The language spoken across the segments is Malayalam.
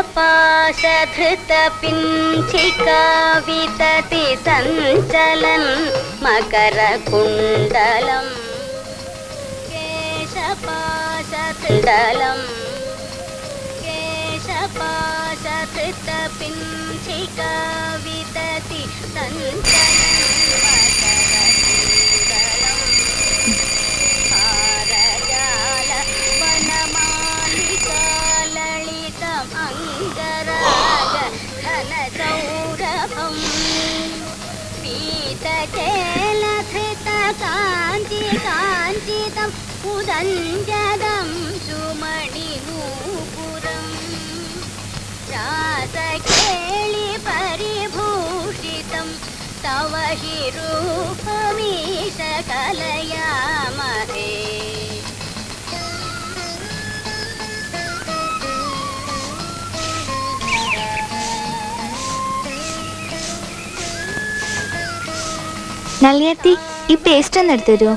केशपाशधृतपिञ्छिका वितति सञ्चलन् मकरकुण्डलम् केशपाशधृतलम् केशपाशधृतपिञ्छिका वितति सञ्चलन् काञ्चितम् उदञ्जदं सुमणिनूपुरं रासकेळि परिभूषितं तव हि रूपमीश कलयामहे നളിയത്തി ഈ പേസ്റ്റ് ഒന്ന് എടുത്തു തരുമോ?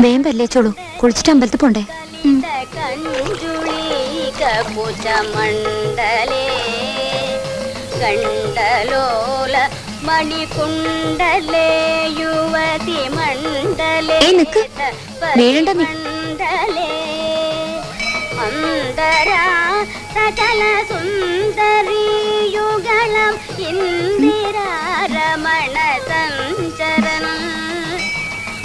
വേമ്പല്ലേ ചോളൂ, കുളിച്ചിട്ട് അമ്പലത്തിൽ പോണ്ടേ? മണികുണ്ടലേ യുവതി മണ്ഡലേ വീഴണ്ട നീ. അന്തരാ സകല സുന്ദരീയുഗളം ഇന്ദിരാരമണ സഞ്ചരണം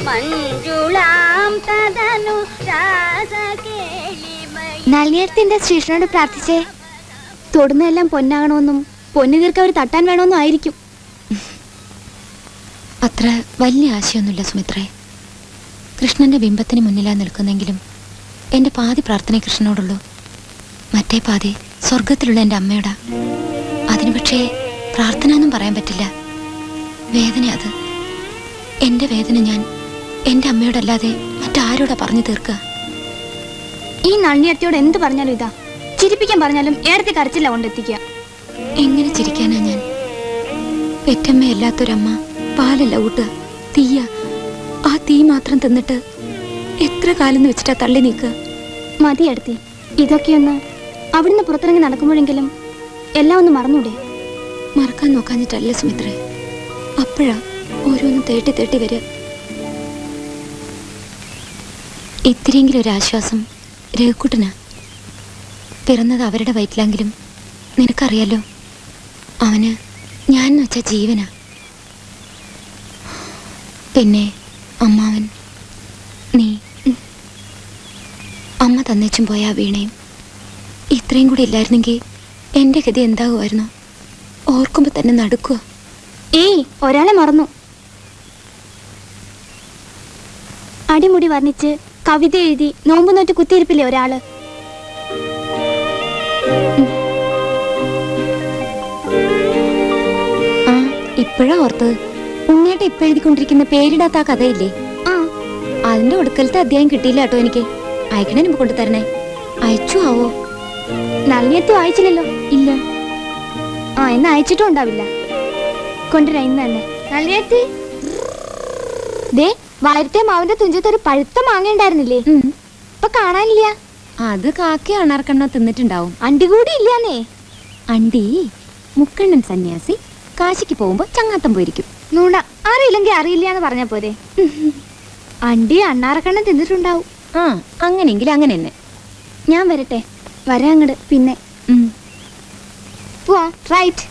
മഞ്ജുളാം തദനു രാസകേളിമയി. നളിയത്തിന്റെ ശ്രീകൃഷ്ണനോട് പ്രാർത്ഥിച്ചേ, തൊടുന്നെല്ലാം പൊന്നാകണമെന്നും പൊന്നു തീർക്കാൻ ഒരു തട്ടാൻ വേണമെന്നും ആയിരിക്കും. അത്ര വലിയ ആശയൊന്നുമില്ല സുമിത്രേ. കൃഷ്ണന്റെ ബിംബത്തിന് മുന്നിലാണ് നിൽക്കുന്നെങ്കിലും എൻ്റെ പാതി പ്രാർത്ഥന കൃഷ്ണനോടുള്ളൂ, മറ്റേ പാതി സ്വർഗത്തിലുള്ള എൻ്റെ അമ്മയോടാ. അതിന് പക്ഷേ പ്രാർത്ഥന എന്നും പറയാൻ പറ്റില്ല, വേദന അത്. എൻ്റെ വേദന ഞാൻ എൻ്റെ അമ്മയോടല്ലാതെ മറ്റാരോടാ പറഞ്ഞു തീർക്കുക? ഈ നളിനിയത്തിയോട് എന്ത് പറഞ്ഞാലും ഇതാ, ചിരിപ്പിക്കാൻ പറഞ്ഞാലും ഏടത്തെ കരച്ചില്ല കൊണ്ടെത്തിക്കുക. എങ്ങനെ ചിരിക്കാനാ ഞാൻ? പെറ്റമ്മയല്ലാത്തൊരമ്മ പാലല്ല ഊട്ടുക, തീയ. ആ തീ മാത്രം തിന്നിട്ട് എത്ര കാലം വെച്ചിട്ടാ തള്ളി നീക്കുക? മതിയടുത്തി, ഇതൊക്കെയൊന്ന് അവിടുന്ന് പുറത്തിറങ്ങി നടക്കുമ്പോഴെങ്കിലും എല്ലാം ഒന്ന് മറന്നൂടെ? മറക്കാൻ നോക്കാഞ്ഞിട്ടല്ല സുമിത്രേ, അപ്പോഴാ ഓരോന്നും തേട്ടി തേട്ടി വരിക. ഇത്തിരിയെങ്കിലും ഒരു ആശ്വാസം രഘുക്കുട്ടനാ. പിറന്നത് അവരുടെ വയറ്റിലെങ്കിലും നിനക്കറിയാലോ, അവന് ഞാൻ വെച്ച ജീവനാ. പിന്നെ അമ്മാവൻ, നീ, അമ്മ തന്നേച്ചും പോയ ആ വീണയും ഇത്രയും കൂടി ഇല്ലായിരുന്നെങ്കിൽ എൻ്റെ ഗതി എന്താകുമായിരുന്നു? ഓർക്കുമ്പോൾ തന്നെ നടുക്കുക. ഏയ്, ഒരാളെ മറന്നു. അടിമുടി വർണ്ണിച്ച് കവിത എഴുതി നോമ്പ് നോറ്റ് കുത്തിയിരിപ്പില്ലേ ഒരാള്? ആ, ഇപ്പോഴാ ഓർത്തത്. ഉണ്ണിയേട്ട ഇപ്പൊ എഴുതിക്കൊണ്ടിരിക്കുന്ന പേരിടാത്ത ആ കഥയില്ലേ, അതിന്റെ ഒടുക്കലത്തെ അധ്യായം കിട്ടിയില്ല കേട്ടോ എനിക്ക്. അയക്കണേ മുമ്പ് കൊണ്ടുതരണേ. അയച്ചു ആവോ? നളിനിയത്തി വായിച്ചില്ലല്ലോ. ഇല്ല. ആ, എന്നാ അയച്ചിട്ടും ഉണ്ടാവില്ല. കൊണ്ടുവരാ ഇന്ന് തന്നെ. നളിനിയത്തി, ദേ വളരത്തെ മാവിന്റെ തുഞ്ചത്തൊരു പഴുത്ത മാങ്ങ ഉണ്ടായിരുന്നില്ലേ? ഇപ്പൊ കാണാനില്ല. അത് കാക്ക അണാർക്കണ്ണ തിന്നിട്ടുണ്ടാവും. അണ്ടി കൂടി ഇല്ലാന്നേ. അണ്ടി മുക്കണ്ണൻ സന്യാസി കാശിക്ക് പോകുമ്പോ ചങ്ങാത്തം പോയിരിക്കും. നൂണ, അറിയില്ലെങ്കിൽ അറിയില്ല എന്ന് പറഞ്ഞ പോരെ. അണ്ടി അണ്ണാറക്കണ്ണൻ തിന്നിട്ടുണ്ടാവും. ആ, അങ്ങനെയെങ്കിൽ അങ്ങനെ തന്നെ. ഞാൻ വരട്ടെ? വരാ അങ്ങട്. പിന്നെ പോവാ. റൈറ്റ്.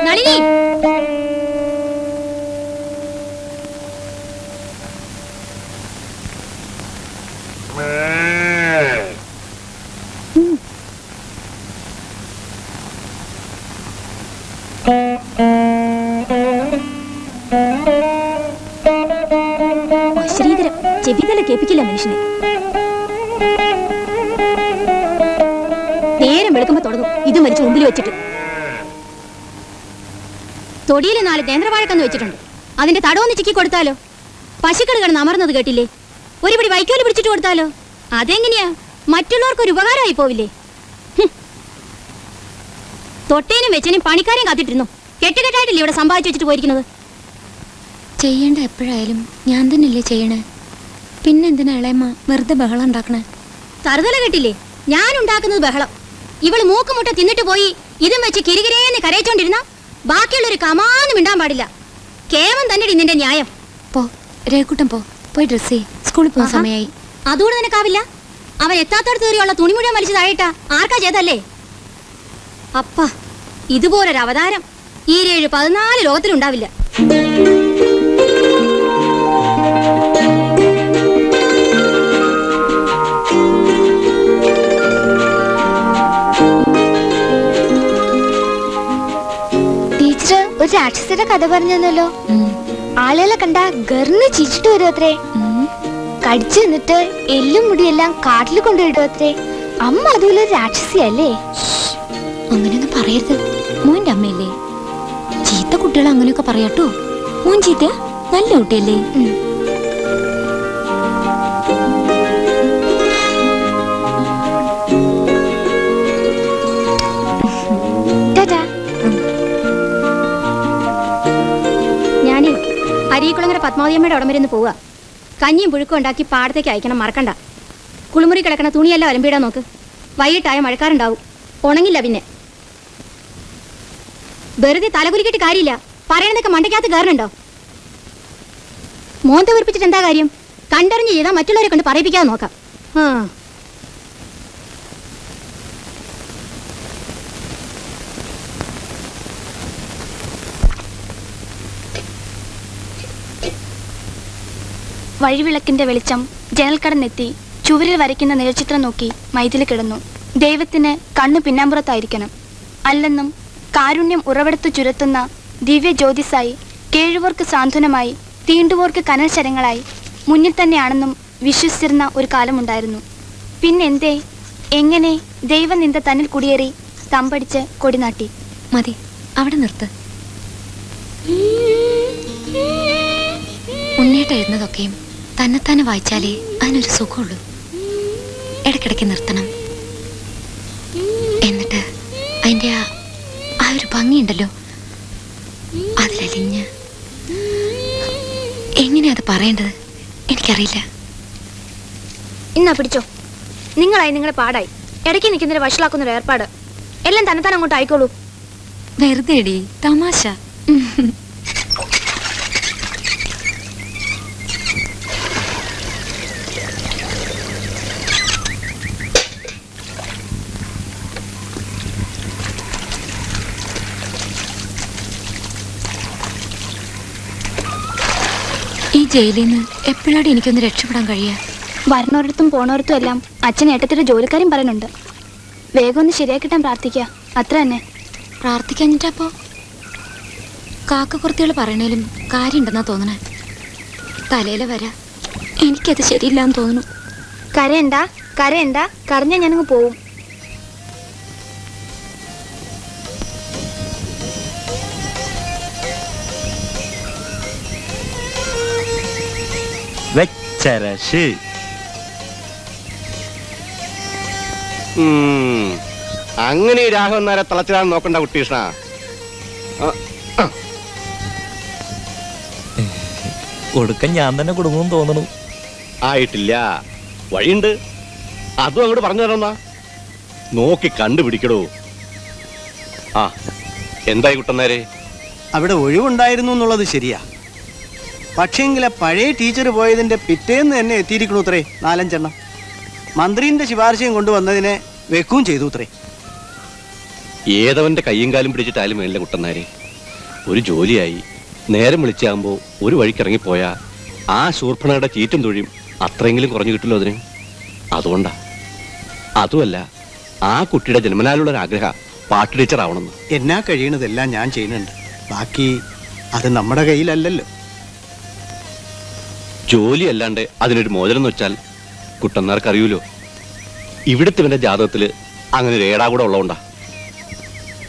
നളിനി, ശ്രീധരം ചെവിതല കേൾപ്പിക്കില്ല മനുഷ്യനെ. നേരം വെളുക്കുമ്പോ തുടങ്ങും ഇതും വലിച്ച് മുമ്പിൽ വെച്ചിട്ട്. തൊടിയിൽ 4 നേന്ത്രവാഴക്കന്ന് വെച്ചിട്ടുണ്ട്. അതിന്റെ തടവൊന്ന് ചിക്കി കൊടുത്താലോ? പശുക്കൾ കിടന്ന് അമർന്നത് കേട്ടില്ലേ? ഒരു പിടി വൈക്കോല് പിടിച്ചിട്ട് കൊടുത്താലോ? അതെങ്ങനെയാ? മറ്റുള്ളവർക്കൊരു ഉപകാരമായി പോവില്ലേ? തൊട്ടേനും വെച്ചനും പണിക്കാരെയും കാത്തിട്ടിരുന്നു. കെട്ടുകെട്ടായിട്ടില്ലേ ഇവിടെ സമ്പാദിച്ചു വെച്ചിട്ട് പോയിരിക്കുന്നത്? ചെയ്യേണ്ട എപ്പോഴായാലും ഞാൻ തന്നെയല്ലേ ചെയ്യണേ. പിന്നെന്തിനാ ഇളയമ്മ വെറുതെ ബഹളം ഉണ്ടാക്കണേ? തറുതല കേട്ടില്ലേ ഞാൻ ഉണ്ടാക്കുന്നത് ബഹളം? ഇവള് മൂക്കുമുട്ട തിന്നിട്ട് പോയി ഇതും വെച്ച് കിരികിരേന്ന് കരയിച്ചോണ്ടിരുന്ന ബാക്കിയുള്ളൊരു കമാന്നും മിണ്ടാൻ പാടില്ല. കേവം തന്നെ നിന്റെ ന്യായം. പോ രേക്കുട്ടൻ, പോയി ഡ്രസ് ചെയ്യ്. സ്കൂളിൽ പോകാൻ സമയമായി. അതുകൊണ്ട് നിനക്കാവില്ല? അവൻ എത്താത്തടത്ത് കയറിയുള്ള തുണി മുഴുവൻ വലിച്ചു താഴെയിട്ടാ ആർക്കാ ചെയ്തല്ലേ? അപ്പ ഇതുപോലൊരു അവതാരം ഈ 7-14 ലോകത്തിലുണ്ടാവില്ല. ടീച്ചർ ഒരു രാക്ഷസിയുടെ കഥ പറഞ്ഞല്ലോ. ആളുകളെ കണ്ട ഗർന്ന് ചിരിച്ചിട്ട് വരും അത്രേ. കടിച്ചു നിന്നിട്ട് എല്ലും മുടിയെല്ലാം കാട്ടിൽ കൊണ്ടുപോയിടും അത്രേ. അമ്മ അതുപോലെ രാക്ഷസിയല്ലേ? അങ്ങനെയൊന്നും പറയരുത്. മോന്റെ അമ്മയല്ലേ? ചീത്ത കുട്ടികൾ അങ്ങനെയൊക്കെ പറയാട്ടോ. മോൻ ചീത്ത നല്ല കുട്ടിയല്ലേ? ഞാനേ അരീക്കുളങ്ങര പത്മാവതിയമ്മയുടെ ഉടം വരെ ഒന്ന് പോവുക. കഞ്ഞിയും പുഴുക്കും ഉണ്ടാക്കി പാടത്തേക്ക് അയക്കണം, മറക്കണ്ട. കുളിമുറി കിടക്കണ തുണിയെല്ലാം അലമ്പിടാൻ നോക്ക്. വൈകിട്ടായ മഴക്കാറുണ്ടാവും, ഉണങ്ങില്ല. പിന്നെ വെറുതെ തലകുലിക്കിട്ട് കാര്യമില്ല. പറയണതൊക്കെ മണ്ടയ്ക്കകത്ത് കയറുന്നുണ്ടോ? മോന്ത വീർപ്പിച്ചിട്ട് എന്താ കാര്യം? കണ്ടറിഞ്ഞ് ചെയ്താൽ മറ്റുള്ളവരെ കൊണ്ട് പറയിപ്പിക്കാതെ നോക്കാം. വഴിവിളക്കിന്റെ വെളിച്ചം ജനൽക്കടന്നെത്തി ചുവരിൽ വരയ്ക്കുന്ന നേർചിത്രം നോക്കി മൈഥിലി കിടന്നു. ദൈവത്തിന് കണ്ണു പിന്നാമ്പുറത്തായിരിക്കണം, അല്ലെന്നും കാരുണ്യം ഉറവെടുത്തു ചുരത്തുന്ന ദിവ്യ ജ്യോതിസായി, കേഴുവോർക്ക് സാന്ത്വനമായി, തീണ്ടുവോർക്ക് കനൽ ശരങ്ങളായി മുന്നിൽ തന്നെയാണെന്നും വിശ്വസിച്ചിരുന്ന ഒരു കാലമുണ്ടായിരുന്നു. പിന്നെന്തേ, എങ്ങനെ ദൈവനിന്ദ തന്നിൽ കുടിയേറി തമ്പടിച്ച് കൊടിനാട്ടി? മതി, അവിടെ നിർത്ത്. ഉണ്ണേട്ട എഴുന്നതൊക്കെയും തന്നെത്താനെ വായിച്ചാലേ അതിനൊരു സുഖമുള്ളൂ. ഇടയ്ക്കിടയ്ക്ക് നിർത്തണം. എന്നിട്ട് അതിൻ്റെ ആ ഒരു ഭംഗിയുണ്ടല്ലോ, അതിലലിഞ്ഞ് എങ്ങനെയാ അത് പറയേണ്ടത് എനിക്കറിയില്ല. ഇന്നാ പിടിച്ചോ. നിങ്ങളായി നിങ്ങളുടെ പാടായി ഇടയ്ക്ക് നിൽക്കുന്നതിന് വഷളാക്കുന്നൊരു ഏർപ്പാട്. എല്ലാം തന്നെത്താൻ അങ്ങോട്ട് ആയിക്കോളൂ. വെറുതെ തമാശ. ഈ ജയിലിൽ നിന്ന് എപ്പോഴാണ് എനിക്കൊന്ന് രക്ഷപ്പെടാൻ കഴിയുക? വരണോടത്തും പോണോടത്തും എല്ലാം അച്ഛൻ ഏട്ടത്തിൻ്റെ ജോലിക്കാരും പറയുന്നുണ്ട്. വേഗം ഒന്ന് ശരിയാക്കിട്ടാൻ പ്രാർത്ഥിക്കുക, അത്ര തന്നെ. പ്രാർത്ഥിക്കാഞ്ഞിട്ടപ്പോ കാക്കക്കുറത്തികൾ പറയണേലും കാര്യമുണ്ടെന്നാ തോന്നണേ. തലയിലെ വര എനിക്കത് ശരിയില്ലാന്ന് തോന്നുന്നു. കരയണ്ട കരയണ്ട, കരഞ്ഞാൽ ഞാനങ്ങ് പോവും. അങ്ങനെ രാഘവൻ നാരെ തളച്ചിടാൻ നോക്കണ്ട കുട്ടീഷ്ണ. കൊടുക്കാൻ ഞാൻ തന്നെ കൊടുക്കും തോന്നണു. ആയിട്ടില്ല, വഴിയുണ്ട്. അതും അങ്ങോട്ട് പറഞ്ഞു തരണമെന്നാ. നോക്കി കണ്ടുപിടിക്കടോ. ആ എന്തായി കുട്ടന്നേരെ? അവിടെ ഒഴിവുണ്ടായിരുന്നു എന്നുള്ളത് ശരിയാ. പക്ഷേങ്കിലെ പഴയ ടീച്ചർ പോയതിന്റെ പിറ്റേന്ന് തന്നെ എത്തിയിരിക്കണു അത്രേ 4-5 എണ്ണം. മന്ത്രിന്റെ ശുപാർശയും കൊണ്ടുവന്നതിനെ വെക്കുകയും ചെയ്തു അത്രേ. ഏതവന്റെ കയ്യും കാലും പിടിച്ചിട്ടാലും മേലിലെ കുട്ടനാരെ ഒരു ജോലിയായി നേരം വിളിച്ചാകുമ്പോ ഒരു വഴിക്കിറങ്ങിപ്പോയാ ആ ശൂർപ്പണയുടെ ചീറ്റും തൊഴിയും അത്രയെങ്കിലും കുറഞ്ഞു കിട്ടില്ലോ അതിന്. അതുകൊണ്ടാ. അതുമല്ല, ആ കുട്ടിയുടെ ജന്മനാലുള്ള ഒരു ആഗ്രഹ പാട്ട് ടീച്ചർ ആവണമെന്ന്. എന്നാ കഴിയണതെല്ലാം ഞാൻ ചെയ്യുന്നുണ്ട്. ബാക്കി അത് നമ്മുടെ കയ്യിലല്ലല്ലോ. ജോലി അല്ലാണ്ട് അതിനൊരു മോചനം എന്ന് വെച്ചാൽ കുട്ടന്മാർക്ക് അറിയൂലോ. ഇവിടുത്തെ ഇവന്റെ ജാതകത്തില് അങ്ങനെ ഒരു ഏടാ കൂടെ ഉള്ളതുകൊണ്ടാ.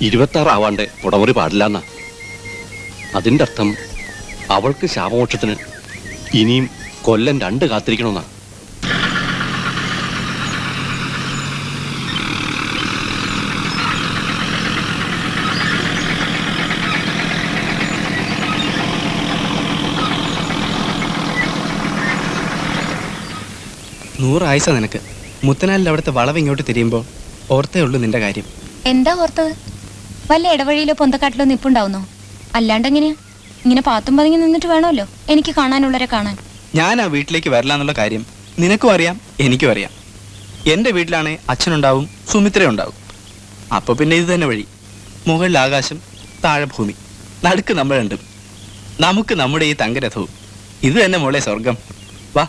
26 ആവാണ്ട് പുടമുറി പാടില്ലെന്നാ. അതിന്റെ അർത്ഥം അവൾക്ക് ശാപമോക്ഷത്തിന് ഇനിയും കൊല്ലം 2 കാത്തിരിക്കണമെന്നാ. നൂറായുസ നിനക്ക്. മുത്തനാലിൽ അവിടുത്തെ വളവ് ഇങ്ങോട്ട് തിരിയുമ്പോൾ ഓർത്തേ ഉള്ളൂ നിന്റെ കാര്യം. എന്താ ഓർത്തത്? വല്ല ഇടവഴിയിലോ പൊന്തക്കാട്ടിലോ നിപ്പുണ്ടാവുന്നോ? അല്ലാണ്ട് എങ്ങനെയാ? ഇങ്ങനെ പാത്തും പതുങ്ങി നിന്നിട്ട് വേണമല്ലോ എനിക്ക് കാണാനുള്ളവരെ കാണാൻ. ഞാൻ ആ വീട്ടിലേക്ക് വരില്ല എന്നുള്ള കാര്യം നിനക്കും അറിയാം, എനിക്കും അറിയാം. എൻ്റെ വീട്ടിലാണെ അച്ഛനുണ്ടാവും, സുമിത്രയുണ്ടാവും. അപ്പൊ പിന്നെ ഇത് തന്നെ വഴി. മുകളിൽ ആകാശം, താഴെ ഭൂമി, നടുക്ക് നമ്മൾ രണ്ടും. നമുക്ക് നമ്മുടെ ഈ തങ്കരഥവും. ഇത് തന്നെ മോളെ സ്വർഗം. വാ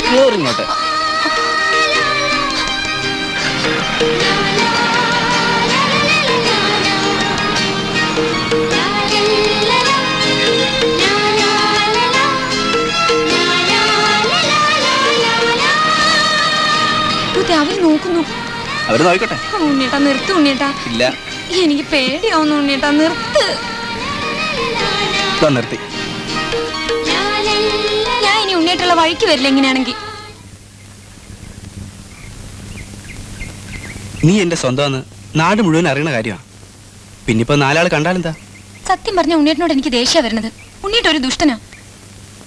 കേറിങ്ങോട്ട്. അവര് നോക്കുന്നു. അവര് നോക്കട്ടെ. ഉണ്ണിയേട്ടാ നിർത്ത് ഉണ്ണിയേട്ടാ. ഇല്ല, എനിക്ക് പേടിയാവുന്നു ഉണ്ണിയേട്ടാ, നിർത്ത്. നിർത്തി. ഞാൻ ഇനി ഉണ്ണിയേട്ടുള്ള വഴിക്ക് വരില്ല എങ്ങനെയാണെങ്കിൽ. നീ എന്റെ സ്വന്തമെന്ന് നാട് മുഴുവൻ അറിയണ കാര്യമാണ്. പിന്നിപ്പോ 4 ആൾ കണ്ടാലെന്താ? സത്യം പറഞ്ഞ ഉണ്ണിയേട്ടനോട് എനിക്ക് ദേഷ്യ വരുന്നത്. ഉണ്ണിയേട്ട ഒരു ദുഷ്ടനാ.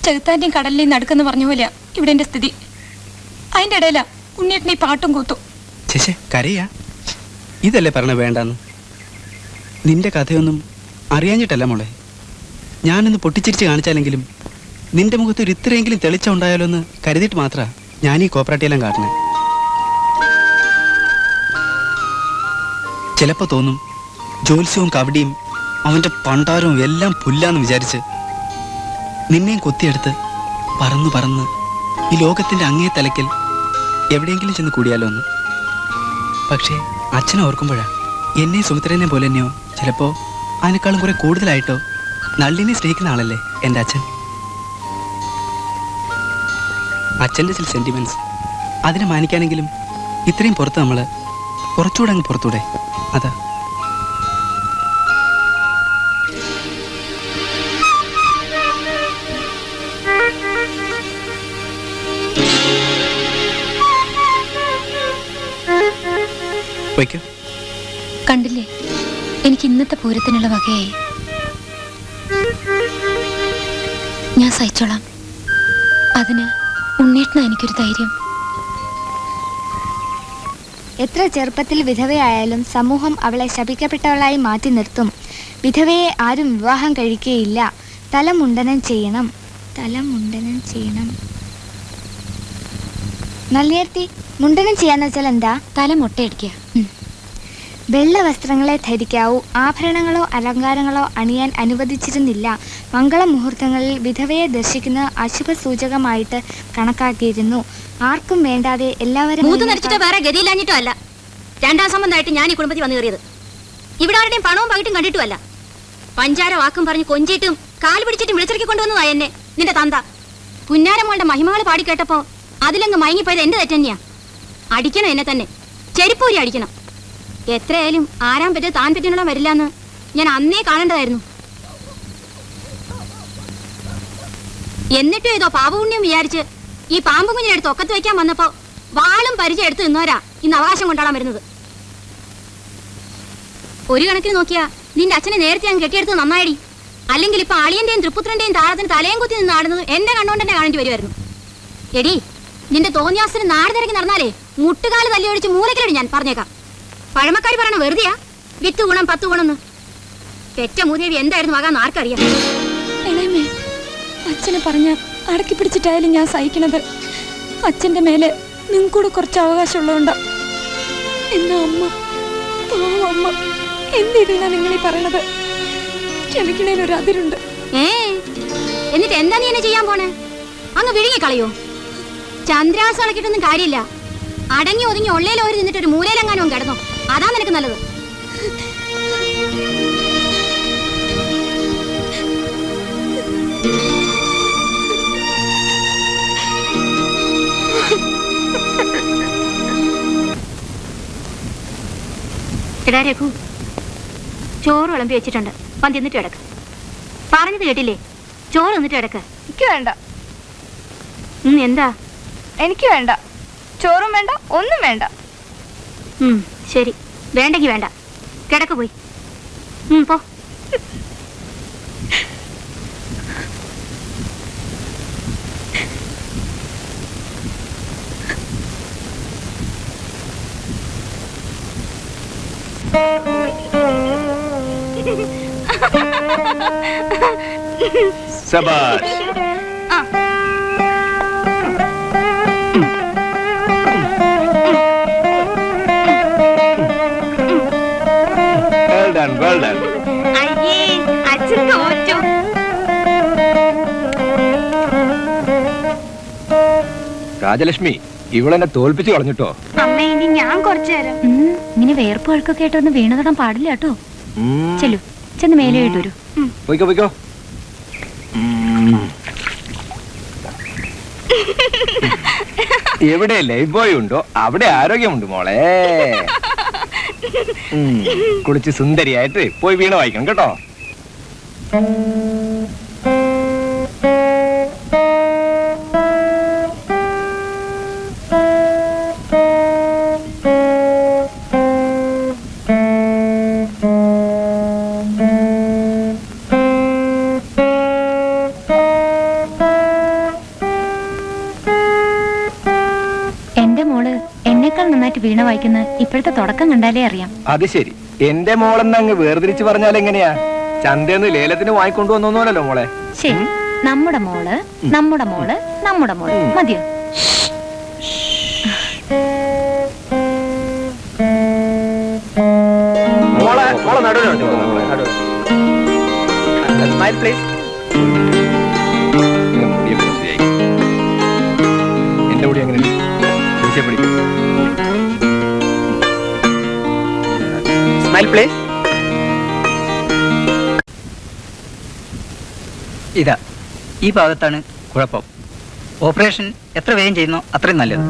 ചെകുത്താന്റെയും കടലിലെയും നടുക്കെന്ന് പറഞ്ഞ പോലെയാ ഇവിടെ എന്റെ സ്ഥിതി. അതിന്റെ ഇടയിലാ ഉണ്ണിയേട്ടനെ ഈ പാട്ടും കൂത്തും. ചേച്ചേ കരയാ? ഇതല്ലേ പറഞ്ഞ വേണ്ടെന്ന്. നിന്റെ കഥയൊന്നും അറിയാഞ്ഞിട്ടല്ല മോളെ. ഞാനൊന്ന് പൊട്ടിച്ചിരിച്ച് കാണിച്ചാലെങ്കിലും നിന്റെ മുഖത്ത് ഒരു ഇത്രയെങ്കിലും തെളിച്ച ഉണ്ടായാലോ എന്ന് കരുതിയിട്ട് മാത്രാ ഞാൻ ഈ കോപ്പറേറ്റീവെല്ലാം കാട്ടണേ. ചിലപ്പോ തോന്നും ജ്യോത്സ്യവും കബഡിയും അവന്റെ പണ്ടാരവും എല്ലാം പുല്ലാന്ന് വിചാരിച്ച് നിന്നെയും കൊത്തിയെടുത്ത് പറന്ന് പറന്ന് ഈ ലോകത്തിന്റെ അങ്ങേ തലയ്ക്കൽ എവിടെയെങ്കിലും ചെന്ന് കൂടിയാലോ എന്ന്. പക്ഷേ അച്ഛനെ ഓർക്കുമ്പോഴാ എന്നെയും സുമിത്രനെ പോലെ തന്നെയോ ചിലപ്പോ അതിനേക്കാളും കുറെ കൂടുതലായിട്ടോ നള്ളിനെ സ്നേഹിക്കുന്ന ആളല്ലേ എൻ്റെ അച്ഛൻ. അച്ഛൻ്റെ ചില സെന്റിമെന്റ്സ് അതിനെ മാനിക്കാനെങ്കിലും ഇത്രയും പുറത്ത് നമ്മള് കുറച്ചുകൂടെ അങ്ങ് പുറത്തൂടെ? അതാ. കണ്ടില്ലേ, എനിക്ക് ഇന്നത്തെ പൂരത്തിനുള്ള വകയായി. ഞാൻ സഹിച്ചോളാം. അതിന് ഉണ്ണേട്ടനാ എനിക്കൊരു ധൈര്യം. എത്ര ചെറുപ്പത്തിൽ വിധവയായാലും സമൂഹം അവളെ ശപിക്കപ്പെട്ടവളായി മാറ്റി നിർത്തും. വിധവയെ ആരും വിവാഹം കഴിക്കുകയില്ല. തലമുണ്ടനം ചെയ്യണം. നല്ലിയർത്തി, മുണ്ടനം ചെയ്യാന്ന് വെച്ചാൽ എന്താ? തല മുട്ടയടിക്കുക. വെള്ള വസ്ത്രങ്ങളെ ധരിക്കാവൂ. ആഭരണങ്ങളോ അലങ്കാരങ്ങളോ അണിയാൻ അനുവദിച്ചിരുന്നില്ല. മംഗളമുഹൂർത്തങ്ങളിൽ വിധവയെ ദർശിക്കുന്ന അശുഭ സൂചകമായിട്ട് കണക്കാക്കിയിരുന്നു. ആർക്കും വേണ്ടാതെ എല്ലാവരും വേറെ ഗതിയില്ലാഞ്ഞിട്ടോ അല്ല 2ാം സംബന്ധമായിട്ട് ഞാൻ ഈ കുടുംബത്തിൽ വന്നു കയറിയത്. ഇവിടെ ആരുടെയും പണവും പകിട്ടും കണ്ടിട്ടും അല്ല. പഞ്ചാര വാക്കും പറഞ്ഞ് കൊഞ്ചിട്ടും കാല് പിടിച്ചിട്ടും വിളിച്ചിറക്കി കൊണ്ടുവന്നതാ എന്നെ നിന്റെ തന്ത. പുന്നാരമ്മളുടെ മഹിമകൾ പാടി കേട്ടപ്പോ അതിലങ്ങ് മയങ്ങിപ്പോയത് എന്റെ തെറ്റന്നെയാ. അടിക്കണം എന്നെ തന്നെ, ചെരുപ്പൂരി അടിക്കണം. എത്രയായാലും ആരാൻ പറ്റുക താൻ പറ്റുന്ന വരില്ലെന്ന് ഞാൻ അന്നേ കാണേണ്ടതായിരുന്നു. എന്നിട്ടും ഏതോ പാപപുണ്യം വിചാരിച്ച് ഈ പാമ്പും കുഞ്ഞിനെടുത്ത് ഒക്കത്ത് വെക്കാൻ വന്നപ്പോ വാളും പരിചയം എടുത്ത് നിന്നോരാ ഇന്ന് അവകാശം കൊണ്ടാടാൻ വരുന്നത്. ഒരു കണക്കിന് നോക്കിയാ നിന്റെ അച്ഛനെ നേരത്തെ ഞാൻ കെട്ടിയെടുത്ത് നന്നായിടി. അല്ലെങ്കിൽ ഇപ്പൊ അളിയന്റെയും തൃപ്പുത്രന്റെയും താളത്തിന് തലയും കുത്തി നിന്ന് ആടുന്നത് എന്റെ കണ്ണുകൊണ്ട് തന്നെ കാണേണ്ടി വരുമായിരുന്നു. എടി, നിന്റെ തോന്നിയാസത്തിന് നാട് തിരക്കി നടന്നാലേ മുട്ടുകാല് തല്ലിയൊടിച്ച് മൂലക്കിലടി ഞാൻ പറഞ്ഞേക്കാം. പഴമക്കാരി പറയണ വെറുതെയാ 8 ഗുണം 10 ഗുണമെന്ന്. പെറ്റ മൂദേവി എന്തായിരുന്നു ആകാന്ന് ആർക്കറിയാം. എളയമേ, അച്ഛനെ പറഞ്ഞ അടക്കി പിടിച്ചിട്ടായാലും ഞാൻ സഹിക്കണത്. അച്ഛന്റെ മേലെ നിങ്ങൾക്കൂടെ കുറച്ച് അവകാശം ഉള്ളതുകൊണ്ടാ. എന്നാ അമ്മ, അമ്മ എന്തിനാ നിങ്ങൾ ഈ പറയണത്? ക്ഷമിക്കണേനൊരു അതിരുണ്ട്. എന്നിട്ട് എന്താ നീ എന്നെ ചെയ്യാൻ പോണേ? അങ്ങ് വിഴുങ്ങി കളയോ? ചന്ദ്രാസം ഇളക്കിട്ടൊന്നും കാര്യമില്ല. അടങ്ങി ഒതുങ്ങി ഒള്ളേലോ ഒരു നിന്നിട്ട് ഒരു മൂലയിലെങ്ങാനും കിടന്നോ, അതാ നിനക്ക് നല്ലത്. എടാ രഘു, ചോറ് വിളമ്പി വെച്ചിട്ടുണ്ട്, വന്ന് തിന്നിട്ട് കിടക്ക്. പറഞ്ഞത് കേട്ടില്ലേ? ചോറ് തിന്നിട്ട് കിടക്ക്. എനിക്ക് വേണ്ട. എന്താ? എനിക്ക് വേണ്ട. ചോറും വേണ്ട, ഒന്നും വേണ്ട. ശരി, വേണ്ടെങ്കി വേണ്ട, കിടക്ക് പോയി. പോ. സബാഷ്. Well done, well done. അച്ഛൻ തോറ്റു. രാജലക്ഷ്മി, ഇവളെന്നെ തോൽപ്പിച്ചു കളഞ്ഞിട്ടോ. അമ്മേ, ഇനി ഞാൻ കുറച്ചു നേരം. ഇങ്ങനെ വേർപ്പ് വഴക്കൊക്കെ ആയിട്ടൊന്നും വീണ് തൊടാൻ പാടില്ല കേട്ടോ. ചെല്ലു, ചെന്ന് മേലെ ഇട്ടൊരു. പോയിക്കോ പോയിക്കോ. എവിടെ ലൈഫ് ബോയ് ഉണ്ടോ അവിടെ ആരോഗ്യമുണ്ട് മോളെ. കുളിച്ച് സുന്ദരിയായിട്ട് പോയി വീണ വായിക്കണം കേട്ടോ. എന്റെ മോള് എന്നേക്കാൾ നന്നായിട്ട് വീണ വായിക്കുന്ന ഇപ്പോഴത്തെ തുടക്കം കണ്ടാലേ അറിയാം. അത് ശരി, എന്റെ മോളെന്ന് അങ്ങ് വേർതിരിച്ച് പറഞ്ഞാൽ എങ്ങനെയാ? ചന്തേന്ന് ലേലത്തിന് വാങ്ങിക്കൊണ്ടുവന്നോന്നല്ലോ മോളെ. ശരി, നമ്മുടെ മോള് നമ്മുടെ മോള് നമ്മുടെ മോള് മതിയോ? മോളെ മോളെ നടുവിലുണ്ട്. Smile please. എന്റെ മുടി എങ്ങനെ സ്മൈൽ പ്ലീസ്. ഇതാ ഈ ഭാഗത്താണ് കുഴപ്പം. ഓപ്പറേഷൻ എത്ര വേഗം ചെയ്യുന്നോ അത്രയും നല്ലത്.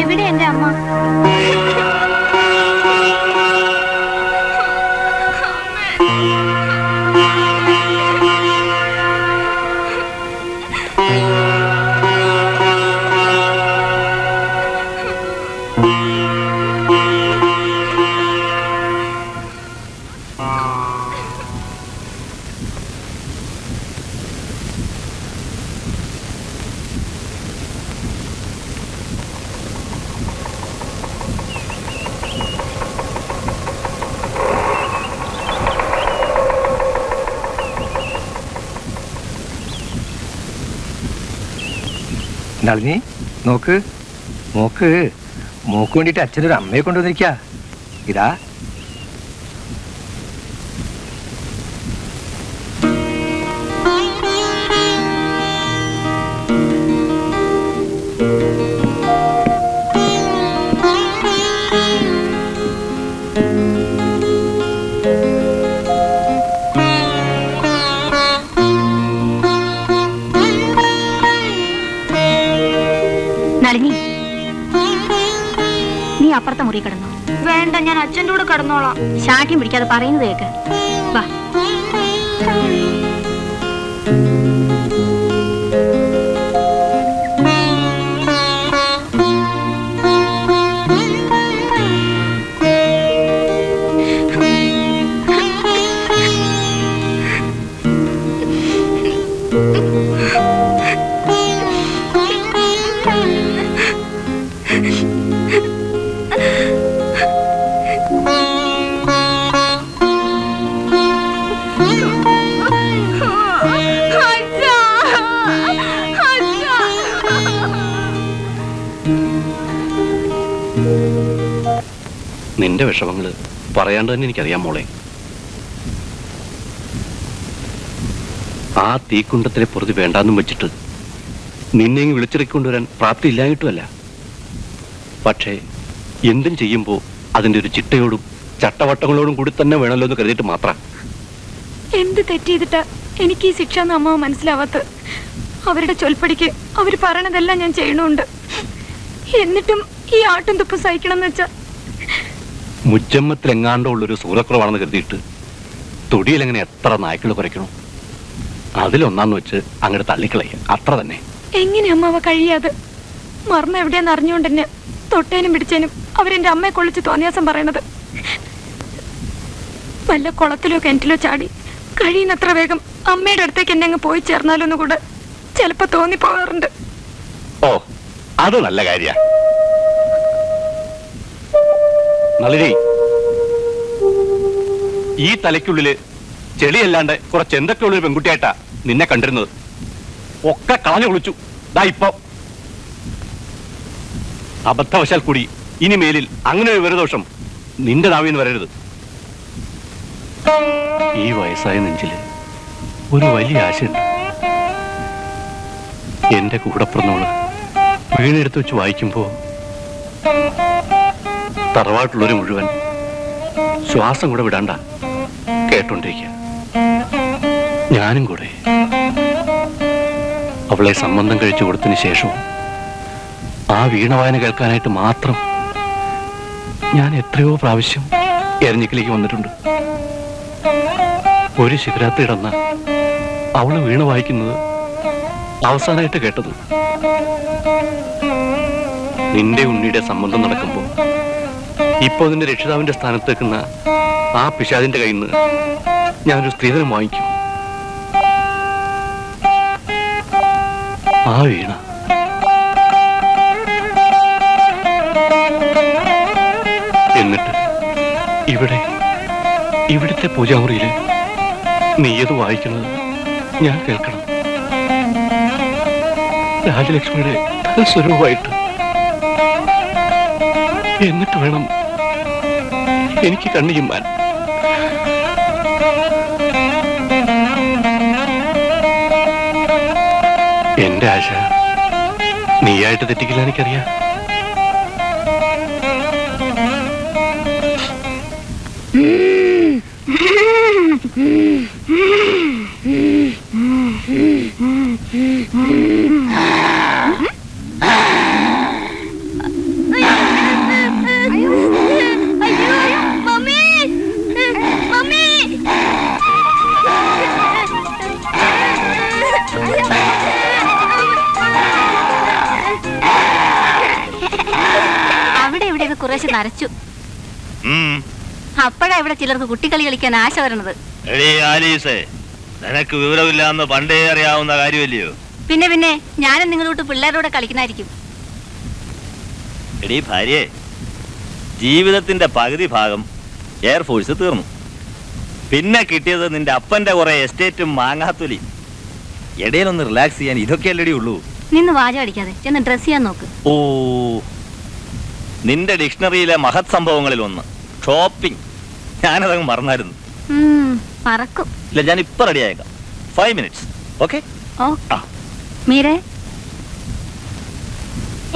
എവിടെ എന്റെ അമ്മ? നളിനി, നോക്ക് മോക്ക് മോക്ക് വേണ്ടിട്ട് അച്ഛനൊരു അമ്മയെ കൊണ്ടുവന്നിരിക്ക. ഇതാ നളിനി, നീ അപ്പുറത്തെ മുറി കിടന്നോ? വേണ്ട, ഞാൻ അച്ഛൻ്റെ കൂടെ കിടന്നോളാം. ശാഠ്യം പിടിക്കാതെ പറയുന്നത് കേക്ക്. വാ. നിന്റെ വിഷമങ്ങള് പറയാണ്ട് തന്നെ എനിക്കറിയാം മോളെ. ആ തീക്കുണ്ടത്തിലെ പൊറുതി വേണ്ടാന്നും വെച്ചിട്ട് നിന്നെ വിളിച്ചിറക്കൊണ്ടുവരാൻ പ്രാപ്തി ഇല്ലായിട്ടുമല്ല. പക്ഷേ എന്തും ചെയ്യുമ്പോൾ അതിൻ്റെ ഒരു ചിട്ടയോടും ചട്ടവട്ടങ്ങളോടും കൂടി തന്നെ വേണമല്ലോ എന്ന് കരുതിയിട്ട് മാത്രം. എന്ത് തെറ്റ് ചെയ്തിട്ടാ എനിക്ക് ഈ ശിക്ഷ എന്ന് അമ്മ മനസ്സിലാവാത്ത? അവരുടെ ചൊൽപ്പടിക്ക് അവർ പറയണതെല്ലാം ഞാൻ ചെയ്യണുണ്ട്. എന്നിട്ടും ഈ ആട്ടും തുപ്പും സഹിക്കണം എന്ന് വെച്ചാ മുജമ്മത്തിലെങ്ങാണ്ടോ ഉള്ളൊരു സൂറക്കുറവാണെന്ന് കരുതിയിട്ട് തൊടിയിലെങ്ങനെ എത്ര നായ്ക്കൾ കുറയ്ക്കണം? അതിലൊന്നാന്ന് വെച്ച് അങ്ങനെ തള്ളിക്കളയ അത്ര തന്നെ. എങ്ങനെ അമ്മാവ കഴിയാതെ? മർമ്മ എവിടെയാന്ന് അറിഞ്ഞുകൊണ്ട് തന്നെ തൊട്ടേനും പിടിച്ചേനും അവരെന്റെ അമ്മയെ കൊള്ളിച്ച് തോന്നിയാസം പറയണത്. വല്ല കുളത്തിലോ കിണറ്റിലോ ചാടി കഴിയുന്നത്ര വേഗം അമ്മയുടെ അടുത്തേക്ക് എന്നെ അങ്ങ് പോയി ചേർന്നാലൊന്നും കൂടെ ചിലപ്പോ തോന്നിപ്പോകാറുണ്ട്. ഓ, അത് നല്ല കാര്യ. നളിനി, ഈ തലയ്ക്കുള്ളില് ചെളിയല്ലാണ്ട് കുറച്ച് എന്തൊക്കെയുള്ളൊരു പെൺകുട്ടിയായിട്ടാ നിന്നെ കണ്ടിരുന്നത്. ഒക്കെ കളഞ്ഞു കുളിച്ചു. ദാ ഇപ്പൊ അബദ്ധവശാൽ കൂടി ഇനി മേലിൽ അങ്ങനെ ഒരു വിവരദോഷം നിന്റെ നാവിന്ന് വരരുത്. ഈ വയസ്സായ നെഞ്ചില് ഒരു വലിയ ആശയുണ്ട്. എന്റെ കൂടെ പിറന്നോള് വീണെടുത്ത് വെച്ച് വായിക്കുമ്പോ തറവാട്ടുള്ളവര് മുഴുവൻ ശ്വാസം കൂടെ വിടാണ്ട കേട്ടോണ്ടിരിക്കുക. ഞാനും കൂടെ. അവളെ സംബന്ധം കഴിച്ചു കൊടുത്തതിന് ശേഷവും ആ വീണവായന കേൾക്കാനായിട്ട് മാത്രം ഞാൻ എത്രയോ പ്രാവശ്യം എരഞ്ഞിക്കിലേക്ക് വന്നിട്ടുണ്ട്. ഒരു ശിവരാത്രി ഇടന്ന അവള് വീണ വായിക്കുന്നത് അവസാനമായിട്ട് കേട്ടത്. നിന്റെ ഉണ്ണിയുടെ സംബന്ധം നടക്കുമ്പോ ഇപ്പൊ നിന്റെ രക്ഷിതാവിന്റെ സ്ഥാനത്ത് വെക്കുന്ന ആ പിശാദിന്റെ കയ്യിൽ നിന്ന് ഞാനൊരു സ്ത്രീധനം വാങ്ങിക്കും. ആ വീണ എന്നിട്ട് ഇവിടുത്തെ പൂജാമുറിയില് നീയത് വായിക്കുന്നത് ഞാൻ കേൾക്കണം. രാജലക്ഷ്മിയുടെ സ്വരൂപമായിട്ട്. എന്നിട്ട് വേണം എനിക്ക് കണ്ണു ചിമ്മാൻ. എന്റെ ആശ നീയായിട്ട് തെറ്റിക്കില്ല എനിക്കറിയാം. അവിടെ ഇവിടെയൊക്കെ കുറേശ്ശെ നരച്ചു. അപ്പോഴാ ഇവിടെ ചിലർക്ക് കുട്ടിക്കളി കളിക്കാൻ ആശ വരണത്. നിനക്ക് വിവരമില്ലാന്ന് പണ്ടേ അറിയാവുന്ന കാര്യമല്ലയോ? പിന്നെ ഞാനും നിങ്ങളോട്ട് പിള്ളേരോട് കളിക്കണായിരിക്കും. എടീ ഭാര്യയെ, ജീവിതത്തിന്റെ പകുതി ഭാഗം എയർഫോഴ്സ് തീർന്നു. പിന്നെ കിട്ടിയത് നിന്റെ അപ്പന്റെ കുറെ എസ്റ്റേറ്റും മാങ്ങാത്തൊലിയും. ഇടയിലൊന്ന് റിലാക്സ് ചെയ്യാൻ ഇതൊക്കെയല്ലടി ഉള്ളൂ. നിന്ന് വാചം അടിക്കാതെ ചെന്ന് ഡ്രസ് ചെയ്യാൻ നോക്ക്. ഓ, നിന്റെ ഡിക്ഷണറിയിലെ മഹത് സംഭവങ്ങളിൽ ഒന്ന് ഷോപ്പിംഗ്. ഞാനതങ്ങ് മറന്നായിരുന്നു. മറക്കും. ഇല്ല, ഞാൻ ഇപ്പൊ റെഡി ആയേക്കാം. 5 minutes. ഓക്കെ? മീരേ,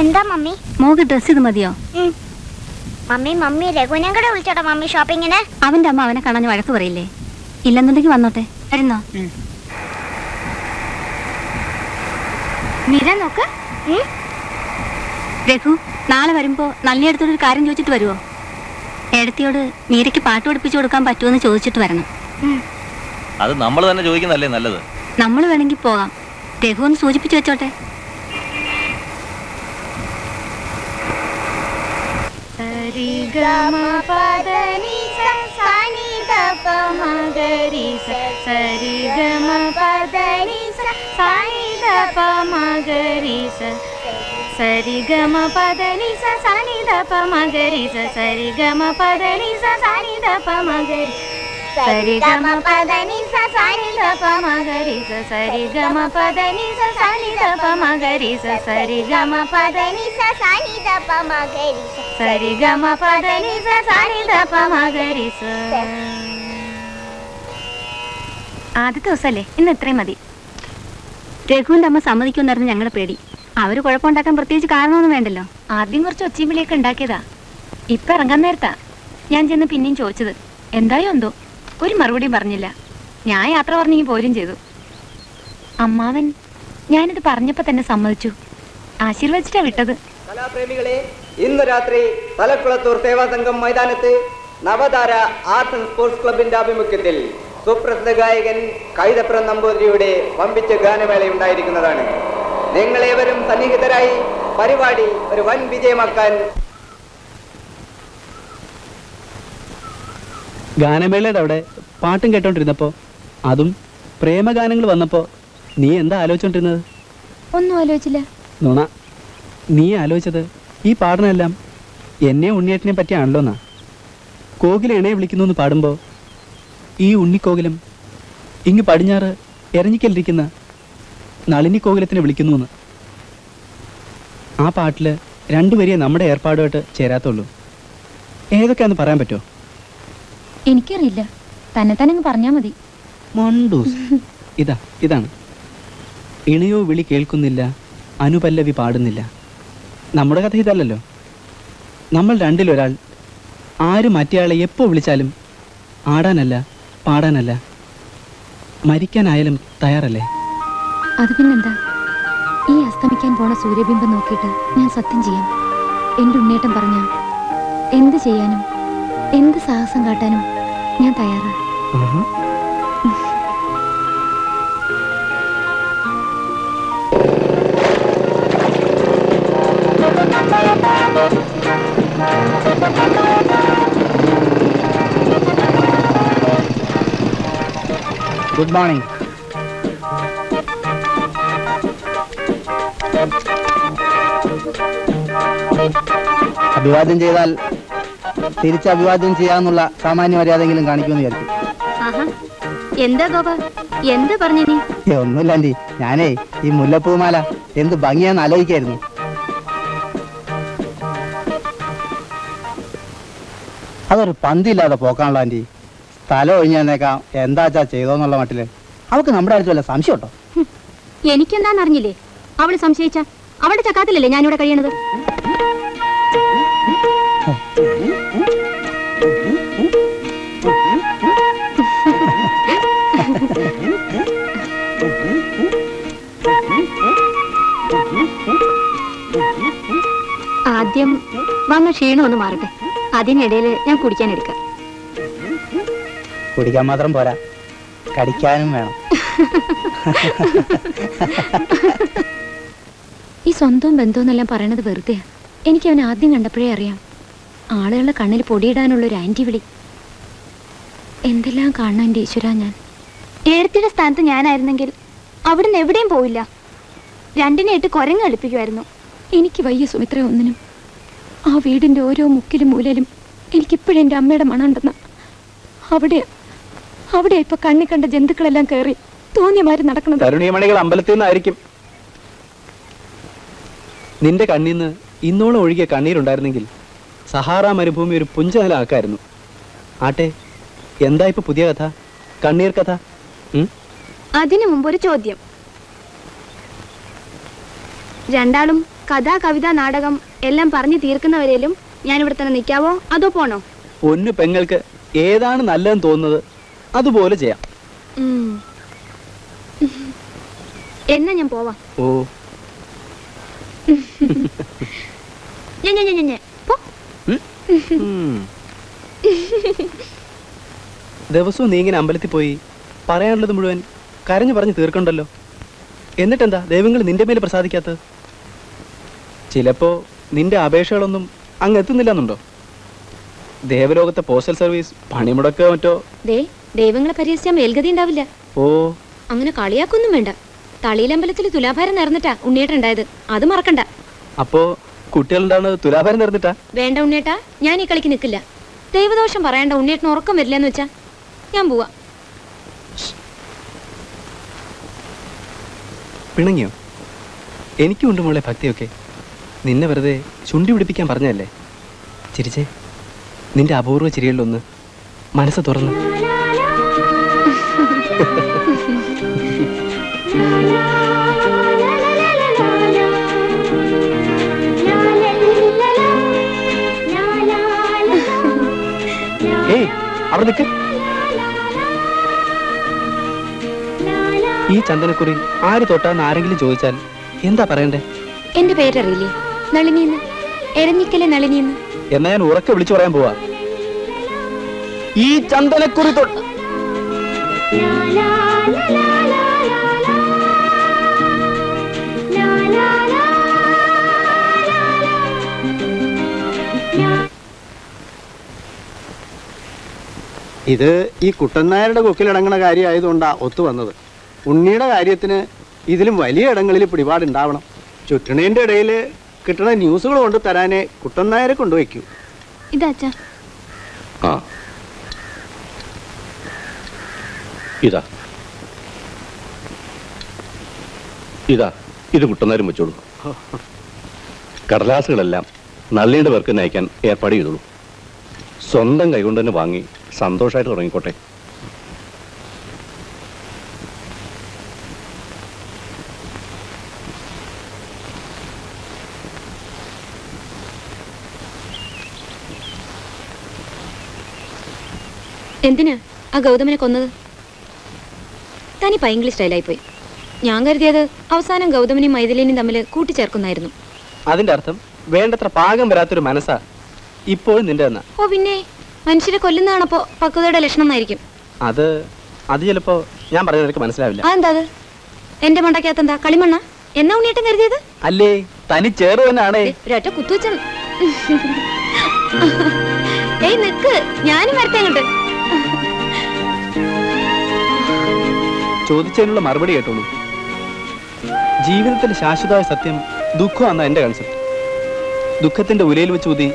എന്താ മമ്മി? മോക്ക് ഡ്രസ് ഇത് മതിയോ? മമ്മി രഘുവിനെ കൂടെ വിളിച്ചോട്ടോ മമ്മി ഷോപ്പിങ്ങിന്. അവന്റെ അമ്മ അവനെ കാണാൻ വഴക്ക് പറയില്ലേ? ഇല്ലെന്നുണ്ടെങ്കിൽ വന്നോട്ടെ. വരുന്നോ? മീര നോക്ക്. രഘു, നാളെ വരുമ്പോ നല്ലി അടുത്തൊരു കാര്യം ചോദിച്ചിട്ട് വരുവോ? ഏടത്തിയോട് മീരയ്ക്ക് പാട്ട് പഠിപ്പിച്ചു കൊടുക്കാൻ പറ്റുമെന്ന് ചോദിച്ചിട്ട് വരണം. അത് നമ്മൾ തന്നെ ചോദിക്കുന്നല്ലേ നല്ലത്. നമ്മൾ വേണമെങ്കിൽ പോകാം. രഘു ഒന്ന് സൂചിപ്പിച്ചു വെച്ചോട്ടെ. സരിഗമ പദനി സനി ദപ മഗരി സരിഗമ പദനി സനി ദപ മഗരി സരി ഗമ പദനി സ സനി ധ പ മ ഗ രി സ സരി ഗമ പദനി സ സനി ധ പ മ ഗ രി സ സരി ഗമ പദനി സ സനി ധ പ മ ഗ രി സ സരി ഗമ പദനി സ സനി ധ പ മ ഗ രി സ. ആദ്യത്തെ ദിവസമല്ലേ, ഇന്ന് ഇത്രയും മതി. രഘുവിന്റെ അമ്മ സമ്മതിക്കുമെന്നായിരുന്നു ഞങ്ങളുടെ പേടി. അവര് കുഴപ്പമുണ്ടാക്കാൻ പ്രത്യേകിച്ച് കാരണമൊന്നും വേണ്ടല്ലോ. ആദ്യം കുറച്ച് ഒച്ചയും വിളിയൊക്കെ ഉണ്ടാക്കിയതാ. ഇപ്പൊ ഇറങ്ങാൻ നേരത്താ ഞാൻ ചെന്ന് പിന്നെയും ചോദിച്ചത്. എന്തായോ എന്തോ ഒരു മറുപടിയും പറഞ്ഞില്ല. ഞാൻ യാത്ര പറഞ്ഞെങ്കിൽ പോരും ചെയ്തു. അമ്മാവൻ ഞാനിത് പറഞ്ഞപ്പോ തന്നെ സമ്മതിച്ചു. ആശീർവദിച്ചിട്ടാ വിട്ടത്. കലാപ്രേമികളെ, ഇന്ന് രാത്രി തലക്കുളത്തൂർ സേവാസംഘം മൈതാനത്ത് നവതാര ആർട്സ് ആൻഡ് സ്പോർട്സ് ക്ലബിന്റെ ആഭിമുഖ്യത്തിൽ സുപ്രസിദ്ധ ഗായകൻ കൈതപ്രം നമ്പൂതിരിയുടെ വമ്പിച്ച ഗാനമേള ഉണ്ടായിരിക്കുന്നതാണ്. നിങ്ങളേവരും സന്നിഹിതരായി പരിപാടി ഒരു വൻ വിജയമാക്കാൻ. ഗാനമേളയുടെ അവിടെ പാട്ടും കേട്ടോണ്ടിരുന്നപ്പോ, അതും പ്രേമഗാനങ്ങൾ വന്നപ്പോ നീ എന്താ ആലോചിച്ചോണ്ടിരുന്നത്? ഒന്നും ആലോചിച്ചില്ല. നുണ. നീ ആലോചിച്ചത് ഈ പാടനെല്ലാം എന്നെ ഉണ്ണിയേട്ടനെ പറ്റിയാണല്ലോ എന്നാ. കോകില ഇണയെ വിളിക്കുന്നു എന്ന് പാടുമ്പോ ഈ ഉണ്ണിക്കോകിലം ഇങ്ങ് പടിഞ്ഞാറ് എരഞ്ഞിക്കലിരിക്കുന്ന നളിനി കോകിലത്തിനെ വിളിക്കുന്നു എന്ന്. ആ പാട്ടില് രണ്ടുപേരെയും നമ്മുടെ ഏർപ്പാടുമായിട്ട് ചേരാത്തുള്ളൂ. ഏതൊക്കെയാന്ന് പറയാൻ പറ്റുമോ? എനിക്കറിയില്ല, തന്നെ തന്നെ അങ്ങ് പറഞ്ഞാ മതി. മണ്ടൂസ്. ഇതാണ്. ഇണയോ വിളി കേൾക്കുന്നില്ല, അനുപല്ലവി പാടുന്നില്ല. നമ്മുടെ കഥ ഇതല്ലല്ലോ. നമ്മൾ രണ്ടിലൊരാൾ ആര് മറ്റേയാളെ എപ്പോൾ വിളിച്ചാലും ആടാനല്ല, പാടാനല്ല, മരിക്കാനായാലും തയ്യാറല്ലേ? അത് പിന്നെന്താ? ഈ അസ്തമിക്കാൻ പോണ സൂര്യബിംബം നോക്കിയിട്ട് ഞാൻ സത്യം ചെയ്യാം. എൻ്റെ ഉണ്ണേട്ടൻ പറഞ്ഞ എന്ത് ചെയ്യാനും എന്ത് സാഹസം കാട്ടാനും ഞാൻ തയ്യാറാ. Good morning. അഭിവാദ്യം ചെയ്താൽ തിരിച്ച് അഭിവാദ്യം ചെയ്യാന്നുള്ള സാമാന്യ മര്യാദയെങ്കിലും കാണിക്കുമെന്ന് വിചാരിച്ചു. എന്താ ഗോപ, എന്താ പറഞ്ഞു നീ? ഒന്നുമില്ല ആന്റി, ഞാനേ ഈ മുല്ലപ്പൂമാല എന്ത് ഭംഗിയാന്ന് ആലോചിക്കായിരുന്നു. അതൊരു പന്തിയില്ലാതെ പോക്കാണല്ലോ ആന്റി. സ്ഥലം ഒഴിഞ്ഞു തന്നേക്കാം, എന്താച്ചാ ചെയ്തോന്നുള്ള മട്ടില്. അവൾക്ക് നമ്മുടെ അടുത്ത് വല്ല സംശയം കേട്ടോ. എനിക്കെന്താന്നറിഞ്ഞില്ലേ? അവള് സംശയിച്ച അവളുടെ ചക്കാത്തിലല്ലേ ഞാനിവിടെ കഴിയണത്. ആദ്യം വന്ന ക്ഷീണം ഒന്ന് മാറട്ടെ, അതിനിടയിൽ ഞാൻ കുടിക്കാൻ എടുക്കാം. കുടിക്കാൻ മാത്രം പോരാ, കടിക്കാനും വേണം. ഈ സ്വന്തവും ബന്ധവും എന്നെല്ലാം പറയണത് വെറുതെയാ. എനിക്ക് അവൻ ആദ്യം കണ്ടപ്പോഴേ അറിയാം. ആളുകളുടെ കണ്ണിൽ പൊടിയിടാനുള്ളൊരു ആൻറ്റി വിളി. എന്തെല്ലാം കാണണം എൻ്റെ ഈശ്വരാ. ഞാൻ ഏടത്തിയുടെ സ്ഥാനത്ത് ഞാനായിരുന്നെങ്കിൽ അവിടുന്ന് എവിടെയും പോവില്ല. രണ്ടിനെ ഇട്ട് കുരങ്ങ് കളിപ്പിക്കുമായിരുന്നു. എനിക്ക് വയ്യ സുമിത്ര ഒന്നിനും. ആ വീടിൻ്റെ ഓരോ മുക്കിലും മൂലയിലും എനിക്കിപ്പോഴും എൻ്റെ അമ്മയുടെ മണം ഉണ്ടെന്ന. അവിടെ ഇപ്പൊ കണ്ണി കണ്ട ജന്തുക്കളെല്ലാം കയറി തോന്നിയമാര് നടക്കുന്നത്. തരുണീമണികൾ അമ്പലത്തിൽ നിന്നായിരിക്കും. നിന്റെ കണ്ണീന്ന് ഇന്നോളം ഒഴുകിയ കണ്ണീരുണ്ടായിരുന്നെങ്കിൽ സഹാറ മരുഭൂമി ഒരു പുഞ്ചനലാക്കായിരുന്നു. ആട്ടെ, എന്താ ഇപ്പൊ പുതിയ കഥ, കണ്ണീർ കഥ? അതിനു മുമ്പ് ഒരു ചോദ്യം. രണ്ടാളും കഥ, കവിത, നാടകം എല്ലാം പറഞ്ഞു തീർക്കുന്നവരേലും ഞാനിവിടെ തന്നെ നിൽക്കാവോ അതോ പോണോ? ഒന്നു പെങ്ങൾക്ക് ഏതാണ് നല്ലതെന്ന് തോന്നുന്നത് അതുപോലെ ചെയ്യാം. എന്നാ ഞാൻ പോവാം. ഓ ദിവസവും നീ ഇങ്ങനെ അമ്പലത്തിൽ പോയി പറയാനുള്ളത് മുഴുവൻ കരഞ്ഞു പറഞ്ഞ് തീർക്കണ്ടല്ലോ. എന്നിട്ടെന്താ ദൈവങ്ങൾ നിന്റെ മേൽ പ്രസാദിക്കാത്തത്? ചിലപ്പോ നിന്റെ അപേക്ഷകളൊന്നും അങ്ങ് എത്തുന്നില്ലെന്നുണ്ടോ? ദേവലോകത്തെ പോസ്റ്റൽ സർവീസ് പണിമുടക്കോ മറ്റോ? ദൈവങ്ങളെ പരിഹസിച്ചാൽ മേൽഗതി ഉണ്ടാവില്ല. ഓ, അങ്ങനെ കളിയാക്കൊന്നും വേണ്ട. തളിയിലമ്പലത്തിൽ തുലാഭാരം നേർന്നിട്ടാ ഉണ്ണിയേട്ടുണ്ടായത്, അത് മറക്കണ്ട. അപ്പോ കുട്ടികളുണ്ടാണ് തുലാഭാരം നേർന്നിട്ടാ? വേണ്ട ഉണ്ണിയേട്ടാ, ഞാൻ ഈ കളിക്ക് നിൽക്കില്ല. ദൈവദോഷം പറയണ്ട. ഉണ്ണിയേട്ടന് ഉറക്കം വരില്ലെന്ന് വെച്ചാ ഞാൻ പോവാ. പിണങ്ങിയോ? എനിക്കുണ്ട് മോളെ ഭക്തിയൊക്കെ. നിന്നെ വെറുതെ ചുണ്ടി പിടിപ്പിക്കാൻ പറഞ്ഞതല്ലേ. ചിരിച്ചേ, നിന്റെ അപൂർവ ചിരികളിലൊന്ന് മനസ്സ് തുറന്ന്. ഏയ്, അവിടെ നിൽക്ക്. ഈ ചന്ദനക്കുറി ആര് തൊട്ടാന്ന് ആരെങ്കിലും ചോദിച്ചാൽ എന്താ പറയണ്ടേ? എന്റെ പേരറിയില്ലേ? നളിനിന്ന്, എരഞ്ഞിക്കലെ നളിനിന്ന്. എന്നാ ഞാൻ ഉറക്കെ വിളിച്ചു പറയാൻ പോവാ. ഈ ചന്ദനക്കുറി ഇത് ഈ കുട്ടനായരുടെ കൊക്കിലടങ്ങണ കാര്യമായതുകൊണ്ടാ ഒത്തു വന്നത്. ഉണ്ണിയുടെ കാര്യത്തിന് ഇതിലും വലിയ ഇടങ്ങളിൽ പിടിപാടുണ്ടാവണം. ചുറ്റണേന്റെ ഇടയിൽ കിട്ടുന്ന ന്യൂസുകൾ കൊണ്ട് തരാനേ കുട്ടനായരെ കൊണ്ടുവയ്ക്കൂ. ഇതാച്ചാ ആ ഇതാ ഇതാ ഇത് കുട്ടനാരും വെച്ചോളൂ. കടലാസുകളെല്ലാം നള്ളിയുടെ പേർക്ക് നയിക്കാൻ ഏർപ്പാട് ചെയ്തോളൂ. സ്വന്തം കൈകൊണ്ട് തന്നെ വാങ്ങി സന്തോഷമായിട്ട് തുടങ്ങിക്കോട്ടെ. എന്തിനാ ആ ഗൗതമനെ കൊന്നത്? തനി പൈങ്കിളി സ്റ്റൈലായി പോയി. ഞാൻ കരുതിയത് അവസാനം ഗൗതമനെയും മൈഥിലിനെയും തമ്മിൽ കൂട്ടിച്ചേർക്കുന്നായിരുന്നു. അതിന്റെ അർത്ഥം വേണ്ടത്ര പാകം വരാത്തൊരു മനസ്സാ ഇപ്പോഴും നിന്റെ എന്നാ. ഓ പിന്നെ, മനുഷ്യരെ കൊല്ലുന്നതാണപ്പോ പക്വതയുടെ ലക്ഷണം എന്നായിരിക്കും. അത് ചിലപ്പോ ഞാൻ പറഞ്ഞത് നിനക്ക് മനസ്സിലാവില്ല. അതെന്താ? അത് എന്റെ മണ്ടക്കകത്ത് എന്താ കളിമണ്ണ എന്നാ ഉണ്ണിയേട്ടൻ കരുതിയത്? അല്ലേ, തനി ചേറ് തന്നെയാണേ. ഒരൊറ്റ കുത്തുവെച്ച. ഏയ് നിക്ക്, ഞാനും വരട്ടെ അങ്ങോട്ട്. ചോദിച്ചതിനുള്ള മറുപടി കേട്ടോളൂ. ജീവിതത്തിൽ ശാശ്വതമായ സത്യം ദുഃഖമാണെന്ന എന്റെ കൺസെപ്റ്റ്. ദുഃഖത്തിന്റെ ഉലയിൽ വെച്ച് ഊതി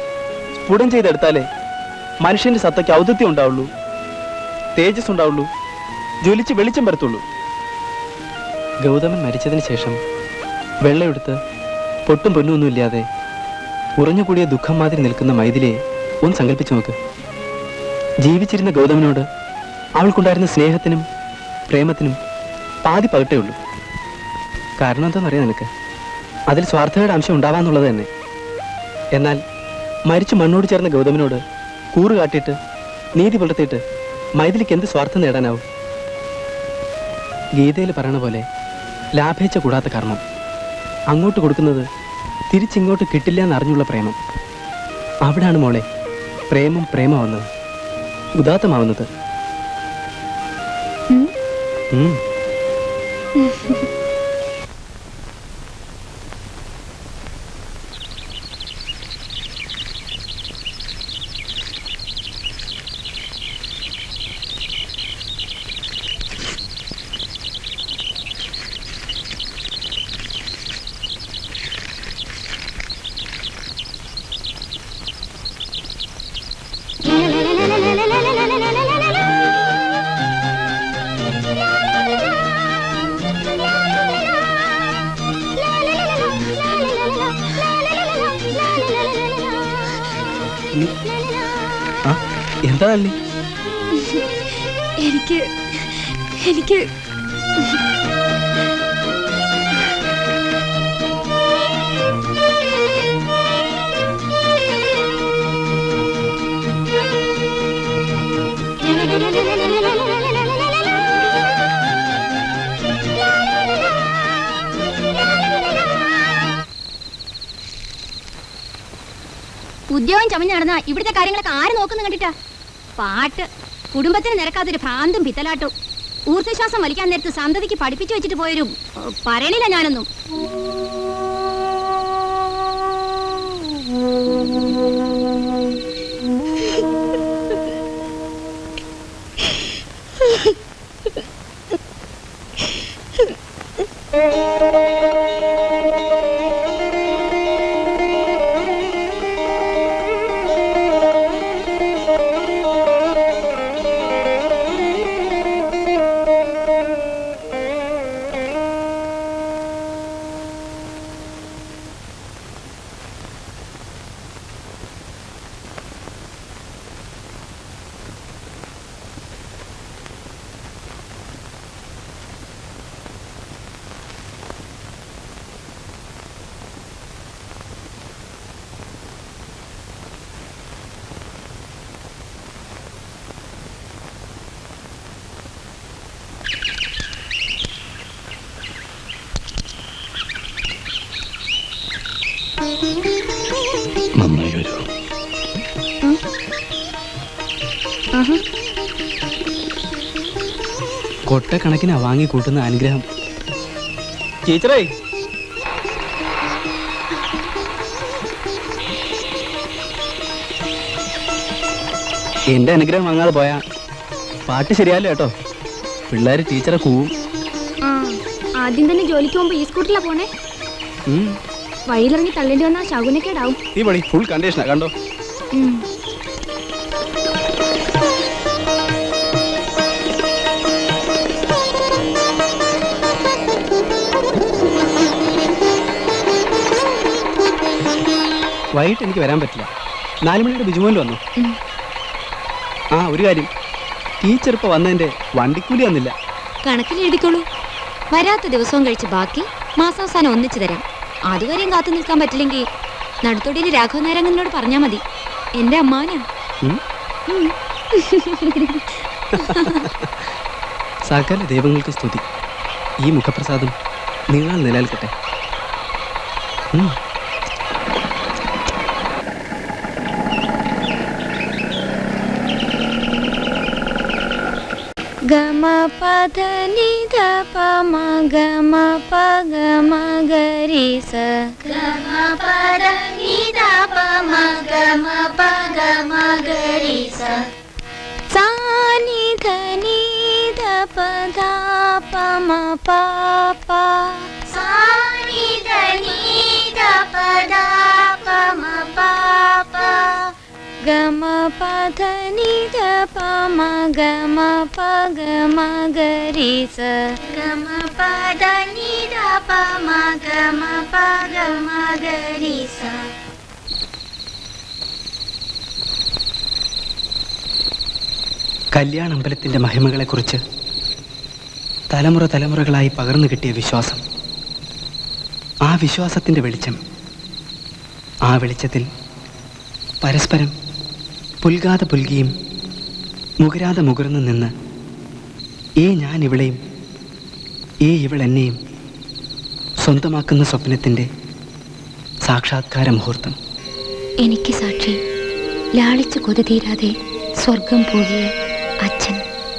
സ്ഫുടം ചെയ്തെടുത്താലേ മനുഷ്യന്റെ സത്തയ്ക്ക് ഔദത്യം ഉണ്ടാവുള്ളൂ, തേജസ് ഉണ്ടാവുള്ളൂ, ജ്വലിച്ച് വെളിച്ചം വരത്തുള്ളൂ. ഗൗതമൻ മരിച്ചതിന് ശേഷം വെള്ളമെടുത്ത് പൊട്ടും പൊന്നൊന്നും ഇല്ലാതെ ഉറഞ്ഞുകൂടിയ ദുഃഖം മാതിരി നിൽക്കുന്ന മൈഥിലിയെ ഒന്ന് സങ്കല്പിച്ചു നോക്ക്. ജീവിച്ചിരുന്ന ഗൗതമനോട് അവൾക്കുണ്ടായിരുന്ന സ്നേഹത്തിനും പ്രേമത്തിനും പാതി പകട്ടേ ഉള്ളൂ. കാരണം എന്താണെന്നറിയാം നിനക്ക്? അതിൽ സ്വാർത്ഥതയുടെ അംശം ഉണ്ടാവാന്നുള്ളത് തന്നെ. എന്നാൽ മരിച്ചു മണ്ണോട് ചേർന്ന ഗൗതമനോട് കൂറ് കാട്ടിയിട്ട് നീതി പുലർത്തിയിട്ട് മൈഥിലിക്ക് എന്ത് സ്വാർത്ഥം നേടാനാവും? ഗീതയിൽ പറയണ പോലെ ലാഭേച്ഛ കൂടാത്ത കർമ്മം. അങ്ങോട്ട് കൊടുക്കുന്നത് തിരിച്ചിങ്ങോട്ട് കിട്ടില്ല എന്നറിഞ്ഞുള്ള പ്രേമം. അവിടാണ് മോളെ പ്രേമം പ്രേമമാവുന്നത്, ഉദാത്തമാവുന്നത്. എന്താ അല്ലേ? എനിക്ക് ഉദ്യോഗം ചമഞ്ഞ് നടന്ന ഇവിടുത്തെ കാര്യങ്ങളൊക്കെ ആര് നോക്കുന്നു കണ്ടിട്ടാ? പാട്ട് കുടുംബത്തിന് നിരക്കാത്തൊരു ഭ്രാന്തും പിത്തലാട്ടും. ഊർജ്ജശ്വാസം വലിക്കാൻ നേരത്ത് സന്തതിക്ക് പഠിപ്പിച്ചു വെച്ചിട്ട് പോയൊരു പറയണില്ല ഞാനൊന്നും. നന്നായി വരൂ. കൊട്ടക്കണക്കിനാ വാങ്ങി കൂട്ടുന്ന അനുഗ്രഹം. ടീച്ചറേ, എന്റെ അനുഗ്രഹം വാങ്ങാതെ പോയാ പാട്ട് ശരിയല്ല കേട്ടോ. പിള്ളേര് ടീച്ചറെ കൂവും. ആദ്യം തന്നെ ജോലിക്ക് പോകുമ്പോ ഈ സ്കൂട്ടറിലാ പോണേ. വഴിയിലിറങ്ങി തള്ളേണ്ടി വന്നാൽ ശകുനക്കേടാവും. ഈ പണി ഫുൾ കണ്ടീഷനാ കണ്ടോ. വൈകിട്ട് എനിക്ക് വരാൻ പറ്റില്ല. 4 മണിയുടെ ബിജുമോൻ വന്നു. ആ ഒരു കാര്യം, ടീച്ചർ ഇപ്പൊ വന്നതിന്റെ വണ്ടിക്കൂലി വന്നില്ല. കണക്കിൽ എഴുതിക്കോളൂ. വരാത്ത ദിവസവും കഴിച്ച് ബാക്കി മാസാവസാനം ഒന്നിച്ചു തരാം. അതുവരെയും കാത്തു നിൽക്കാൻ പറ്റില്ലെങ്കിൽ നടുത്തോടിയിൽ രാഘവ നാരായണനോട് പറഞ്ഞാൽ മതി. എന്റെ അമ്മാനാ. സകല ദൈവങ്ങൾക്ക് സ്തുതി. ഈ മുഖപ്രസാദം നിങ്ങൾ നിലനിൽക്കട്ടെ. ഗമ പദ നിധ പമ ഗമ പഗ മഗരി സ ഗമ പദ നിധ പമ ഗമ പഗ മഗരി സ സാ നിധ നിധ പദ പമ പാപ സാ നിധ നിധ പദ പമ പാപ ഗമ പദ നിധ പമ ഗമ പഗ മഗരി സ ഗമ പദ നിധ പമ ഗമ പഗ മഗരി സ. കല്യാണമ്പലത്തിന്റെ മഹിമകളെക്കുറിച്ച് തലമുറ തലമുറകളായി പകർന്നു കിട്ടിയ വിശ്വാസം, ആ വിശ്വാസത്തിന്റെ വെളിച്ചം, ആ വെളിച്ചത്തിൽ പരസ്പരം പുൽകാതെ പുൽകിയും മുകരാതെ മുകർന്നു നിന്ന് ഈ ഞാൻ ഇവളെയും ഈ ഇവൾ എന്നെയും സ്വന്തമാക്കുന്ന സ്വപ്നത്തിന്റെ സാക്ഷാത്കാര മുഹൂർത്തം. എനിക്ക് സാക്ഷി ലാളിച്ചു കൊതി തീരാതെ സ്വർഗം പോകിയ അച്ഛൻ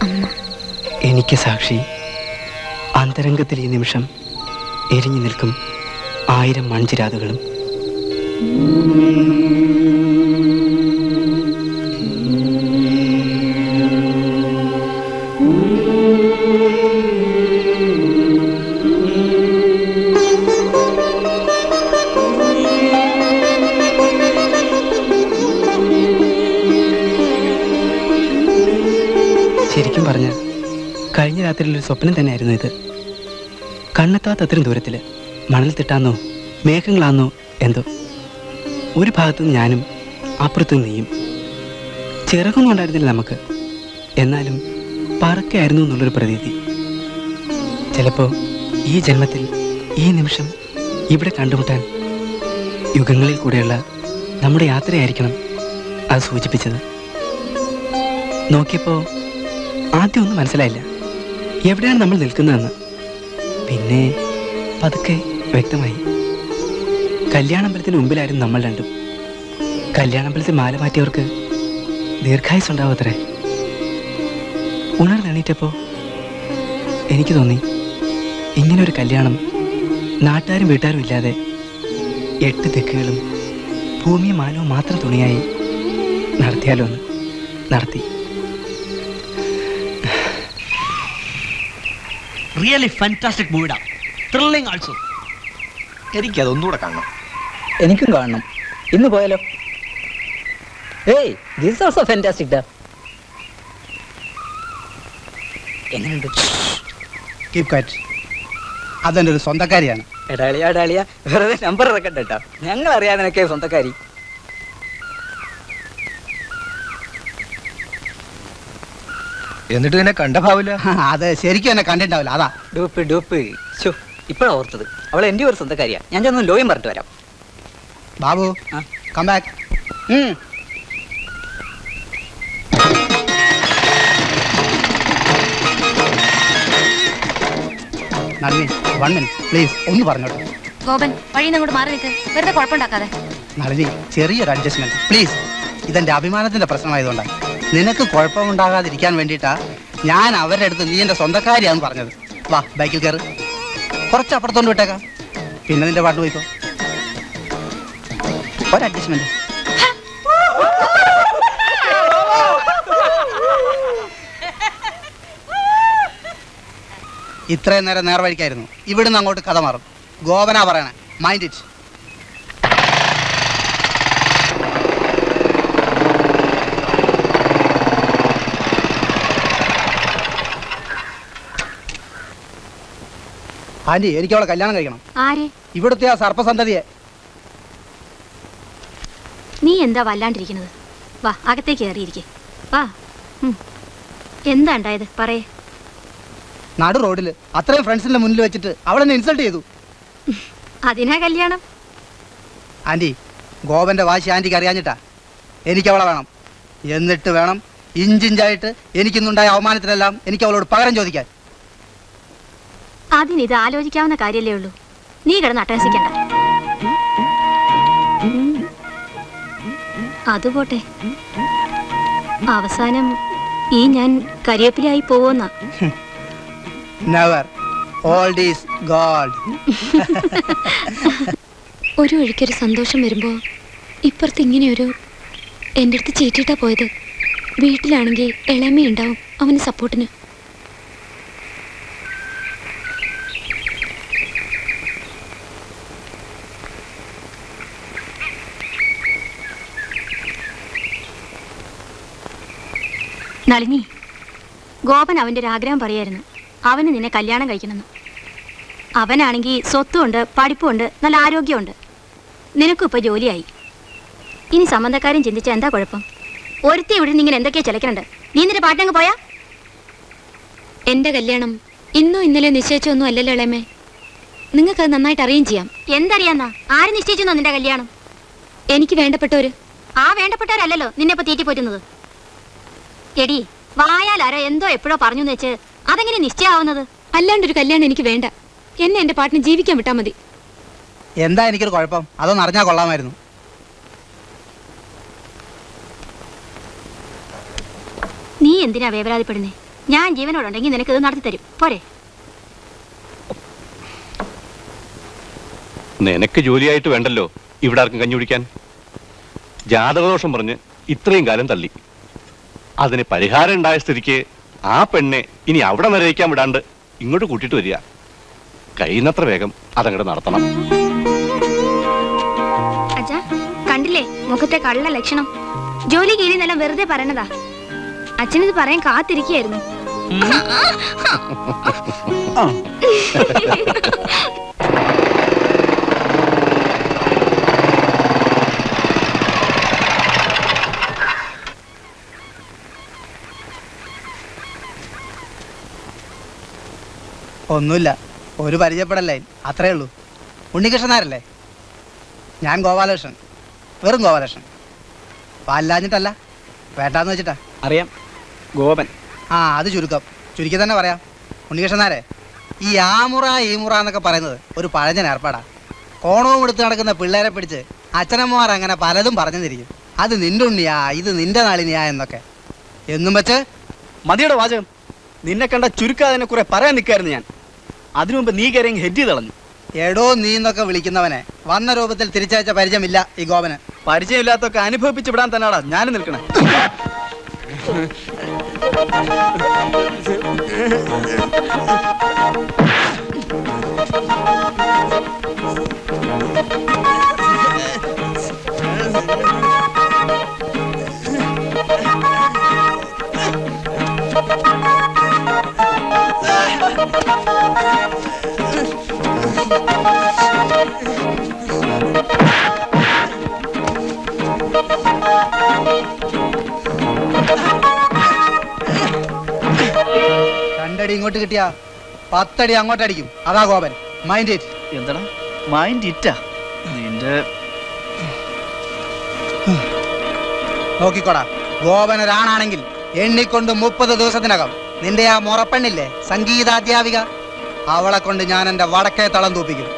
അമ്മ. എനിക്ക് സാക്ഷി അന്തരംഗത്തിൽ ഈ നിമിഷം എരിഞ്ഞു നിൽക്കും 1000 മൺചിരാതുകളും. ശരിക്കും പറഞ്ഞാൽ കഴിഞ്ഞ രാത്രിയിലൊരു സ്വപ്നം തന്നെയായിരുന്നു ഇത്. കണ്ണെത്താത്തത്രയും ദൂരത്തിൽ മണൽ തിട്ടാന്നോ മേഘങ്ങളാന്നോ എന്തോ. ഒരു ഭാഗത്തുനിന്ന് ഞാനും അപ്പുറത്തുനിന്ന് നീയും. ചിറകൊന്നും ഉണ്ടായിരുന്നില്ല നമുക്ക്, എന്നാലും പറക്കായിരുന്നു എന്നുള്ളൊരു പ്രതീതി. ചിലപ്പോൾ ഈ ജന്മത്തിൽ ഈ നിമിഷം ഇവിടെ കണ്ടുമുട്ടാൻ യുഗങ്ങളിൽ കൂടെയുള്ള നമ്മുടെ യാത്രയായിരിക്കണം അത് സൂചിപ്പിച്ചത്. നോക്കിയപ്പോൾ ആദ്യം ഒന്നും മനസ്സിലായില്ല എവിടെയാണ് നമ്മൾ നിൽക്കുന്നതെന്ന്. പിന്നെ പതുക്കെ വ്യക്തമായി. കല്യാണമ്പലത്തിന് മുമ്പിലായിരുന്നു നമ്മൾ രണ്ടും. കല്യാണമ്പലത്തിൽ മാല മാറ്റിയവർക്ക് ദീർഘായുസ് ഉണ്ടാവത്രേ. ഉണർന്നെണീറ്റപ്പോൾ എനിക്ക് തോന്നി ഇങ്ങനൊരു കല്യാണം നാട്ടുകാരും വീട്ടുകാരും ഇല്ലാതെ 8 ദിക്കുകളും ഭൂമിയും മാനവും മാത്രം തുണിയായി നടത്തിയാലോ എന്ന്. നടത്തി. റിയലി ഫാന്റാസ്റ്റിക് മൂവിഡാ. Thrilling also. എനിക്കതൊന്നുകൂടെ കാണണം. എനിക്കും കാണണം. ഇന്ന് പോയാലോ? ഏയ് ദിസ് ഓൾസോ ഫാന്റാസ്റ്റിക് ഡാ. എങ്ങനെയുണ്ട്? Keep quiet. അതെൻ്റെ ഒരു സ്വന്തക്കാരിയാണ്. എടാളിയ വെറുതെ നമ്പർ ഇറക്കണ്ട കേട്ടോ. ഞങ്ങൾ അറിയാതെ സ്വന്തക്കാരി. എന്നിട്ട് നിന്നെ കണ്ട ഭാവില്ല. അത് ശരിക്കും എന്നെ കണ്ടിട്ടുണ്ടാവില്ല, അതാ. ഡൂപ്പ് ഇപ്പഴാ ഓർത്തത്. അവൾ എൻ്റെ ഒരു സ്വന്തക്കാരിയാ. ഞാൻ ചെന്ന് ലോയും പറഞ്ഞിട്ട് വരാം. Babu come back. നന്ദി. 1 മിനിറ്റ് പ്ലീസ്, ഒന്ന് പറഞ്ഞോട്ടെ. ഗോപൻ വഴിയിൽ അങ്ങോട്ട് മാറി നിൽക്ക്, വെറുതെ കുഴപ്പമുണ്ടാക്കാതെ. നളിനി, ചെറിയൊരു അഡ്ജസ്റ്റ്മെന്റ് പ്ലീസ്. ഇതെന്റെ അഭിമാനത്തിന്റെ പ്രശ്നമായതുകൊണ്ടാണ്. നിനക്ക് കുഴപ്പമുണ്ടാകാതിരിക്കാൻ വേണ്ടിയിട്ടാ ഞാൻ അവരുടെ അടുത്ത് നീ എന്റെ സ്വന്തക്കാരിയാന്ന് പറഞ്ഞത്. വാ, ബൈക്കിൽ കയറ്, കുറച്ച് അപ്പുറത്തോണ്ട് വിട്ടേക്കാം, പിന്നെ നിന്റെ പാട്ട് പോയിക്കോ. ഒരു അഡ്ജസ്റ്റ്മെന്റ്. ഇത്രയും നേരം നേർവഴിക്കായിരുന്നു, ഇവിടുന്ന് അങ്ങോട്ട് കഥ മാറും. ഗോപനാ പറയണേ, മൈൻഡ് ഇറ്റ്. ആന്റി, എനിക്ക് അവളെ കല്യാണം കഴിക്കണം. ആരെ? ഇവിടുത്തെ ആ സർപ്പസന്തതിയെ. നീ എന്താ വല്ലാണ്ടിരിക്കുന്നത്? വാ, അകത്തേക്ക് കയറിയിരിക്കെ. വാ. എന്താ ഉണ്ടായത് പറയേ. നടു റോഡില് അത്രയും ഫ്രണ്ട്സിന്റെ മുന്നിൽ വെച്ചിട്ട് അവളെന്നെ ഇൻസൾട്ട് ചെയ്തു. അതിനാ കല്യാണം? ആന്റി, ഗോപന്റെ വാശി ആന്റിക്ക് അറിയാഞ്ഞിട്ടാ. എനിക്ക് അവളെ വേണം. എന്നിട്ട് വേണം ഇഞ്ചിഞ്ചായിട്ട് എനിക്കിന്നുണ്ടായ അവമാനത്തിനെല്ലാം എനിക്ക് അവളോട് പകരം ചോദിക്കാൻ. അതിനിത് ആലോചിക്കാവുന്ന കാര്യല്ലേ ഉള്ളൂ. നീ കിടന്ന് അട്ടഹസിക്കണ്ട. അതുപോട്ടെ, അവസാനം ഈ ഞാൻ കരിയപ്പിലായി പോവോന്നാ. Never. Old is gold. ഒരു ഒഴിക്കൊരു സന്തോഷം വരുമ്പോൾ ഇപ്പുറത്ത് ഇങ്ങനെയൊരു എൻ്റെ അടുത്ത് ചീറ്റിട്ടാ പോയത്. വീട്ടിലാണെങ്കിൽ ഇളമയുണ്ടാവും അവന് സപ്പോർട്ടിന്. നളിനി, ഗോപൻ അവൻ്റെ ഒരു ആഗ്രഹം പറയായിരുന്നു, അവന് നിന്നെ കല്യാണം കഴിക്കണമെന്ന്. അവനാണെങ്കിൽ സ്വത്തുമുണ്ട്, പഠിപ്പുമുണ്ട്, നല്ല ആരോഗ്യമുണ്ട്. നിനക്കും ഇപ്പോൾ ജോലിയായി. ഇനി സംബന്ധക്കാരും ചിന്തിച്ചാൽ എന്താ കുഴപ്പം? ഒരുത്തി ഇവിടെ നിന്ന് ഇങ്ങനെ എന്തൊക്കെയാ ചിലക്കണുണ്ട്. നീ നിന്റെ പാട്ടങ്ങ് പോയാ? എൻ്റെ കല്യാണം ഇന്നോ ഇന്നലെയോ നിശ്ചയിച്ചൊന്നും അല്ലല്ലോ ഇളമേ. നിങ്ങൾക്കത് നന്നായിട്ട് അറിയുകയും ചെയ്യാം. എന്തറിയാന്നാ? ആര് നിശ്ചയിച്ചെന്നോ നിന്റെ കല്യാണം? എനിക്ക് വേണ്ടപ്പെട്ടവര്. ആ വേണ്ടപ്പെട്ടവരല്ലല്ലോ നിന്നെ ഇപ്പൊ തീറ്റി പോറ്റുന്നത്. എടി, വായാലാരോ എന്തോ എപ്പോഴോ പറഞ്ഞു വെച്ച് അതെങ്ങനെ നിശ്ചയാവുന്നത്? അല്ലാണ്ടൊരു കല്യാണം എനിക്ക് വേണ്ട. എന്നെ എൻ്റെ പാട്ടിന് ജീവിക്കാൻ വിട്ടാൽ മതി. എന്താ എനിക്കൊരു കുഴപ്പം? അതൊന്നും അറിഞ്ഞാൽ കൊള്ളാമായിരുന്നു. നീ എന്തിനാ വേവരാതിപ്പെടുന്നേ? ഞാൻ ജീവനോടുണ്ടെങ്കിൽ നിനക്കിത് നടത്തി തരും, പോരെ? നിനക്ക് ജോലിയായിട്ട് വേണ്ടല്ലോ ഇവിടെ ആർക്കും കഞ്ഞി കുടിക്കാൻ. ജാതകദോഷം പറഞ്ഞ് ഇത്രയും കാലം തള്ളി. അതിന് പരിഹാരം ഉണ്ടായ സ്ഥിതിക്ക് ആ പെണ്ണെ ഇനി അവിടെ നിലയിക്കാൻ വിടാണ്ട് ഇങ്ങോട്ട് കൂട്ടിയിട്ട് വരിക. കഴിയുന്നത്ര വേഗം അതങ്ങോട്ട് നടത്തണം. അച്ഛാ, കണ്ടില്ലേ മുഖത്തെ കള്ള ലക്ഷണം? ജോലി കീഴിന്നെല്ലാം വെറുതെ പറയണതാ. അച്ഛനിത് പറയാൻ കാത്തിരിക്കുകയായിരുന്നു. ഒന്നുമില്ല, ഒരു പരിചയപ്പെടല്ലേ, അത്രേ ഉള്ളൂ. ഉണ്ണികൃഷ്ണനാരല്ലേ? ഞാൻ ഗോപാലകൃഷ്ണൻ, വെറും ഗോപാലകൃഷ്ണൻ. പാലില്ലാഞ്ഞിട്ടല്ല, വേണ്ടാന്ന് വെച്ചിട്ടാ. അറിയാം, ഗോപൻ. ആ, അത് ചുരുക്കം. ചുരുക്കി തന്നെ പറയാം. ഉണ്ണികൃഷ്ണനാരെ, ഈ ആമുറ ഈമുറ എന്നൊക്കെ പറയുന്നത് ഒരു പഴഞ്ഞൻ ഏർപ്പാടാ. കോണവും എടുത്ത് നടക്കുന്ന പിള്ളേരെ പിടിച്ച് അച്ഛനമ്മമാർ അങ്ങനെ പലതും പറഞ്ഞിരിക്കും. അത് നിന്റെ ഉണ്ണിയാ, ഇത് നിന്റെ നാളിനിയാ എന്നൊക്കെ. എന്നും വെച്ച് മതിയുടെ വാചകം. നിന്നെ കണ്ട ചുരുക്കാതിനെ കുറെ പറയാൻ നിൽക്കായിരുന്നു ഞാൻ. അതിനു മുമ്പ് നീ കയറി ഹെഡ് ചെയ്ത് കളഞ്ഞു. എടോ നീ എന്നൊക്കെ വിളിക്കുന്നവനെ വന്ന രൂപത്തിൽ തിരിച്ചയച്ച പരിചയമില്ല ഈ ഗോപന്. പരിചയമില്ലാത്തൊക്കെ അനുഭവിപ്പിച്ച് വിടാൻ തന്നെയാടാ ഞാനും നിൽക്കണേ. രണ്ടടി ഇങ്ങോട്ട് കിട്ടിയാ 10 അടി അങ്ങോട്ടടിക്കും. അതാ ഗോപൻ. Mind it. എന്താടാ മൈൻഡ് ഇറ്റാ നിന്റെ? നോക്കിക്കോടാ, ഗോപൻ ഒരാണാണെങ്കിൽ എണ്ണിക്കൊണ്ട് 30 ദിവസത്തിനകം നിന്റെ ആ മുറപ്പെണ്ണില്ലേ സംഗീതാധ്യാപിക, അവളെ കൊണ്ട് ഞാൻ എന്റെ വടക്കേ തളം തൂപ്പിക്കും.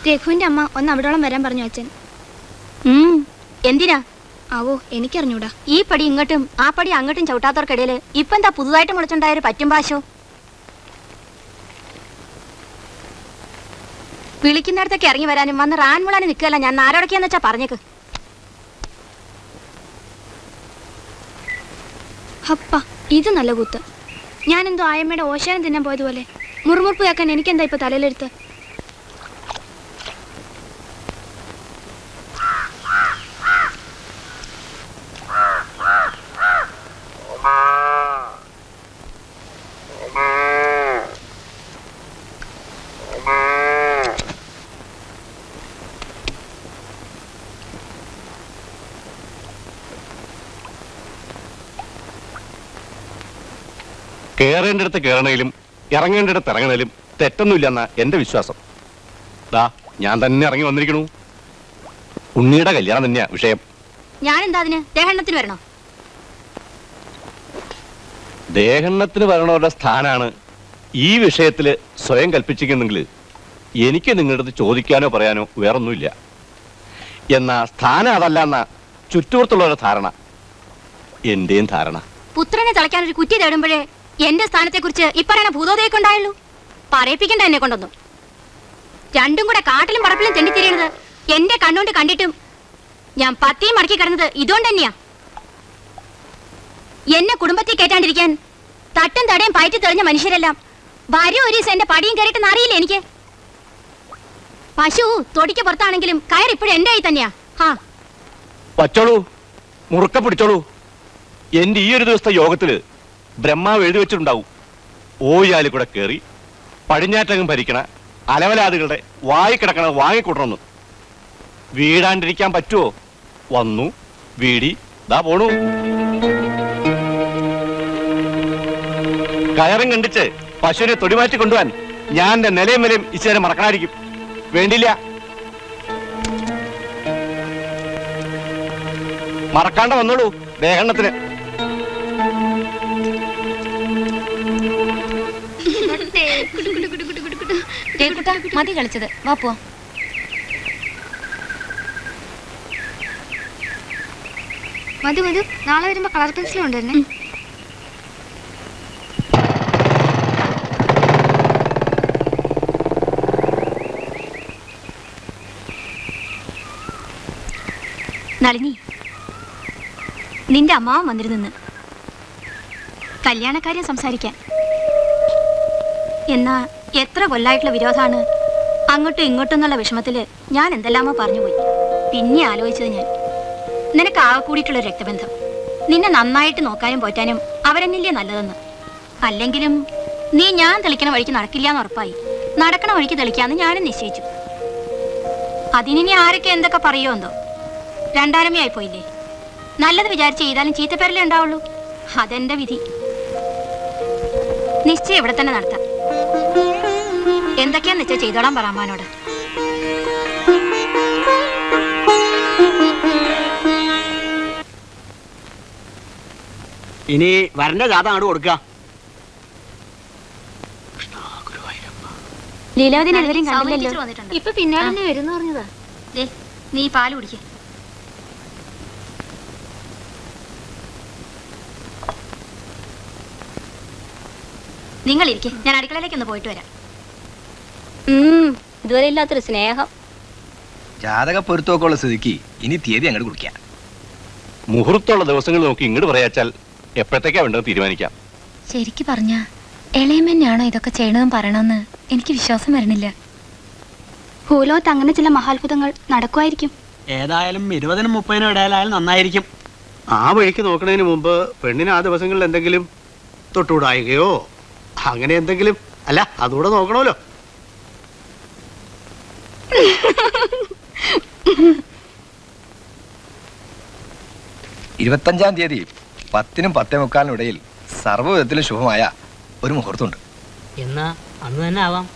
രഘുവിന്റെ അമ്മ ഒന്ന് അവിടോളം വരാൻ പറഞ്ഞു അച്ഛൻ. എന്തിനാ ആവോ എനിക്കറിഞ്ഞൂടാ. ഈ പടി ഇങ്ങോട്ടും ആ പടി അങ്ങോട്ടും ചവിട്ടാത്തവർക്കിടയില് ഇപ്പൊ എന്താ പുതുതായിട്ട് മുളച്ചുണ്ടായൊരു പറ്റും പാശോ? വിളിക്കുന്നിടത്തൊക്കെ ഇറങ്ങി വരാനും വന്ന് റാൻമുളാന് നിൽക്കുകയല്ല ഞാൻ ആരോടൊക്കെയാന്ന് വെച്ചാ പറഞ്ഞേക്ക്. ഹപ്പ ഇത് നല്ല കൂത്ത്. ഞാൻ എന്തോ ആയമ്മയുടെ ഓശാനം തിന്നാൻ പോയതുപോലെ മുറുമുറുപ്പ് കേൾക്കാൻ എനിക്കെന്താ ഇപ്പൊ തലയിലെടുത്ത്. കയറേണ്ടടുത്ത് കയറണേലും ഇറങ്ങേണ്ടടുത്ത് ഇറങ്ങണേലും തെറ്റൊന്നുമില്ലെന്ന എന്റെ വിശ്വാസം. ദാ ഞാൻ തന്നെ ഇറങ്ങി വന്നിരിക്കണു. ഉണ്ണിയുടെ കല്യാണം തന്നെയാ വിഷയം. ഞാനെന്താ അതിന് ദേഹണ്ണത്തിന് വരണോ? ദേഹണ്ണത്തിന് വരണവരുടെ സ്ഥാനാണ് ഈ വിഷയത്തില് സ്വയം കൽപ്പിച്ചിരിക്കുന്നെങ്കിൽ എനിക്ക് നിങ്ങളുടെ അടുത്ത് ചോദിക്കാനോ പറയാനോ വേറൊന്നുമില്ല. എന്നാ സ്ഥാനം അതല്ല എന്ന ചുറ്റുപുറത്തുള്ളവരുടെ ധാരണ എന്റെയും ധാരണ. പുത്രനെ തളയ്ക്കാൻ ഒരു കുറ്റി തേടുമ്പോഴേ എന്റെ സ്ഥാനത്തെ കുറിച്ച് ഇപ്പറയണ ഭൂതോദയൊക്കെ ഉണ്ടായുള്ളൂ. പറയിപ്പിക്കണ്ട എന്നെ കൊണ്ടൊന്നും. രണ്ടും കൂടെ കാട്ടിലും പറപ്പിലും തെണ്ടിത്തിരിയണത് എന്റെ കണ്ണുകൊണ്ട് കണ്ടിട്ടും ഞാൻ പത്തിയും മടക്കി കിടന്നത് ഇതുകൊണ്ട് തന്നെയാ. എന്നെ കുടുംബത്തിൽ കയറ്റാണ്ടിരിക്കാൻ തട്ടും തടയും പയറ്റി തെളിഞ്ഞ മനുഷ്യരെല്ലാം വരും ഒരു ദിവസം എന്റെ പടിയും കയറിയിട്ടെന്ന് അറിയില്ല എനിക്ക്. പശു തൊടിക്ക് പുറത്താണെങ്കിലും കയറിപ്പോഴും എന്റെ കൈ തന്നെയാ. വച്ചോളൂ, മുറുക്ക പിടിച്ചോളൂ. എന്റെ ഈ ഒരു ദിവസത്തെ യോഗത്തില് ബ്രഹ്മാവ് എഴുതി വെച്ചിട്ടുണ്ടാവും, ഓയാലി കൂടെ കയറി പടിഞ്ഞാറ്റകം ഭരിക്കണ അലവലാദികളുടെ വായി കിടക്കണ വാങ്ങിക്കൂട്ടണമെന്ന്. വീടാണ്ടിരിക്കാൻ പറ്റുമോ? വന്നു വീടി ദാ പോണു. കയറും കണ്ടിച്ച് പശുവിനെ തൊടിമാറ്റി കൊണ്ടുപോവാൻ ഞാൻ എന്റെ നിലയും വിലയും ഇച്ചേരം മറക്കണായിരിക്കും. വേണ്ടില്ല, മറക്കാണ്ട വന്നോളൂ ദേഹണ്ണത്തിന്. മതി കളിച്ചത്, വാ പോവാം. മധു മധു നാളെ വരുമ്പോ കളർ പെൻസിലും ഉണ്ടെന്നെ. നളിനി, നിന്റെ അമ്മാവൻ വന്നിരുന്നു കല്യാണക്കാര്യം സംസാരിക്കാൻ. എന്നാ എത്ര കൊല്ലായിട്ടുള്ള വിരോധാണ്. അങ്ങോട്ടും ഇങ്ങോട്ടും എന്നുള്ള വിഷമത്തില് ഞാൻ എന്തെല്ലാമോ പറഞ്ഞുപോയി. പിന്നെ ആലോചിച്ചത് ഞാൻ, നിനക്ക് ആകെ കൂടിയിട്ടുള്ള രക്തബന്ധം, നിന്നെ നന്നായിട്ട് നോക്കാനും പോറ്റാനും അവരെന്നില്ലേ നല്ലതെന്ന്. അല്ലെങ്കിലും നീ ഞാൻ തെളിക്കണ വഴിക്ക് നടക്കില്ല എന്ന് ഉറപ്പായി. നടക്കണ വഴിക്ക് തെളിക്കാന്ന് ഞാനും നിശ്ചയിച്ചു. അതിനി ആരൊക്കെ എന്തൊക്കെ പറയുമോ എന്തോ. രണ്ടാരമയായി പോയില്ലേ. നല്ലത് വിചാരിച്ച് ചെയ്താലും ചീത്തപ്പേരല്ലേ ഉണ്ടാവുള്ളൂ. അതെന്റെ വിധി. നിശ്ചയം ഇവിടെ തന്നെ നടത്താം. എന്തൊക്കെയാന്ന് വെച്ചാൽ ചെയ്തോളാം പറയാമാനോട്. ഇനി വരന്റെ ജാഥ അങ്ങോട്ട് കൊടുക്കുക. ലീലാവതിനെ ഇതുവരെയും കണ്ടില്ലല്ലോ. ഇപ്പൊ പിന്നാലെ വരുന്നു പറഞ്ഞതാ. നീ പാല് കുടിക്ക. നിങ്ങൾ ഇരിക്കെ, ഞാൻ അടുക്കളയിലേക്ക് ഒന്ന് പോയിട്ട് വരാം. ഇതുവരെ ഇല്ലാത്തൊരു സ്നേഹം. ജാതക പൊരുത്തമൊക്കെ സ്ഥിതിക്ക് ഇനി തീയതി അങ്ങോട്ട് കുടിക്കാം. മുഹൂർത്തമുള്ള ദിവസങ്ങൾ നോക്കി ഇങ്ങോട്ട് പറയാച്ചാൽ എപ്പോഴത്തേക്കാ വേണ്ടത് തീരുമാനിക്കാം. ശരിക്ക് പറഞ്ഞ ഇളയമ്മന്നാണോ ഇതൊക്കെ ചെയ്യണമെന്ന് പറയണമെന്ന് എനിക്ക് വിശ്വാസം വരണില്ല. ഭൂലോകത്ത് അങ്ങനെ ചില മഹാത്ഭുതങ്ങൾ നടക്കുമായിരിക്കും. ഏതായാലും 20-നും 30-നും ഇടയിലായാലും നന്നായിരിക്കും. ആ വഴിക്ക് നോക്കുന്നതിന് മുമ്പ് പെണ്ണിന് ആ ദിവസങ്ങളിൽ എന്തെങ്കിലും തൊട്ടുകൂടായികയോ അങ്ങനെ എന്തെങ്കിലും, അല്ല അതുകൂടെ നോക്കണമല്ലോ. 25-ാം തീയതി 10-നും 10:45 ഇടയിൽ സർവ്വവിധത്തിലും ശുഭമായ ഒരു മുഹൂർത്തമുണ്ട്. എന്നാ അന്ന് തന്നെ ആവാം.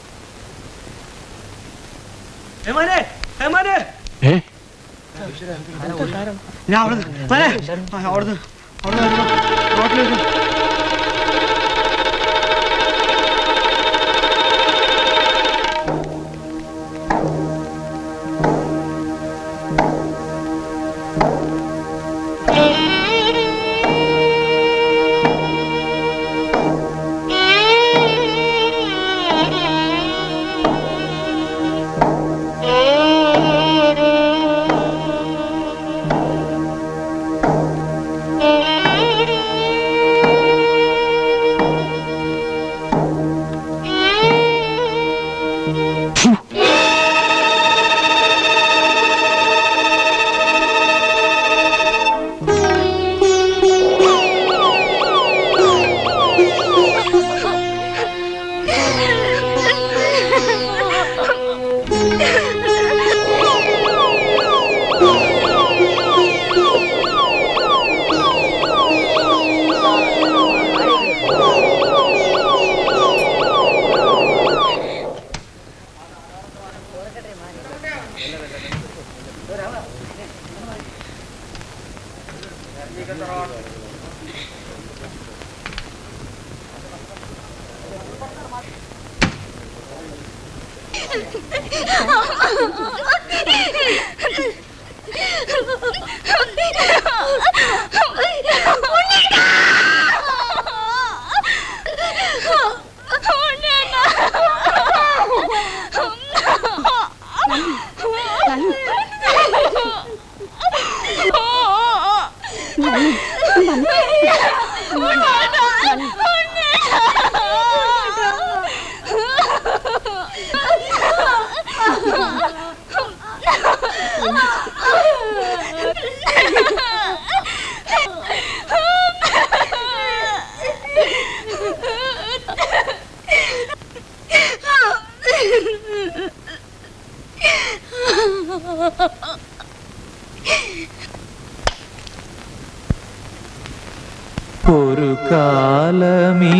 ഒരു കാലമീ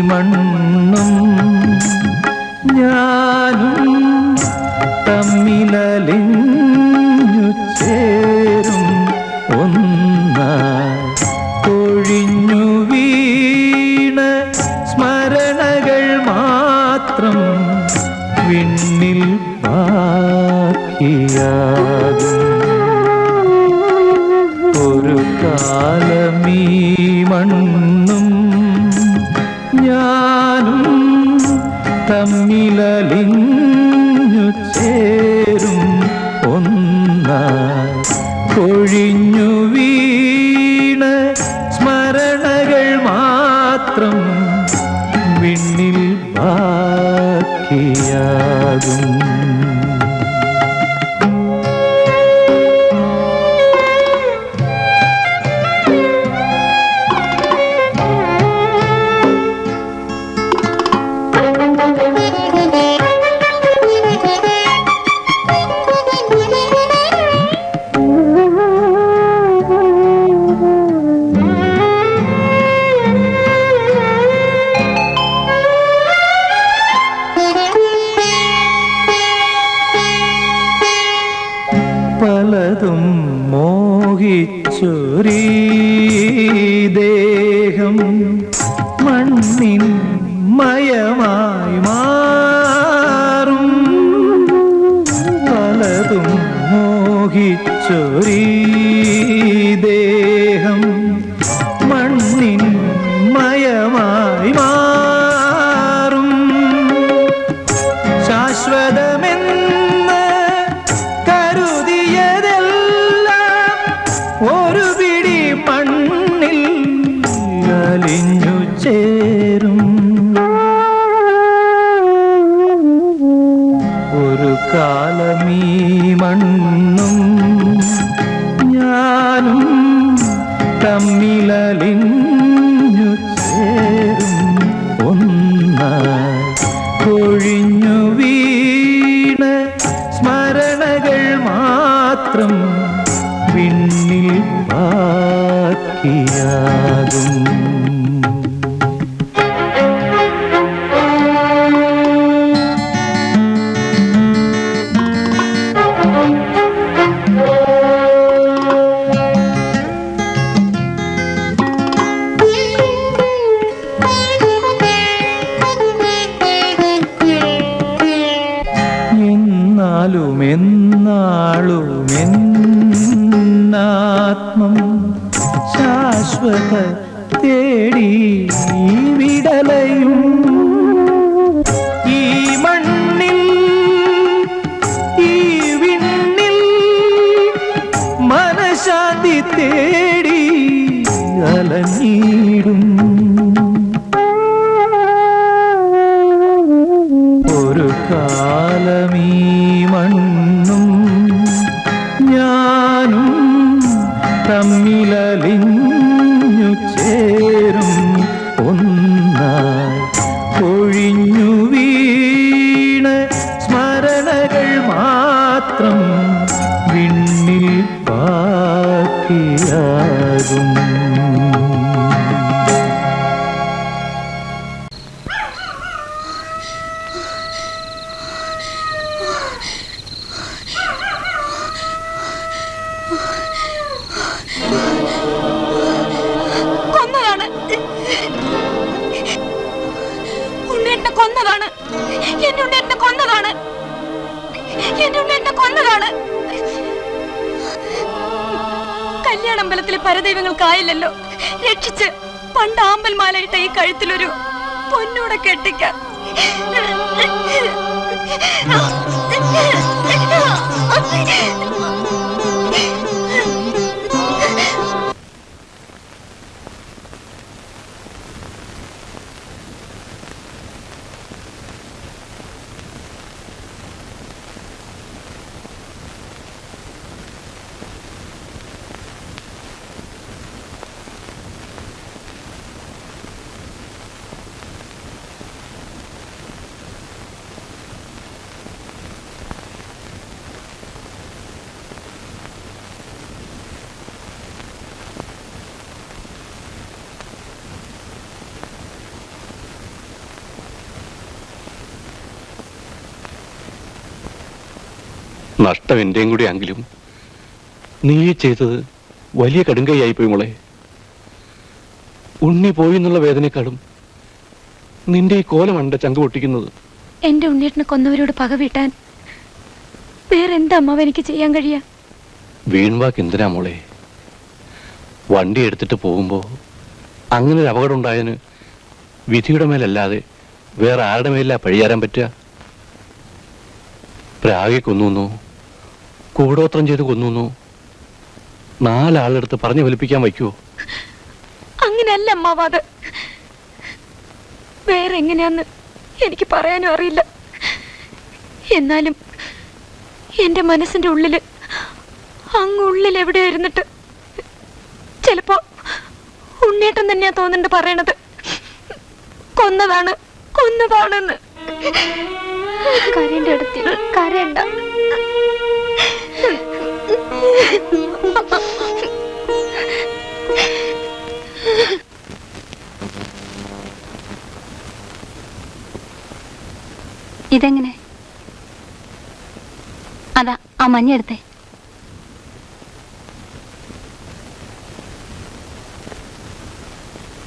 മണ്ണും ഞാനും തമ്മിലലിഞ്ഞു ചേരും ഒന്നായി കൊഴിഞ്ഞു വീണ സ്മരണകൾ മാത്രം വിണ്ണിൽ ബാക്കിയാകും. ഒരു കാലമീ മണ്ണും ഞാനും തമ്മിലലിഞ്ഞു ചേരും ഒന്നായി കൊഴിഞ്ഞു വീണ സ്മരണകൾ മാത്രം വിണ്ണിൽ ബാക്കിയാകും. പലതും മോഹിച്ചൊരീ ദേഹം മണ്ണിൻ മയമായി മാറും. പലതും മോഹിച്ചൊരീ ദേഹം മണ്ണിൻ മയമായി മാറും. ശാശ്വതമെന്ന് കരുതിയതെല്ലാം ഒരു പിടി മണ്ണിൽ അലിഞ്ഞു ചേരും. ഒരു കാലമീ മണ്ണും ഞാനും തമ്മിലലിഞ്ഞു ചേരും ഒന്നായി കൊഴിഞ്ഞു വീണ സ്മരണകൾ മാത്രം വിണ്ണിൽ ബാക്കിയാകും. എന്നാളുമെന്നാളുമെന്നാത്മം ശാശ്വത തേടി വിടലയും. ഈ മണ്ണിൽ ഈ വിണ്ണിൽ മനഃശാന്തി തേടി അലഞ്ഞിടും. ഒരു കാലമീ മണ്ണും ഞാനും തമ്മിലലിഞ്ഞു ചേരും ഒന്നായി കൊഴിഞ്ഞു വീണ സ്മരണകൾ മാത്രം വിണ്ണിൽ ബാക്കിയാകും. കൊന്നതാണ്. എന്നെ കൊന്നതാണ്. എന്റെ ഉണ്ണി എന്നെ കൊന്നതാണ്. കല്യാണമ്പലത്തിലെ പരദൈവങ്ങൾക്കായില്ലല്ലോ രക്ഷിച്ച് പണ്ട് ആമ്പൽ മാലയിട്ട ഈ കഴുത്തിലൊരു പൊന്നൂടെ കെട്ടിക്കാൻ. നഷ്ടം എന്റെയും കൂടി ആണെങ്കിലും നീ ചെയ്തത് വലിയ കടുങ്കൈയായിപ്പോയി മോളെ. ഉണ്ണി പോയി എന്നുള്ള വേദനയെക്കാളും നിന്റെ ഈ കോലമണ്ട ചങ്ക് പൊട്ടിക്കുന്നത്. എന്റെ ഉണ്ണിയേട്ടനെ കൊന്നവരോട് പക വീട്ടാൻ വേറെന്താ അമ്മാവ് എനിക്ക് ചെയ്യാൻ കഴിയാ? വീൺവാക്ക് എന്തിനാ മോളെ? വണ്ടി എടുത്തിട്ട് പോകുമ്പോ അങ്ങനെ ഒരു അപകടം ഉണ്ടായതിന് വിധിയുടെ മേലല്ലാതെ വേറെ ആരുടെ മേലിലാ പഴിയാരാൻ പറ്റുക? പ്രാഗെ കൊന്നു, കൂടോത്രം ചെയ്ത് കൊന്നു, 4 ആളെടുത്ത് പറഞ്ഞു ഫലിപ്പിക്കാൻ വയ്ക്കുവോ? അങ്ങനെയല്ല അമ്മാവാത്. വേറെ എങ്ങനെയാന്ന് എനിക്ക് പറയാനും അറിയില്ല. എന്നാലും എന്റെ മനസ്സിന്റെ ഉള്ളില് അങ്ങുള്ളിൽ എവിടെ ഇരുന്നിട്ട് ചിലപ്പോ ഉണ്ണേട്ടൻ തന്നെയാ തോന്നുന്നുണ്ട് പറയണത് കൊന്നതാണെന്ന്. കരണ്ട എടുത്തി കരണ്ട. ഇതെങ്ങനെ? അതാ ആ മഞ്ഞെടുത്തേ.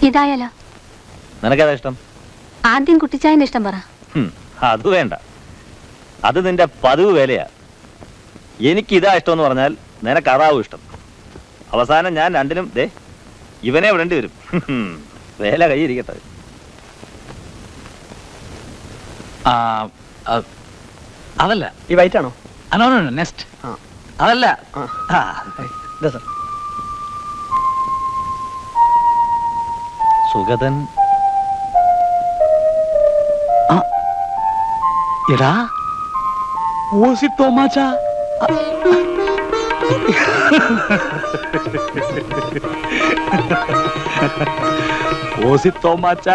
ഇതായാലോ? നിനക്കേതാ ഇഷ്ടം? ആദ്യം കുട്ടിച്ചായന്റെ ഇഷ്ടം പറ. അത് വേണ്ട, അത് നിന്റെ പതിവ് വേലയാ. എനിക്ക് ഇതാ ഇഷ്ടം എന്ന് പറഞ്ഞാൽ നിനക്ക് അതാവും ഇഷ്ടം. അവസാനം ഞാൻ രണ്ടിനും ഇവനെ വിടേണ്ടി വരും. വേല കൈയിരിക്കട്ടെ. അതല്ല, ഈ വൈറ്റ് ആണോ? നെക്സ്റ്റ് അതല്ല. സുഗതൻ എടാ ഓസി തോമാച്ച. ഓസി തോമാച്ച.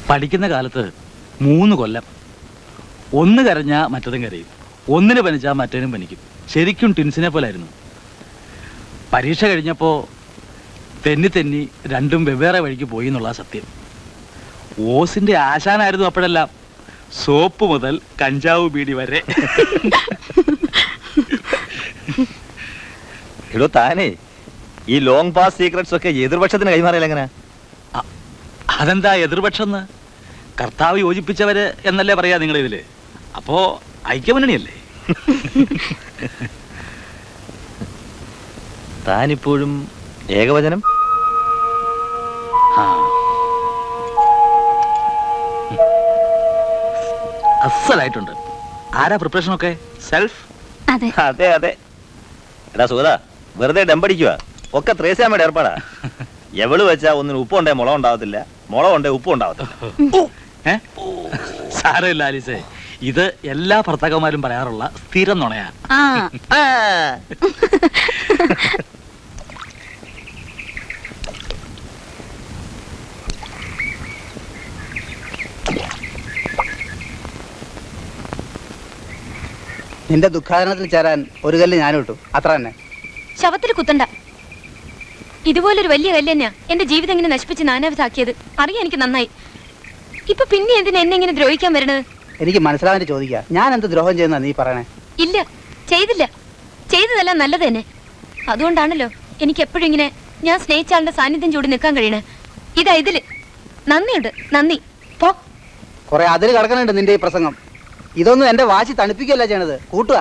പഠിക്കുന്ന കാലത്ത് 3 കൊല്ലം ഒന്ന് കരഞ്ഞാ മറ്റതും കരയും, ഒന്നിന് പനിച്ചാ മറ്റേനും പനിക്കും. ശരിക്കും ടിൻസിനെ പോലായിരുന്നു. പരീക്ഷ കഴിഞ്ഞപ്പോ തെന്നി രണ്ടും വെവ്വേറെ വഴിക്ക് പോയി എന്നുള്ള സത്യം. ഓസിന്റെ ആശാനായിരുന്നു അപ്പോഴെല്ലാം, സോപ്പ് മുതൽ കഞ്ചാവ് ബീഡി വരെ. എടോ താനേ ഈ ലോങ് പാസ് സീക്രട്സ് ഒക്കെ എതിർപക്ഷത്തിന് കൈമാറിയാൽ എങ്ങനെ? അതെന്താ എതിർപക്ഷം? കർത്താവ് യോജിപ്പിച്ചവര് എന്നല്ലേ പറയാ നിങ്ങളുടെ ഇതില്? അപ്പോ ഐക്യമുന്നണിയല്ലേ? താനിപ്പോഴും ഏകവചനം? അസലായിട്ടുണ്ട്. ആരാ പ്രിപ്പറേഷൻ ഒക്കെ? സെൽഫ്? അതെ അതെ അതെ. എടാ സുഗത, വെറുതെ ഡമ്പടിക്കുക. ഒക്കെ ത്രേസ്യാമ്മയുടെ ഏർപ്പാടാ. എവള് വെച്ചാ ഒന്നിന് ഉപ്പുണ്ടേ മുളക് ഉണ്ടാവത്തില്ല, മുളക് ഉണ്ടേ ഉപ്പും ഉണ്ടാവത്തില്ല. സാരമില്ല ആലീസേ, ഇത് എല്ലാ ഭർത്താക്കന്മാരും പറയാറുള്ള സ്ഥിരം നുണയാ. നിന്റെ ദുഃഖാടനത്തിൽ ചേരാൻ ഒരു കല്ല് ഞാനും ഇട്ടു, അത്ര തന്നെ. ശവത്തിൽ കുത്തണ്ട. ഇതുപോലൊരു വലിയ കല്ല് തന്നെയാ എന്റെ ജീവിതം ഇങ്ങനെ നശിപ്പിച്ച് നാനാവിധാക്കിയത്. അറിയാൻ എനിക്ക് നന്നായി. ഇപ്പൊ പിന്നെ എന്തിനാ എന്നെ ഇങ്ങനെ ദ്രോഹിക്കാൻ വരണത്? എനിക്ക് മനസ്സിലാവാൻ ചോദിക്കുക, ഞാൻ എന്ത് ദ്രോഹം ചെയ്യുന്ന നീ പറയണേ? ഇല്ല, ചെയ്തില്ല. ചെയ്തതെല്ലാം നല്ലത് തന്നെ. അതുകൊണ്ടാണല്ലോ എനിക്ക് എപ്പോഴും ഇങ്ങനെ ഞാൻ സ്നേഹിച്ചാളുടെ സാന്നിധ്യം ചൂടി നിൽക്കാൻ കഴിയണേ. ഇതാ ഇതില് നന്ദിയുണ്ട്. നന്ദി. പോ. കുറെ അതിൽ കിടക്കണുണ്ട് നിന്റെ ഈ പ്രസംഗം. ഇതൊന്നും എന്റെ വാശി തണുപ്പിക്കുകയല്ല ചെയ്യണത്, കൂട്ടുക.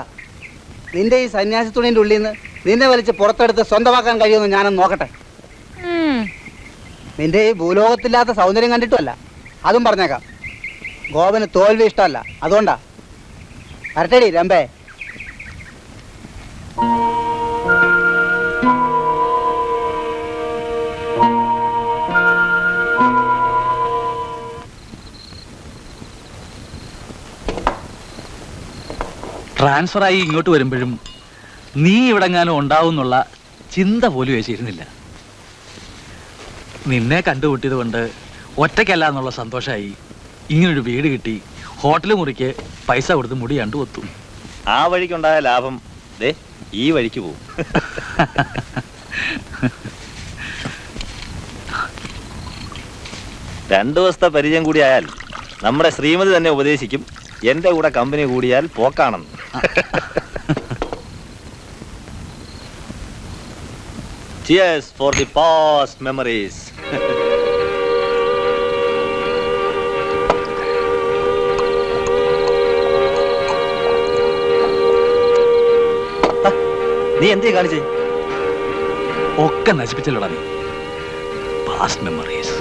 നിന്റെ ഈ സന്യാസി തുണിന്റെ ഉള്ളിൽ നിന്ന് നിന്നെ വലിച്ച് പുറത്തെടുത്ത് സ്വന്തമാക്കാൻ കഴിയുമെന്ന് ഞാനൊന്ന് നോക്കട്ടെ. നിന്റെ ഈ ഭൂലോകത്തില്ലാത്ത സൗന്ദര്യം കണ്ടിട്ടുമല്ല, അതും പറഞ്ഞേക്കാം. ഗോപന് തോൽവി ഇഷ്ടമല്ല, അതുകൊണ്ടാ. വരട്ടടി രമ്പേ. ട്രാൻസ്ഫറായി ഇങ്ങോട്ട് വരുമ്പോഴും നീ ഇവിടെങ്ങാനും ഉണ്ടാവും എന്നുള്ള ചിന്ത പോലും വെച്ചിരുന്നില്ല. നിന്നെ കണ്ടുമുട്ടിയത് കൊണ്ട് ഒറ്റയ്ക്കല്ല എന്നുള്ള സന്തോഷമായി. ഇങ്ങനൊരു വീട് കിട്ടി, ഹോട്ടൽ മുറിക്ക് പൈസ കൊടുത്ത് മുടി കണ്ടു ഒത്തു. ആ വഴിക്കുണ്ടായ ലാഭം ദേ ഈ വഴിക്ക് പോവും. 2 ദിവസത്തെ പരിചയം കൂടി ആയാൽ നമ്മുടെ ശ്രീമതി തന്നെ ഉപദേശിക്കും എന്റെ കൂടെ കമ്പനി കൂടിയാൽ പോക്കാണെന്ന്. Cheers for the past memories. നീ എന്തേ കാണിച്ചേ? ഒക്കെ നശിപ്പിച്ചല്ലോടാ നീ. Past memories.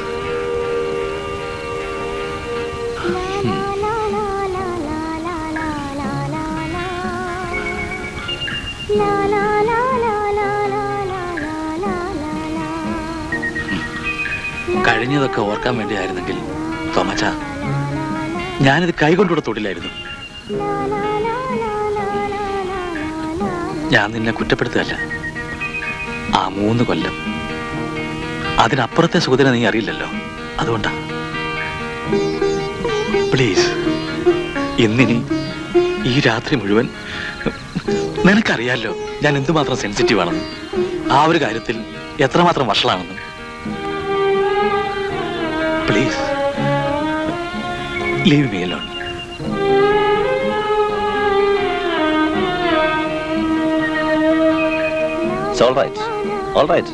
കഴിഞ്ഞതൊക്കെ ഓർക്കാൻ വേണ്ടിയായിരുന്നെങ്കിൽ തോമച്ച ഞാനിത് കൈകൊണ്ടുകൂടെ തൊടില്ലായിരുന്നു. ഞാൻ നിന്നെ കുറ്റപ്പെടുത്തുകയല്ല. ആ 3 കൊല്ലം അതിനപ്പുറത്തെ സുഖത്തിനെ നീ അറിയില്ലല്ലോ, അതുകൊണ്ടാ. പ്ലീസ്, ഇന്നിനി ഈ രാത്രി മുഴുവൻ നിനക്കറിയാലോ ഞാൻ എന്തുമാത്രം സെൻസിറ്റീവ് ആണെന്ന്, ആ ഒരു കാര്യത്തിൽ എത്രമാത്രം വഷളാണെന്ന്. Please leave me alone. It's all right. All right.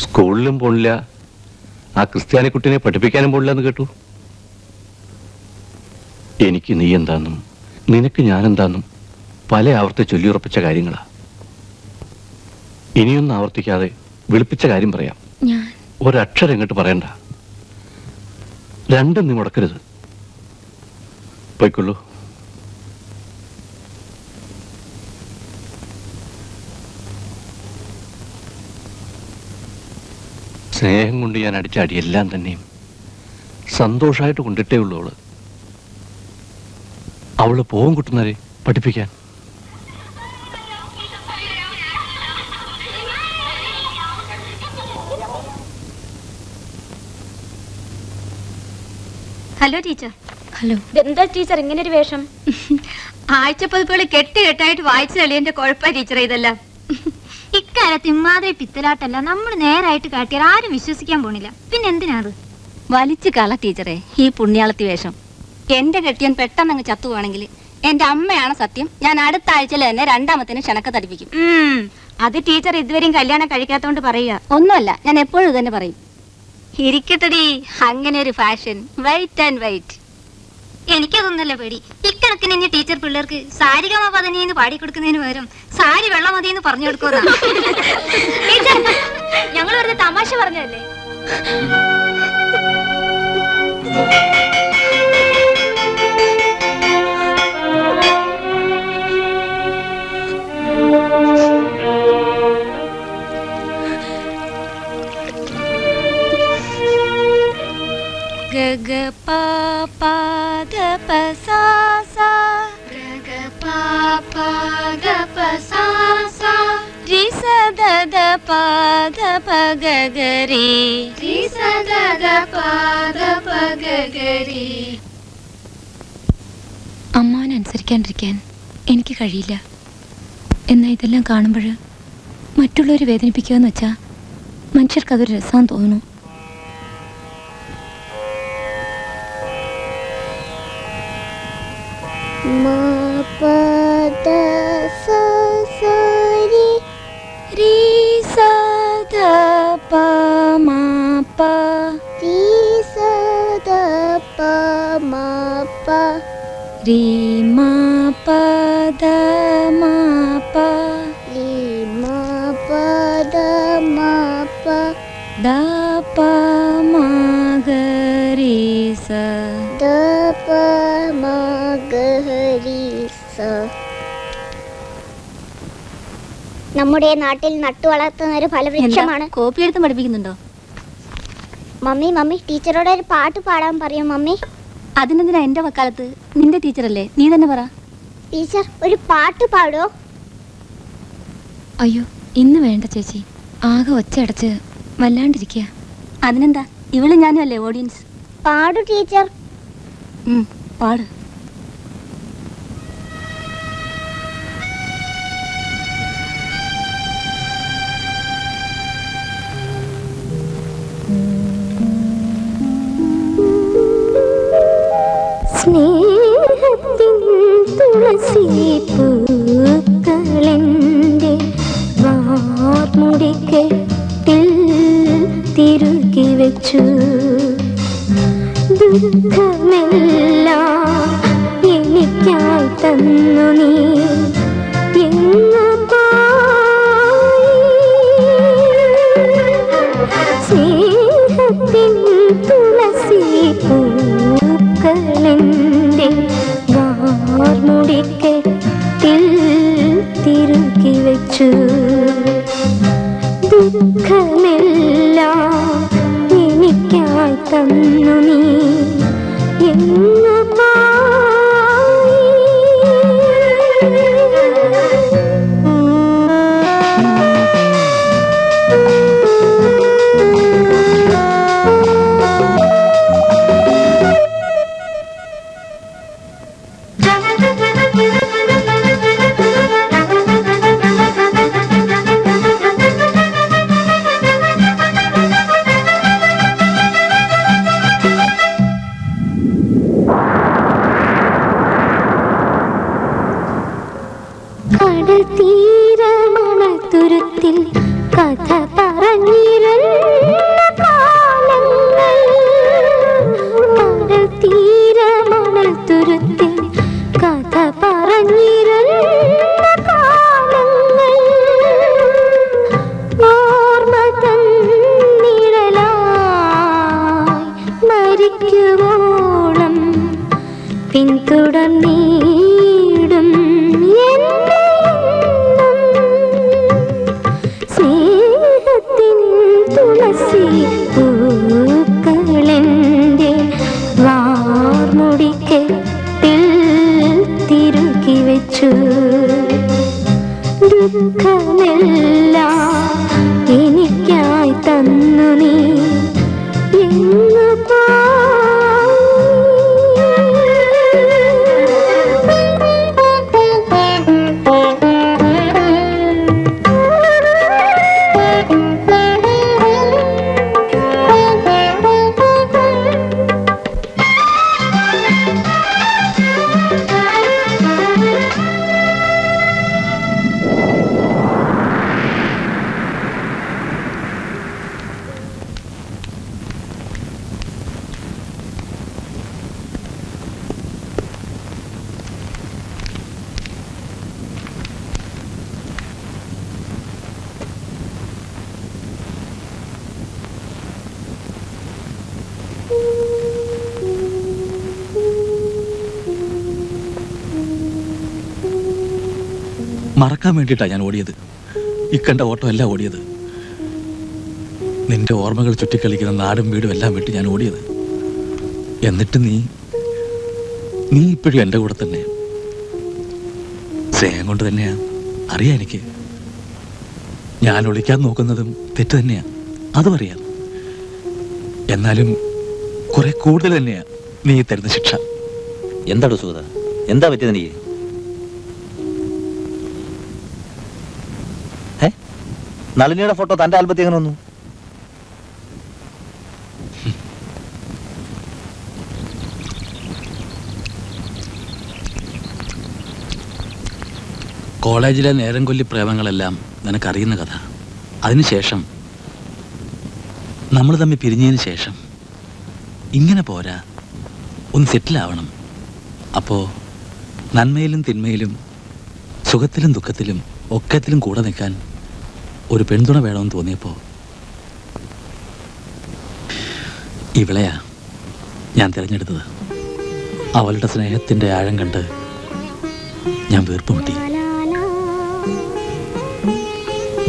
സ്കൂളിലും പോണില്ല, ആ ക്രിസ്ത്യാനി കുട്ടിനെ പഠിപ്പിക്കാനും പോണില്ല എന്ന് കേട്ടു. എനിക്ക് നീ എന്താന്നും നിനക്ക് ഞാനെന്താന്നും പല ആവർത്തി ചൊല്ലിയുറപ്പിച്ച കാര്യങ്ങളാ. ഇനിയൊന്നും ആവർത്തിക്കാതെ വിളിപ്പിച്ച കാര്യം പറയാം. ഒരക്ഷരം ഇങ്ങോട്ട് പറയണ്ട. രണ്ടും നീ മുടക്കരുത്. പോയിക്കൊള്ളൂ. സ്നേഹം കൊണ്ട് ഞാൻ അടിച്ച അടിയെല്ലാം തന്നെയും സന്തോഷമായിട്ട് കൊണ്ടിട്ടേ ഉള്ളൂ. അവള് പോവും കുട്ടുന്നവരെ പഠിപ്പിക്കാൻ. Hello teacher. ഹലോ. എന്താ ടീച്ചർ ഇങ്ങനെ ഒരു വേഷം? ആഴ്ചപ്പതിപ്പുകൾ കെട്ടായിട്ട് വായിച്ചു തെളിയന്റെ കുഴപ്പ ടീച്ചർ ഇതെല്ലാം. ഇക്കാലത്ത് ഇമ്മാതിരി പിത്തലാട്ടല്ല നമ്മൾ നേരായിട്ട് കാട്ടിയാൽ ആരും വിശ്വസിക്കാൻ പോണില്ല. പിന്നെ എന്തിനാത് വലിച്ചു കള ടീച്ചറെ ഈ പുണ്യാളത്തി വേഷം. എന്റെ കെട്ടിയൻ പെട്ടെന്ന് അങ്ങ് ചത്തുവാണെങ്കിൽ എന്റെ അമ്മയാണ് സത്യം. ഞാൻ അടുത്ത ആഴ്ചയിൽ തന്നെ 2ാമത്തിന് ക്ഷണക്ക തടിപ്പിക്കും. അത് ടീച്ചർ ഇതുവരെയും കല്യാണം കഴിക്കാത്തോണ്ട് പറയുക ഒന്നുമല്ല, ഞാൻ എപ്പോഴും തന്നെ പറയും. ഇരിക്കട്ടടി അങ്ങനെ ഒരു ഫാഷൻ. Wait and wait. എനിക്കതൊന്നല്ല പേടി. ഇക്കണക്കിന് ഇനി ടീച്ചർ പിള്ളേർക്ക് സാരികമ പതനിന്ന് പാടിക്കൊടുക്കുന്നതിന് പകരം സാരി വെള്ളം മതിയെന്ന് പറഞ്ഞു കൊടുക്കുന്ന ഞങ്ങൾ വെറുതെ തമാശ പറഞ്ഞല്ലേ. pa pa ga pa sa sa ga pa pa ga pa sa sa ri sa da da pa ga pa ga ga ri ri sa da da pa ga pa ga ga ri. അമ്മാവനനുസരിക്കാണ്ടിരിക്കാൻ എനിക്ക് കഴിയില്ല. എന്നാൽ ഇതെല്ലാം കാണുമ്പോൾ മറ്റുള്ളവരെ വേദനിപ്പിക്കുക എന്ന് വെച്ചാൽ മനുഷ്യർക്കതൊരു രസമാണെന്ന് തോന്നുന്നു. ma pa da sa sa ri രി സ ധ പ മ പ ri sa da pa ma pa രി മ പ ധ മ പ ri ma pa da ma pa the പ മ ഗ രി സ da pa ma ga ri sa. നമ്മുടെ നാട്ടിൽ നട്ടു വളർത്തുന്ന ഒരു ഫലവൃക്ഷമാണ്. കോപ്പി എടുത്ത് പഠിപ്പിക്കുന്നുണ്ടോ? മമ്മി മമ്മി ടീച്ചറോട് ഒരു പാട്ട് പാടാൻ പറയും മമ്മി. അതിനെന്തിനാ എന്റെ വക്കാലത്ത്? നിന്റെ ടീച്ചറല്ലേ, നീ തന്നെ പറ. ടീച്ചർ ഒരു പാട്ട് പാടോ? അയ്യോ ഇന്ന് വേണ്ട ചേച്ചി, ആകെ ഒച്ചയടച്ച് വല്ലാണ്ടിരിക്കുക. അതിനെന്താ, ഇവള് ഞാനും അല്ലേ ഓഡിയൻസ്. പാടു ടീച്ചർ. പാട്. സ്നേഹത്തിൻ തുളസി പൂക്കളെൻ്റെ വാർമുടിക്കെട്ടിൽ തിരുകി വെച്ചു. ദുഃഖമെല്ലാം എനിക്കായി തന്നു നീ എങ്ങു പോയി. സ്നേഹത്തിൻ തുളസി പൂക്കളെൻ്റെ വാർമുടിക്കെട്ടിൽ തിരുകി വെച്ചു. ദുഃഖമെല്ലാം എനിക്കായി തന്നു നീ എങ്ങു പോയി. കടൽ തീരമണത്തുരുത്തിൽ കഥ പറഞ്ഞിരുന്ന കാലങ്ങൾ. കടൽ തീരമണത്തുരുത്തിൽ കഥ പറഞ്ഞിരുന്ന കാലങ്ങൾ. ഓർമ്മ തൻ നിഴലായി മരിക്കുവോളം പിന്തുടർന്നിടും എന്നെ. സ്നേഹത്തിൻ തുളസി പൂക്കളെൻ്റെ വാർമുടിക്കെട്ടിൽ തിരുകി വെച്ചു. ദുഃഖമെല്ലാം എനിക്കായി തന്നു നീ എങ്ങു മറക്കാൻ വേണ്ടിയിട്ടാണ് ഞാൻ ഓടിയത്. ഇക്കണ്ട ഓട്ടം എല്ലാം ഓടിയത്. നിന്റെ ഓർമ്മകൾ ചുറ്റിക്കളിക്കുന്ന നാടും വീടും എല്ലാം വിട്ട് ഞാൻ ഓടിയത്. എന്നിട്ട് നീ ഇപ്പോഴും എൻ്റെ കൂടെ തന്നെ. സ്നേഹം കൊണ്ട് തന്നെയാ, അറിയാം എനിക്ക്. ഞാൻ ഒളിക്കാൻ നോക്കുന്നതും തെറ്റ് തന്നെയാ, അതും അറിയാം. എന്നാലും കുറെ കൂടുതൽ തന്നെയാ നീ തരുന്ന ശിക്ഷ. എന്താടോ സുഗത, എന്താ പറ്റിയത് എനിക്ക്? നളിനിയുടെ ഫോട്ടോ തന്റെ ആൽബത്തിൽ എങ്ങനെ വന്നു? കോളേജിലെ നേരം കൊല്ലി പ്രേമങ്ങളെല്ലാം നിനക്കറിയുന്ന കഥ. അതിനുശേഷം നമ്മൾ തമ്മിൽ പിരിഞ്ഞതിന് ശേഷം ഇങ്ങനെ പോരാ, ഒന്ന് സെറ്റിലാവണം. അപ്പോൾ നന്മയിലും തിന്മയിലും സുഖത്തിലും ദുഃഖത്തിലും ഒക്കത്തിലും കൂടെ നിൽക്കാൻ ഒരു പെൺതുണ വേണമെന്ന് തോന്നിയപ്പോൾ ഇവളെയാ ഞാൻ തിരഞ്ഞെടുത്തത്. അവളുടെ സ്നേഹത്തിൻ്റെ ആഴം കണ്ട് ഞാൻ വീർപ്പുമുട്ടി.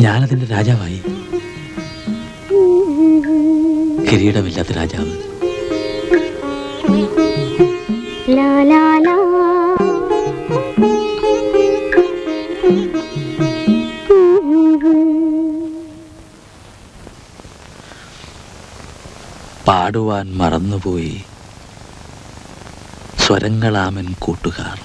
ഞാനതിൻ്റെ രാജാവായി. കിരീടമില്ലാത്ത രാജാവ്. പാടുവാൻ മറന്നുപോയി സ്വരങ്ങളാമൻ കൂട്ടുകാർ.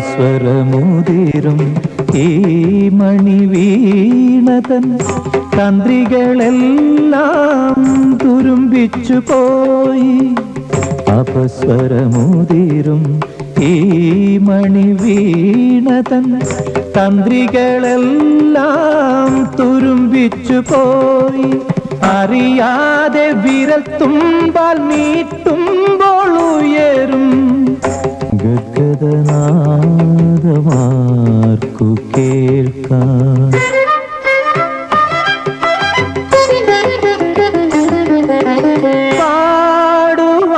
സ്വരമുതിരും ഈ മണിവീണതൻ തന്ത്രികളെല്ലാം തുരുമ്പിച്ചു പോയി. അപസ്വരമുതിരും ഈ മണിവീണതൻ തന്ത്രികളെല്ലാം തുരുമ്പിച്ചു പോയി. അറിയാതെ വിരൽ തുമ്പാൽ നീട്ടുമ്പോൾ ഉയരും ഗദ്ഗദനാദമാർക്കു കേൾക്കാൻ.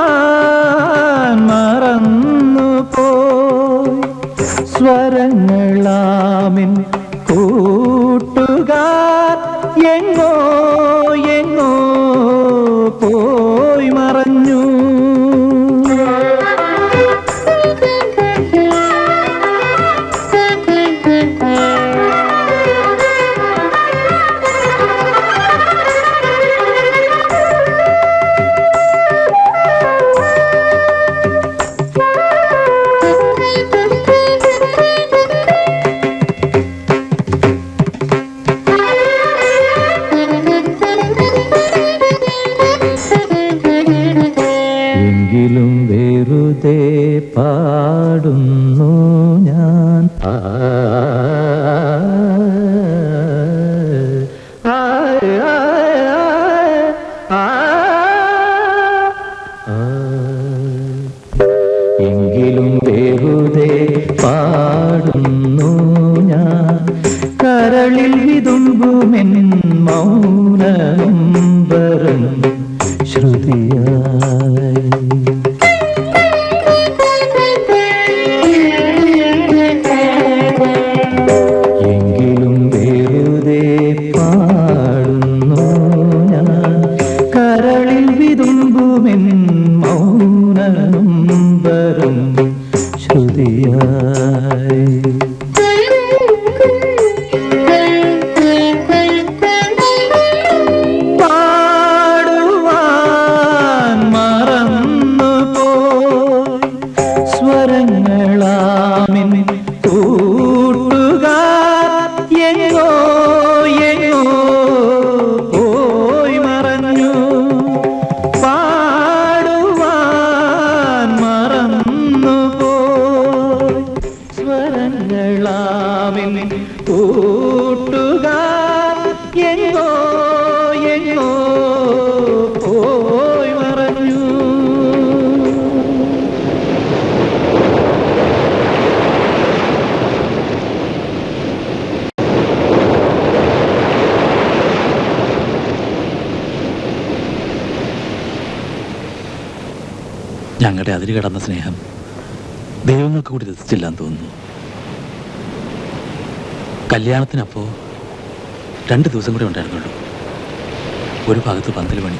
പാടുവാൻ മറന്നുപോയി സ്വരങ്ങളാമിൻ കൂട്ടുകാർ എങ്ങോ എങ്ങോ പോയി മറഞ്ഞു. എങ്കിലും വെറുതെ പാടുന്നു ഞാൻ എങ്കിലും വെറുതെ പാടുന്നു ഞാൻ കരളിൽ വിതുമ്പുമെൻ മൗനംബരം ശ്രുതിയായി എങ്കിലും വെറുതെ പാടുന്നു ഞാൻ കരളിൽ വിതുമ്പുമെൻ മൗനംബരം ശ്രുതിയായി ഞങ്ങളുടെ അതിര് കടന്ന സ്നേഹം ദൈവങ്ങൾക്ക് കൂടി രസിച്ചില്ലാന്ന് തോന്നുന്നു. കല്യാണത്തിനപ്പോൾ 2 ദിവസം കൂടെ ഉണ്ടായിരുന്നുള്ളൂ. ഒരു ഭാഗത്ത് പന്തൽ പണി,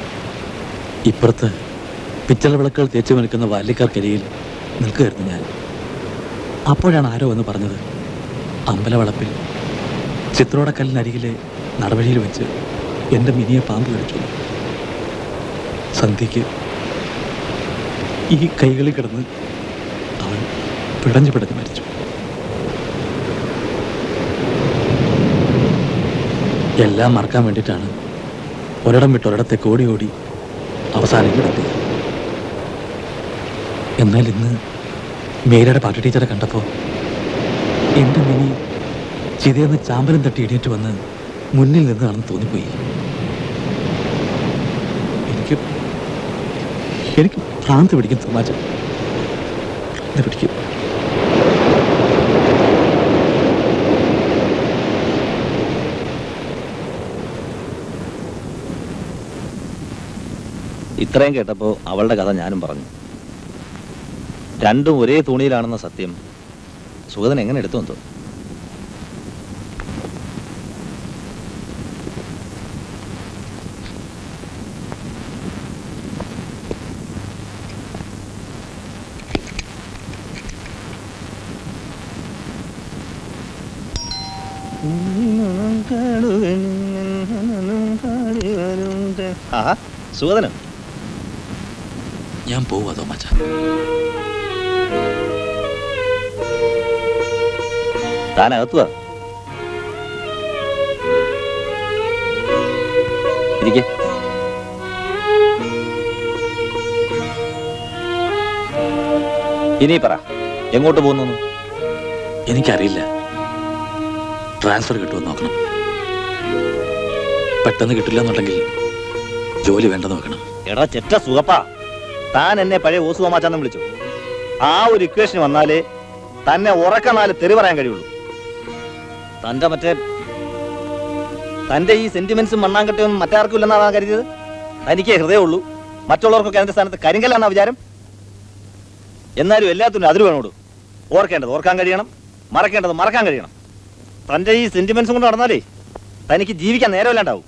ഇപ്പുറത്ത് പിച്ചള വിളക്കുകൾ തേച്ചു നിൽക്കുന്ന ബാല്യക്കാർക്കരിയിൽ നിൽക്കുകയായിരുന്നു ഞാൻ. അപ്പോഴാണ് ആരോ എന്ന് പറഞ്ഞത്, അമ്പലവളപ്പിൽ ചിത്രോടക്കല്ലിനരികിലെ നടവഴിയിൽ വെച്ച് എൻ്റെ മിനിയെ പാമ്പ് കടിച്ചു. സന്ധ്യയ്ക്ക് ഈ കൈകളിൽ കിടന്ന് അവൾ പിടഞ്ഞു മരിച്ചു. എല്ലാം മറക്കാൻ വേണ്ടിയിട്ടാണ് ഒരിടം വിട്ട് ഒരിടത്തേക്ക് ഓടി ഓടി അവസാനം കിടത്തി. എന്നാൽ ഇന്ന് മേരയുടെ പാട്ട് ടീച്ചറെ കണ്ടപ്പോൾ എൻ്റെ മിനി ചിതയെന്ന് ചാമ്പലം തട്ടി എണീറ്റ് വന്ന് മുന്നിൽ നിന്നാണെന്ന് തോന്നിപ്പോയി. എനിക്ക് ഭ്രാന്ത് പിടിക്കും സമാജം പിടിക്കും. ഇത്രയും കേട്ടപ്പോൾ അവളുടെ കഥ ഞാനും പറഞ്ഞു. രണ്ടും ഒരേ തുണിയിലാണെന്ന സത്യം സുഗതൻ എങ്ങനെ എടുത്തു വന്നു? സുഗതന് ഞാൻ പോവാ തോമാച്ച. താനകത്തുവാ ഇരിക്കെ. ഇനി പറ, എങ്ങോട്ട് പോകുന്നു? എനിക്കറിയില്ല. ട്രാൻസ്ഫർ കിട്ടുമെന്ന് നോക്കണം. പെട്ടെന്ന് കിട്ടില്ല എന്നുണ്ടെങ്കിൽ ജോലി വേണ്ടെന്ന് നോക്കണം. എടാ ചെറ്റ സുഖപ്പാ, താൻ എന്നെ പഴയ ഓസുമാച്ചാന്ന് വിളിച്ചു. ആ ഒരു ഇക്വേഷൻ വന്നാലേ തന്നെ ഉറക്ക 4 തെറി പറയാൻ കഴിയുള്ളൂ. തന്റെ ഈ സെന്റിമെന്റ്സും മണ്ണാങ്കട്ടയൊന്നും മറ്റാർക്കും ഇല്ലെന്നാണ് കരുതിയത്. തനിക്കേ ഹൃദയമുള്ളൂ, മറ്റുള്ളവർക്കൊക്കെ അതിന്റെ സ്ഥാനത്ത് കരിങ്കല്ലാന്ന വിചാരം. എന്നാലും എല്ലാത്തിനും അതിര് വേണോട്. ഓർക്കേണ്ടത് ഓർക്കാൻ കഴിയണം, മറക്കേണ്ടത് മറക്കാൻ കഴിയണം. തന്റെ ഈ സെന്റിമെന്റ്സും കൊണ്ട് നടന്നാലേ തനിക്ക് ജീവിക്കാൻ നേരമില്ലാണ്ടാവും.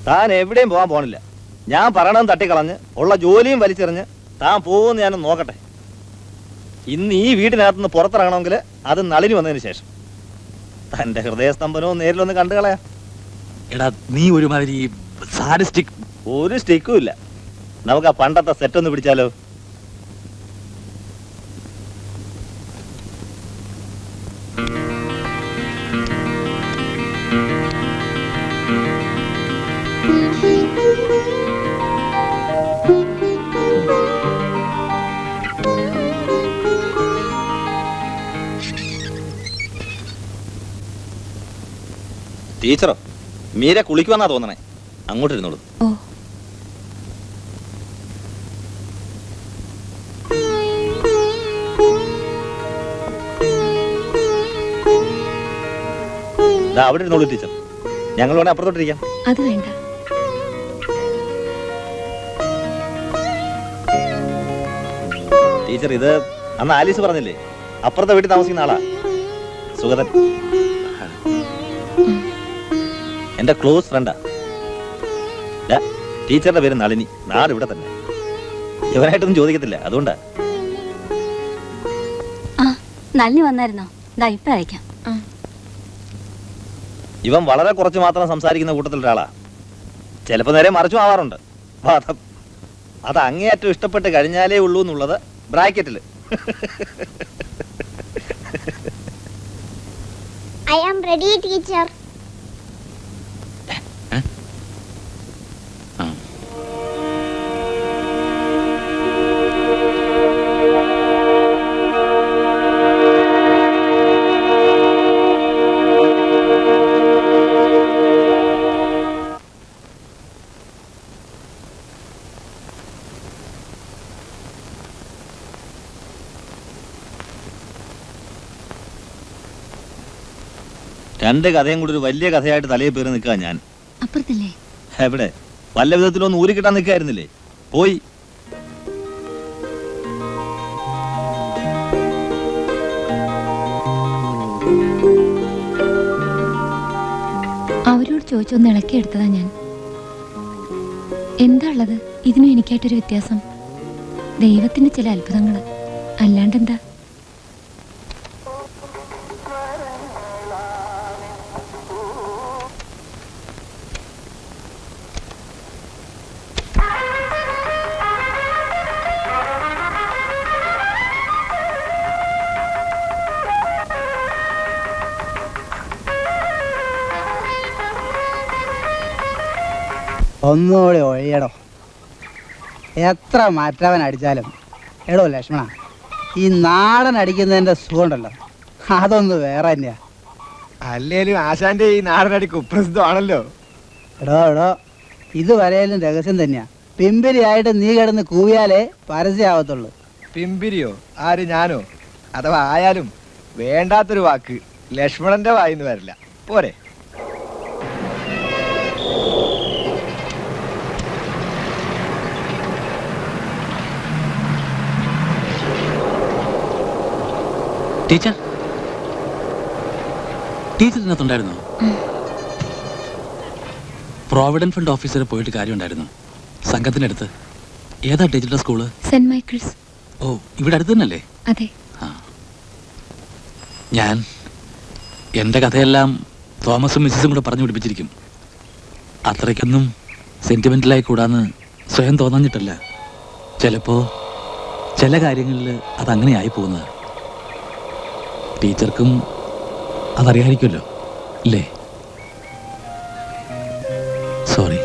താൻ എവിടെയും പോകാൻ പോണില്ല. ഞാൻ പറയണതും തട്ടിക്കളഞ്ഞ് ഉള്ള ജോലിയും വലിച്ചെറിഞ്ഞ് താൻ പോകുമെന്ന് ഞാനൊന്ന് നോക്കട്ടെ. ഇന്ന് ഈ വീടിനകത്തുനിന്ന് പുറത്തിറങ്ങണമെങ്കിൽ അത് നളിനി വന്നതിന് ശേഷം. തന്റെ ഹൃദയസ്തംഭനവും നേരിലൊന്ന് കണ്ടു കളയാ. എടാ നീ ഒരുമാതിരി സാഡിസ്റ്റിക്. ഒരു സ്റ്റിക്കും ഇല്ല. നമുക്ക് ആ പണ്ടത്തെ സെറ്റ് ഒന്ന് പിടിച്ചാലോ? ടീച്ചറോ? മീര കുളിക്കുവന്നാ തോന്നണേ. അങ്ങോട്ടിരുന്നോളൂ. ഓ. അവിടെ ഇരുന്നോളൂ ടീച്ചർ. ഞങ്ങൾ വേണേ അപ്പുറത്തോട്ടിരിക്കാം. അത് വേണ്ട. ടീച്ചർ, ഇത് അന്ന് ആലീസ് പറഞ്ഞില്ലേ, അപ്പുറത്തെ വീട്ടിൽ താമസിക്കുന്ന ആളാ, സുഗതൻ. എന്റെ ക്ലോസ് ഫ്രണ്ടാ. ടീച്ചറുടെ പേര് നളിനി. നാട് ഇവിടെ തന്നെ. ഇവനായിട്ടൊന്നും ചോദിക്കത്തില്ല, അതുകൊണ്ടാ. നളിനി വന്നായിരുന്നോ? ഇപ്പൊ അയക്കാം. ഇവൻ വളരെ കുറച്ച് മാത്രം സംസാരിക്കുന്ന കൂട്ടത്തിൽ ഒരാളാ. ചിലപ്പോ നേരെ മറിച്ചും ആവാറുണ്ട്. വാദം അത് അങ്ങേയറ്റം ഇഷ്ടപ്പെട്ട് കഴിഞ്ഞാലേ ഉള്ളൂ എന്നുള്ളത് ബ്രാക്കറ്റില്. I am ready, teacher. രണ്ട് കഥയും കൂടി ഒരു വലിയ കഥയായിട്ട് തലയിൽ പേര് നിൽക്കുക ഞാൻ. അപ്പുറത്തല്ലേ? എവിടെ? വല്ല വിധത്തിലൊന്ന് ഊരി കിട്ടാൻ നിൽക്കായിരുന്നില്ലേ? പോയി. അവരോട് ചോദിച്ചൊന്ന് ഇളക്കിയെടുത്തതാ ഞാൻ. എന്താ ഉള്ളത് ഇതിനും എനിക്കായിട്ടൊരു വ്യത്യാസം? ദൈവത്തിന്റെ ചില അത്ഭുതങ്ങള്, അല്ലാണ്ടെന്താ? ഒന്നുകൂടി ഒഴിയടോ. എത്ര മറ്റവൻ അടിച്ചാലും എടോ ലക്ഷ്മണ, ഈ നാടൻ അടിക്കുന്നതിന്റെ സുഖമുണ്ടല്ലോ, അതൊന്ന് വേറെ തന്നെയാ. അല്ലേലും ആശാന്റെ ഈ നാടനടി കുപ്രസിദ്ധമാണല്ലോ. എടോ ഇത് വരെയും രഹസ്യം തന്നെയാ. പിമ്പിരിയായിട്ട് നീ കിടന്ന് കൂവിയാലേ പരസ്യമാവത്തുള്ളൂ. പിമ്പിരിയോ? ആര്, ഞാനോ? അഥവാ ആയാലും വേണ്ടാത്തൊരു വാക്ക് ലക്ഷ്മണന്റെ വായിന്ന് വരില്ല. പോരെ? ടീച്ചർ, ടീച്ചർ ഇതിനകത്തുണ്ടായിരുന്നോ? പ്രോവിഡന്റ് ഫണ്ട് ഓഫീസറെ പോയിട്ട് കാര്യമുണ്ടായിരുന്നു. സംഘത്തിനടുത്ത്. ഏതാ ടീച്ചറുടെ സ്കൂള്? Saint Michael's. ഓ, ഇവിടെ അടുത്ത് തന്നെയല്ലേ? അതെ. ഞാൻ എൻ്റെ കഥയെല്ലാം തോമസും മിസ്സിസും കൂടെ പറഞ്ഞു പിടിപ്പിച്ചിരിക്കും. അത്രയ്ക്കൊന്നും സെന്റിമെന്റലായി കൂടാന്ന് സ്വയം തോന്നഞ്ഞിട്ടല്ല. ചിലപ്പോ ചില കാര്യങ്ങളിൽ അതങ്ങനെ ആയി പോകുന്നത്. ടീച്ചർക്കും അതറിയായിരിക്കുമല്ലോ അല്ലേ? സോറി,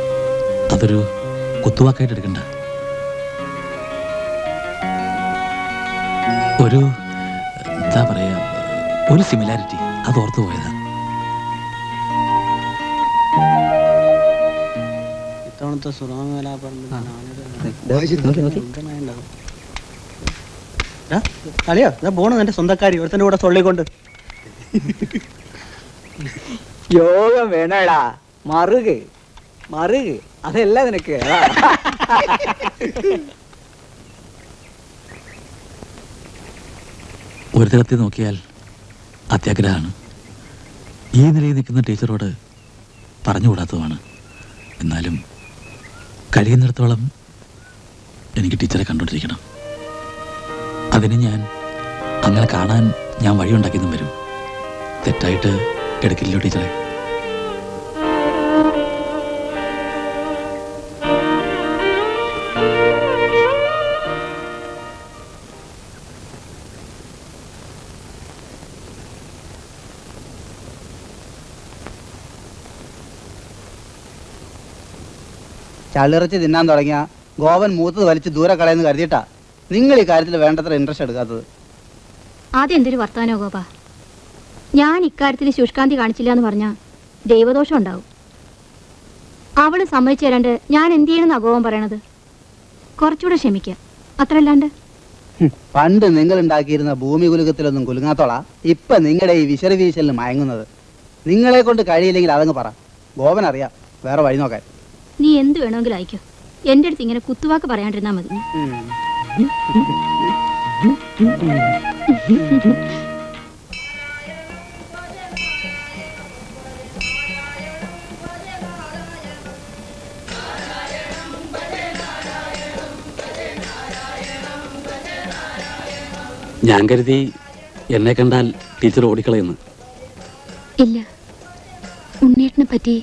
അതൊരു കുത്തുവാക്കായിട്ട് എടുക്കണ്ട. ഒരു എന്താ പറയാ, ഒരു സിമിലാരിറ്റി, അത് ഓർത്തു പോയതാ. ഇത്തവണത്തെ അളിയോ പോണു എന്റെ സ്വന്തക്കാരി ഒരുത്തന്റെ കൂടെ തൊള്ളിക്കൊണ്ട്. യോഗം വേണടാ, മറുക് മറുക്, അതല്ല നിനക്ക്. ഒരു തരത്തിൽ നോക്കിയാൽ അത്യാഗ്രഹമാണ്. ഈ നിലയിൽ നിൽക്കുന്ന ടീച്ചറോട് പറഞ്ഞുകൂടാത്തതാണ്. എന്നാലും കഴിയുന്നിടത്തോളം എനിക്ക് ടീച്ചറെ കണ്ടുകൊണ്ടിരിക്കണം. അതിന് ഞാൻ അങ്ങനെ കാണാൻ ഞാൻ വഴിയുണ്ടാക്കിയെന്നും വരും. തെറ്റായിട്ട് എടുക്കില്ലല്ലോ ടീച്ചറെ? ചള്ളിറച്ചി തിന്നാൻ തുടങ്ങിയ ഗോവൻ മൂത്തത് വലിച്ച് ദൂരെ കളയെന്ന് കരുതിയിട്ടാ നിങ്ങൾ ഈ കാര്യത്തിൽ വേണ്ടത്ര ഇൻട്രസ്റ്റ് എടുക്കാത്തത്. ആദ്യം എന്തൊരു വർത്താനോ ഗോപ. ഞാൻ ഇക്കാര്യത്തിൽ ശുഷ്കാന്തി കാണിച്ചില്ല എന്ന് പറഞ്ഞാൽ ദൈവദോഷം ഉണ്ടാവും. അവള് സമ്മതിച്ചു തരാണ്ട് ഞാൻ എന്ത് ചെയ്യണമെന്ന് അഗോപം പറയണത്. കുറച്ചുകൂടെ ക്ഷമിക്കുക, അത്രയല്ലാണ്ട്. പണ്ട് നിങ്ങൾ ഉണ്ടാക്കിയിരുന്ന ഭൂമി കുലുക്കത്തിലൊന്നും കുലുങ്ങാത്തോളാ ഇപ്പൊ നിങ്ങളുടെ ഈ വിശറി വീശലിന് മയങ്ങുന്നത്. നിങ്ങളെ കൊണ്ട് കഴിയില്ലെങ്കിൽ അതങ്ങ് പറ. ഗോപൻ അറിയാം വേറെ വഴി നോക്കാൻ. നീ എന്ത് വേണമെങ്കിലും അയക്കോ. എന്റെ അടുത്ത് ഇങ്ങനെ കുത്തുവാക്ക് പറയാണ്ടിരുന്നാ മതി. ഞാൻ കരുതി എന്നെ കണ്ടാൽ ടീച്ചർ ഓടിക്കളയുന്നു. ഇല്ല, ഉണ്ണേട്ടനെ പറ്റി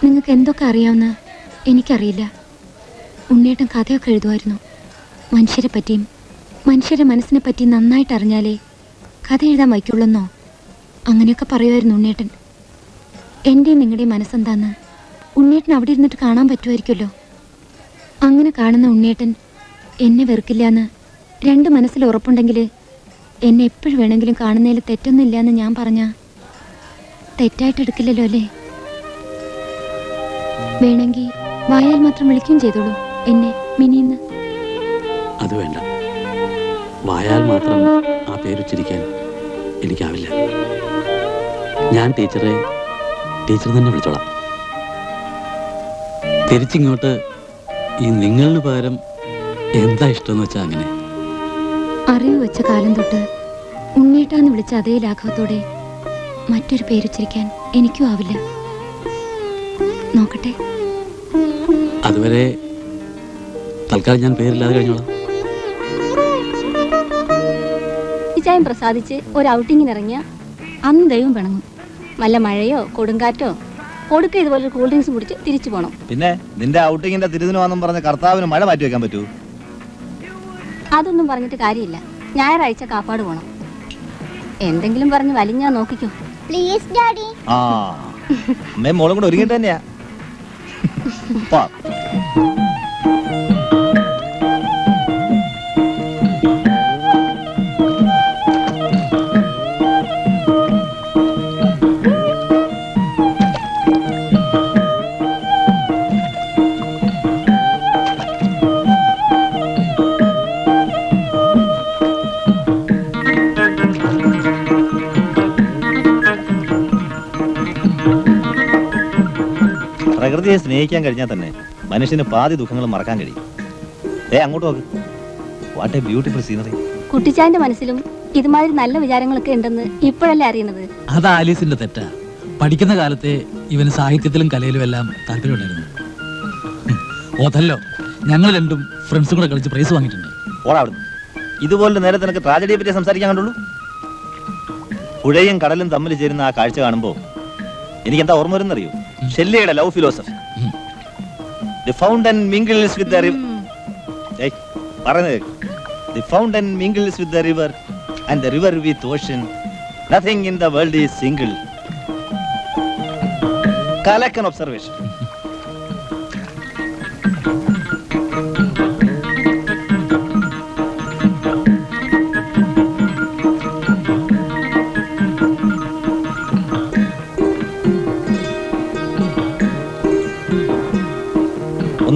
നിങ്ങൾക്ക് എന്തൊക്കെ അറിയാമെന്ന് എനിക്കറിയില്ല. ഉണ്ണേട്ടൻ കഥയൊക്കെ എഴുതുമായിരുന്നു. മനുഷ്യരെ പറ്റിയും മനുഷ്യരുടെ മനസ്സിനെ പറ്റി നന്നായിട്ട് അറിഞ്ഞാലേ കഥ എഴുതാൻ വയ്ക്കുള്ളെന്നോ അങ്ങനെയൊക്കെ പറയുമായിരുന്നു ഉണ്ണേട്ടൻ. എൻ്റെയും നിങ്ങളുടെയും മനസ്സെന്താന്ന് ഉണ്ണേട്ടൻ അവിടെ ഇരുന്നിട്ട് കാണാൻ പറ്റുമായിരിക്കുമല്ലോ. അങ്ങനെ കാണുന്ന ഉണ്ണേട്ടൻ എന്നെ വെറുക്കില്ല എന്ന് രണ്ട് മനസ്സിൽ ഉറപ്പുണ്ടെങ്കിൽ എന്നെ എപ്പോഴും വേണമെങ്കിലും കാണുന്നതിൽ തെറ്റൊന്നുമില്ല എന്ന് ഞാൻ പറഞ്ഞാൽ തെറ്റായിട്ട് എടുക്കില്ലല്ലോ അല്ലേ? വേണമെങ്കിൽ വായാൽ മാത്രം വിളിക്കുകയും ചെയ്തോളൂ എന്നെ മിനിന്ന്. അത് വേണ്ട, വായാൽ മാത്രം ആ പേരുച്ചരിക്കാൻ എനിക്കാവില്ല. ഞാൻ ടീച്ചർ തന്നെ വിളിച്ചോളാം. തിരിച്ചിങ്ങോട്ട് ഈ നിങ്ങളിന് പകരം എന്താ ഇഷ്ടമെന്ന് വെച്ചാൽ അങ്ങനെ. അറിവ് വെച്ച കാലം തൊട്ട് ഉണ്ണേട്ടാന്ന് വിളിച്ച അതേ ലാഘവത്തോടെ മറ്റൊരു പേരുച്ചരിക്കാൻ എനിക്കും ആവില്ല. നോക്കട്ടെ. അതുവരെ തൽക്കാലം ഞാൻ പേരില്ലാതെ കഴിഞ്ഞോളാം. ചായം പ്രസാദിച്ച് ഒരു ഔട്ടിങ്ങിന് ഇറങ്ങിയ അന്ന് ദൈവം പിണങ്ങും. നല്ല മഴയോ കൊടുങ്കാറ്റോ കൊടുക്ക ഇതുപോലെ കൂൾ ഡ്രിങ്ക്സ് കുടിച്ച് തിരിച്ചു പോകണം. പിന്നെ നിന്റെ ഔട്ടിങ്ങിന്റെ തിരുദിനമാണെന്നും പറഞ്ഞ കർത്താവിന് മഴ മാറ്റി വെക്കാൻ പറ്റൂ? അതൊന്നും പറഞ്ഞിട്ട് കാര്യമില്ല. ഞായറാഴ്ച കാപ്പാട് പോണം. എന്തെങ്കിലും പറഞ്ഞ് വലിഞ്ഞാ നോക്കിക്കോ. Please daddy. ആ അമ്മയും മോളും കൂടെ ഒരുങ്ങിട്ട് തന്നെയാ. പ്രകൃതിയെ സ്നേഹിക്കാൻ കഴിഞ്ഞാൽ തന്നെ മനുഷ്യന് പാതി ദുഃഖങ്ങൾ മറക്കാൻ കഴിയും. അങ്ങോട്ട് നോക്ക്, വാട്ട് എ ബ്യൂട്ടിഫുൾ സീനറി. കുട്ടിച്ചാന്റെ മനസ്സിലും ഇതുമാതിരി നല്ല വിചാരങ്ങളൊക്കെ ഉണ്ടെന്ന് ഇപ്പോഴല്ലേ അറിയുന്നത്. അത് ആലീസിന്റെ തെറ്റാ. പഠിക്കുന്ന കാലത്തെ ഇവന് സാഹിത്യത്തിലും കലയിലും എല്ലാം താല്പര്യമുണ്ടായിരുന്നു. ഓതല്ലോ ഞങ്ങൾ രണ്ടും ഫ്രണ്ട്സും കൂടെ കളിച്ച് പ്രൈസ് വാങ്ങിയിട്ടുണ്ട്. ഓടാവിടുന്നു. ഇതുപോലെ നേരത്തെ നിനക്ക് ട്രാജഡിയെ പറ്റി സംസാരിക്കാൻ കണ്ടുള്ളൂ. പുഴയും കടലും തമ്മിൽ ചേരുന്ന ആ കാഴ്ച കാണുമ്പോൾ എനിക്ക് എന്താ ഓർമ്മ വരുന്നറിയോ? ഷെല്ലിയുടെ love philosophy. The fountain mingles with the river. The fountain mingles with the river and the river with ocean. Nothing in the world is single. Kalakan observation.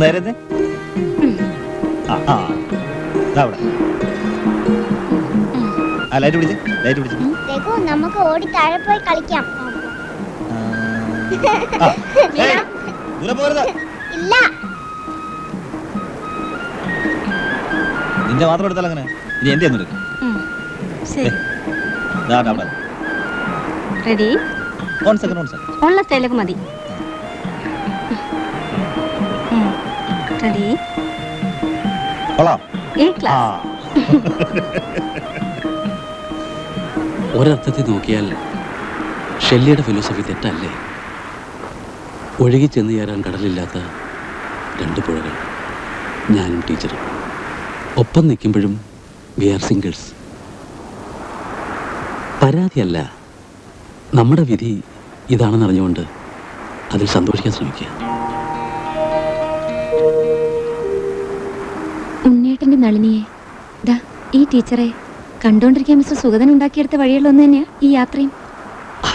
നേരത്തെ ലൈറ്റ് പിടിച്ച് ലൈറ്റ് പിടിച്ച് നമുക്ക് ഓടി താഴെ പോയി കളിക്കാം. ഇല്ല, നിന്റെ മാത്രം എടുത്താൽ അങ്ങനെ. ഇനി എന്റെ ഒന്നും എടുക്കും. റെഡി? വൺ സെക്കൻഡ് ഉള്ള സ്റ്റൈലൊക്കെ മതി. റെഡി? ഒരർത്ഥത്തിൽ നോക്കിയാൽ ഷെല്ലിയുടെ ഫിലോസഫി തെറ്റല്ലേ? ഒഴുകി ചെന്ന് ചേരാൻ കടലില്ലാത്ത രണ്ട് പുഴകൾ, ഞാനും ടീച്ചറും ഒപ്പം നിൽക്കുമ്പോഴും വി ആർ സിംഗിൾസ്. പരാതിയല്ല, നമ്മുടെ വിധി ഇതാണെന്ന് അറിഞ്ഞുകൊണ്ട് അതിൽ സന്തോഷിക്കാൻ ശ്രമിക്കുക. ഉണ്ണേട്ടന്റെ നളിനിയെ ദാ ഈ ടീച്ചറെ കണ്ടോണ്ടിരിക്കാൻ മിസ്റ്റർ സുഗതൻ ഉണ്ടാക്കിയെടുത്ത വഴികളിലൊന്നു തന്നെയാ ഈ യാത്രയും.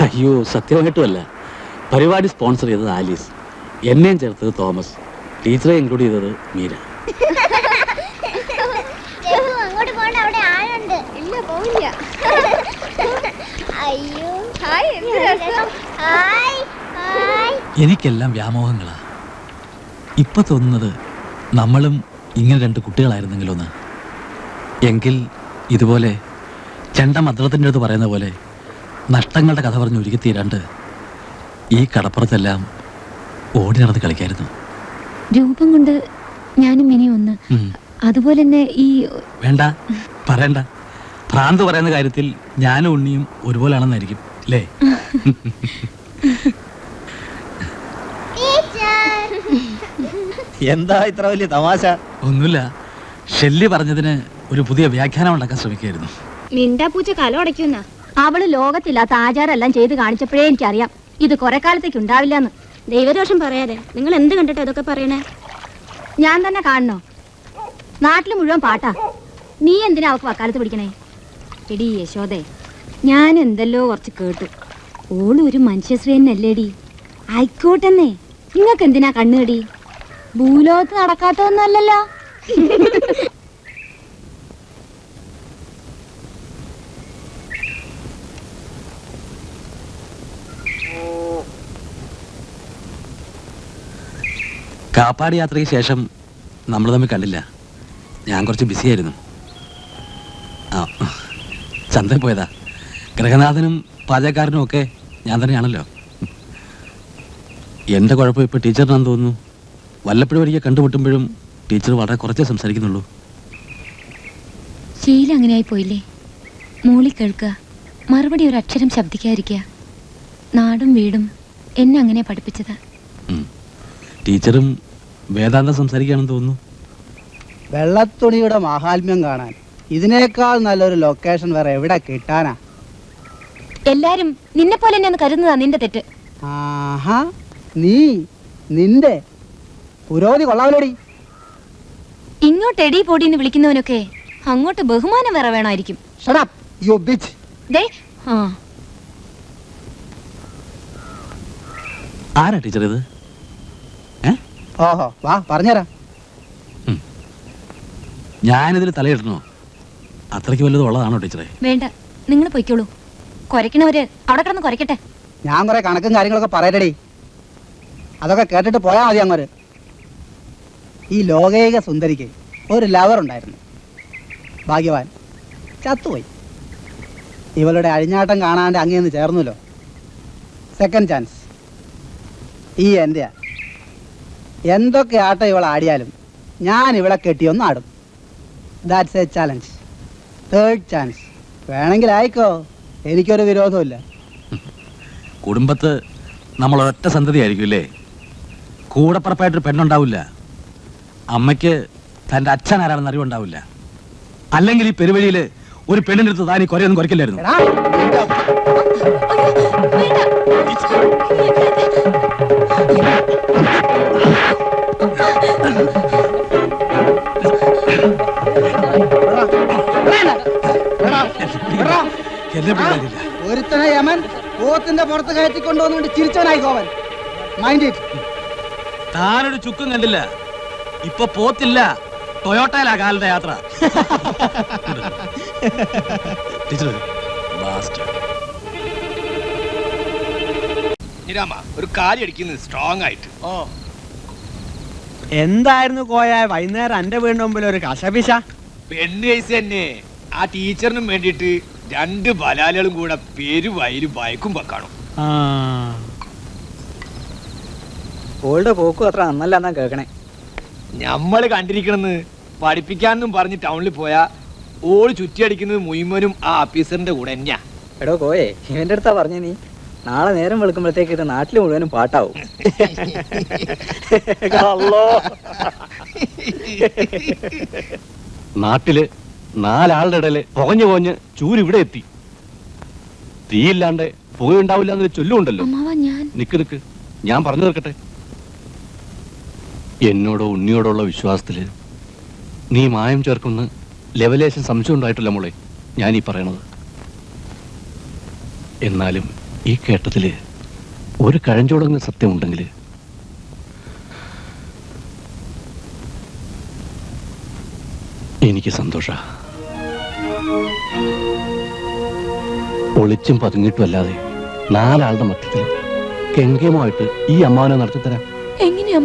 അയ്യോ, സത്യമായിട്ടുമല്ല. പരിപാടി സ്പോൺസർ ചെയ്തത് ആലീസ്, എന്നെയും ചേർത്തത് തോമസ്, ടീച്ചറെ ഇൻക്ലൂഡ് ചെയ്തത് മീര. അങ്ങോട്ട് പോണ്ട, അവിടെ ആളുണ്ട്. ഇല്ല, പോവില്ല. അയ്യോ, ഹായ്, എന്ത് രസം. Hi, hi. എനിക്കെല്ലാം വ്യാമോഹങ്ങളാ. ഇപ്പൊ തോന്നുന്നത് നമ്മളും ഇങ്ങനെ 2 കുട്ടികളായിരുന്നെങ്കിലൊന്ന്. എങ്കിൽ ഇതുപോലെ ചെണ്ട മദ്രത്തിൻ്റെ അടുത്ത് പറയുന്ന പോലെ നഷ്ടങ്ങളുടെ കഥ പറഞ്ഞ് ഒരുക്കി തീരാണ്ട് ഈ കടപ്പുറത്തെല്ലാം ഓടി നടന്ന് കളിക്കായിരുന്നു. രൂപം കൊണ്ട് ഞാനും മിനി ഒന്ന്. അതുപോലെ തന്നെ ഈ വേണ്ട, പറയണ്ട. ഭ്രാന്ത് പറയുന്ന കാര്യത്തിൽ ഞാനും ഉണ്ണിയും ഒരുപോലാണെന്നായിരിക്കും അല്ലേ? എന്താ ഇത്ര വലിയ തമാശ? ഒന്നുമില്ല, ഷെല്ലി പറഞ്ഞതിന് ഒരു പുതിയ വ്യാഖ്യാനം ഉണ്ടാക്കാൻ ശ്രമിക്കുകയായിരുന്നു. മിണ്ടാപ്പൂച്ച കല ഉടയ്ക്കുന്ന അവള് ലോകത്തില്ലാത്ത ആചാരമെല്ലാം ചെയ്ത് കാണിച്ചപ്പോഴേ എനിക്കറിയാം ഇത് കുറെ കാലത്തേക്ക് ഉണ്ടാവില്ലെന്ന്. ദൈവദോഷം പറയാതെ നിങ്ങൾ എന്ത് കണ്ടിട്ട് ഇതൊക്കെ പറയണേ? ഞാൻ തന്നെ കാണണോ? നാട്ടിൽ മുഴുവൻ പാട്ടാ. നീ എന്തിനാ അവക്ക് വക്കാലത്ത് പിടിക്കണേ? എടി യശോദേ, ഞാൻ എന്തെല്ലോ കുറച്ച് കേട്ടു. ഓള് ഒരു മനുഷ്യശ്രീ തന്നെയല്ലേടി? ആയിക്കോട്ടെന്നേ, നിങ്ങൾക്ക് എന്തിനാ കണ്ണുകടി? ഭൂലോകത്ത് നടക്കാത്തൊന്നുമല്ലല്ലോ. കാപ്പാട് യാത്രയ്ക്ക് ശേഷം നമ്മൾ തമ്മിൽ കണ്ടില്ല. ഞാൻ കുറച്ച് ബിസിയായിരുന്നു. ആ, ചന്തയിൽ പോയതാ. ഗൃഹനാഥനും പാചകക്കാരനും ഒക്കെ ഞാൻ തന്നെയാണല്ലോ. എൻ്റെ കുഴപ്പം ഇപ്പോൾ ടീച്ചറിനാന്ന് തോന്നുന്നു. വല്ലപ്പോഴും ഒരിക്കൽ കണ്ടുമുട്ടുമ്പോഴും ടീച്ചർ വളരെ കുറച്ചേ സംസാരിക്കുന്നുള്ളൂ. ശീലം അങ്ങനെയായി പോയില്ലേ? മൂളി കേൾക്കുക, മറുപടി ഒരു അക്ഷരം ശബ്ദിക്കാതിരിക്കുക. നാടും വീടും എന്നെ അങ്ങനെ പഠിപ്പിച്ചത്. ടീച്ചറും വേദാന്തം സംസാരിക്കുകയാണെന്ന് തോന്നുന്നു. വെള്ളത്തുണിയുടെ മാഹാത്മ്യം കാണാൻ ഇതിനേക്കാൾ നല്ലൊരു ലൊക്കേഷൻ വേറെ എവിടെ കിട്ടാനാ? എല്ലാരും നിന്നെ പോലെ തന്നെ കരുതുന്നതാ നിന്റെ തെറ്റ്. ആഹാ, നിന്റെ പുരോഗതി കൊള്ളാമല്ലോടി. ഇങ്ങോട്ട് എടി പൊടിന്ന് വിളിക്കുന്നവനൊക്കെ അങ്ങോട്ട് ബഹുമാനം വേറെ വേണമായിരിക്കും. Shut up, you bitch. ദേ, ആ ആരാ ടീച്ചർ ഇത്? ഓഹോ, വാ പറഞ്ഞുതരാം. ഞാനിതിൽ തലയിടണോ? അത്രയ്ക്ക് വല്ലതും ഉള്ളതാണോ ടീച്ചറെ? വേണ്ട, നിങ്ങൾ പൊയ്ക്കോളൂ. കുരയ്ക്കണവര് അവിടെ കിടന്ന് കുരയ്ക്കട്ടെ. ഞാൻ കുറെ കണക്കും കാര്യങ്ങളൊക്കെ പറയട്ടടി. അതൊക്കെ കേട്ടിട്ട് പോയാൽ മതി അങ്ങോട്ട്. ഈ ലോകൈക സുന്ദരിക്ക് ഒരു ലവർ ഉണ്ടായിരുന്നു. ഭാഗ്യവാൻ ചത്തുപോയി. ഇവളുടെ അഴിഞ്ഞാട്ടം കാണാണ്ട് അങ്ങേന്ന് ചേർന്നല്ലോ. സെക്കൻഡ് ചാൻസ് ഈ എൻ്റെ. എന്തൊക്കെ ആട്ടം ഇവൾ ആടിയാലും ഞാൻ ഇവളെ കെട്ടിയൊന്നും ആടും. That's A challenge. Third chance വേണമെങ്കിൽ ആയിക്കോ, എനിക്കൊരു വിരോധമില്ല. കുടുംബത്ത് നമ്മൾ ഒരൊറ്റ സന്തതിയായിരിക്കും അല്ലേ? കൂടപ്പുറപ്പായിട്ടൊരു പെണ്ണുണ്ടാവില്ല. അമ്മയ്ക്ക് തൻ്റെ അച്ഛൻ ആരാണെന്ന് അറിവുണ്ടാവില്ല. അല്ലെങ്കിൽ ഈ പെരുവഴിയിൽ ഒരു പെണ്ണിൻ്റെ അടുത്ത് താൻ ഈ കുറയൊന്നും കുറയ്ക്കില്ലായിരുന്നു. ഒരുത്തനെ യമൻ പോത്തിന്റെ പുറത്ത് കയറ്റിക്കൊണ്ടുവന്നുകൊണ്ട് ചിരിച്ചവനായി ഗോവൻ. Mind it. താനൊരു ചുക്കും കണ്ടില്ല. ഇപ്പൊ പോത്തില്ല, ടൊയോട്ടയിലാ കാലത്തെ യാത്ര. ഒരു കാലി അടിക്കുന്നത് സ്ട്രോങ് ആയിട്ട്. ഓ, എന്തായിരുന്നു കോയ വൈകുന്നേരം എന്റെ വീടിന്റെ മുമ്പിൽ ഒരു കശപിശ? പെണ്ണ് കേസ് തന്നെ. ആ ടീച്ചറിനും വേണ്ടിയിട്ട് 2 ബലാലുകളും കൂടെ പെരുവയിലും ബൈക്കും വെക്കാണും. ഓളുടെ പോക്കും അത്ര നന്നല്ല എന്നാ കേൾക്കണേ. ഞമ്മള് കണ്ടിരിക്കണെന്ന് പഠിപ്പിക്കാനെന്നും പറഞ്ഞ് ടൗണിൽ പോയാ ഓള് ചുറ്റിയടിക്കുന്നത് മുഴുവനും ആ ഓഫീസറിന്റെ കൂടെ തന്നെയാ. എടോ കോയെ, ഇവന്റെ അടുത്താ പറഞ്ഞ നീ നാളെ നേരം വെളുക്കുമ്പോഴത്തേക്ക് ഇത് നാട്ടിൽ മുഴുവനും പാട്ടാവും. നാട്ടില് 4 ആളുടെ ഇടയില് പുകഞ്ഞ് ചൂരിവിടെ എത്തി. തീയില്ലാണ്ട് പുകയുണ്ടാവില്ല എന്നൊരു ചൊല്ലുണ്ടല്ലോ. നിക്ക് ഞാൻ പറഞ്ഞു തീർക്കട്ടെ. എന്നോടോ ഉണ്ണിയോടുള്ള വിശ്വാസത്തില് നീ മായം ചേർക്കുന്ന ലെവലേശം സംശയം ഉണ്ടായിട്ടില്ല മോളെ ഞാനീ പറയണത്. എന്നാലും ഈ കേട്ടതില് ഒരു കഴഞ്ചോടങ്ങുന്ന സത്യമുണ്ടെങ്കിൽ എനിക്ക് സന്തോഷ. ഒളിച്ചും പതുങ്ങിയിട്ടും അല്ലാതെ 4 ആളുടെ മധ്യത്തിൽ കെങ്കേമമായിട്ട് ഈ അമ്മാവനെ നടത്തിത്തരാം. എങ്ങനെയാ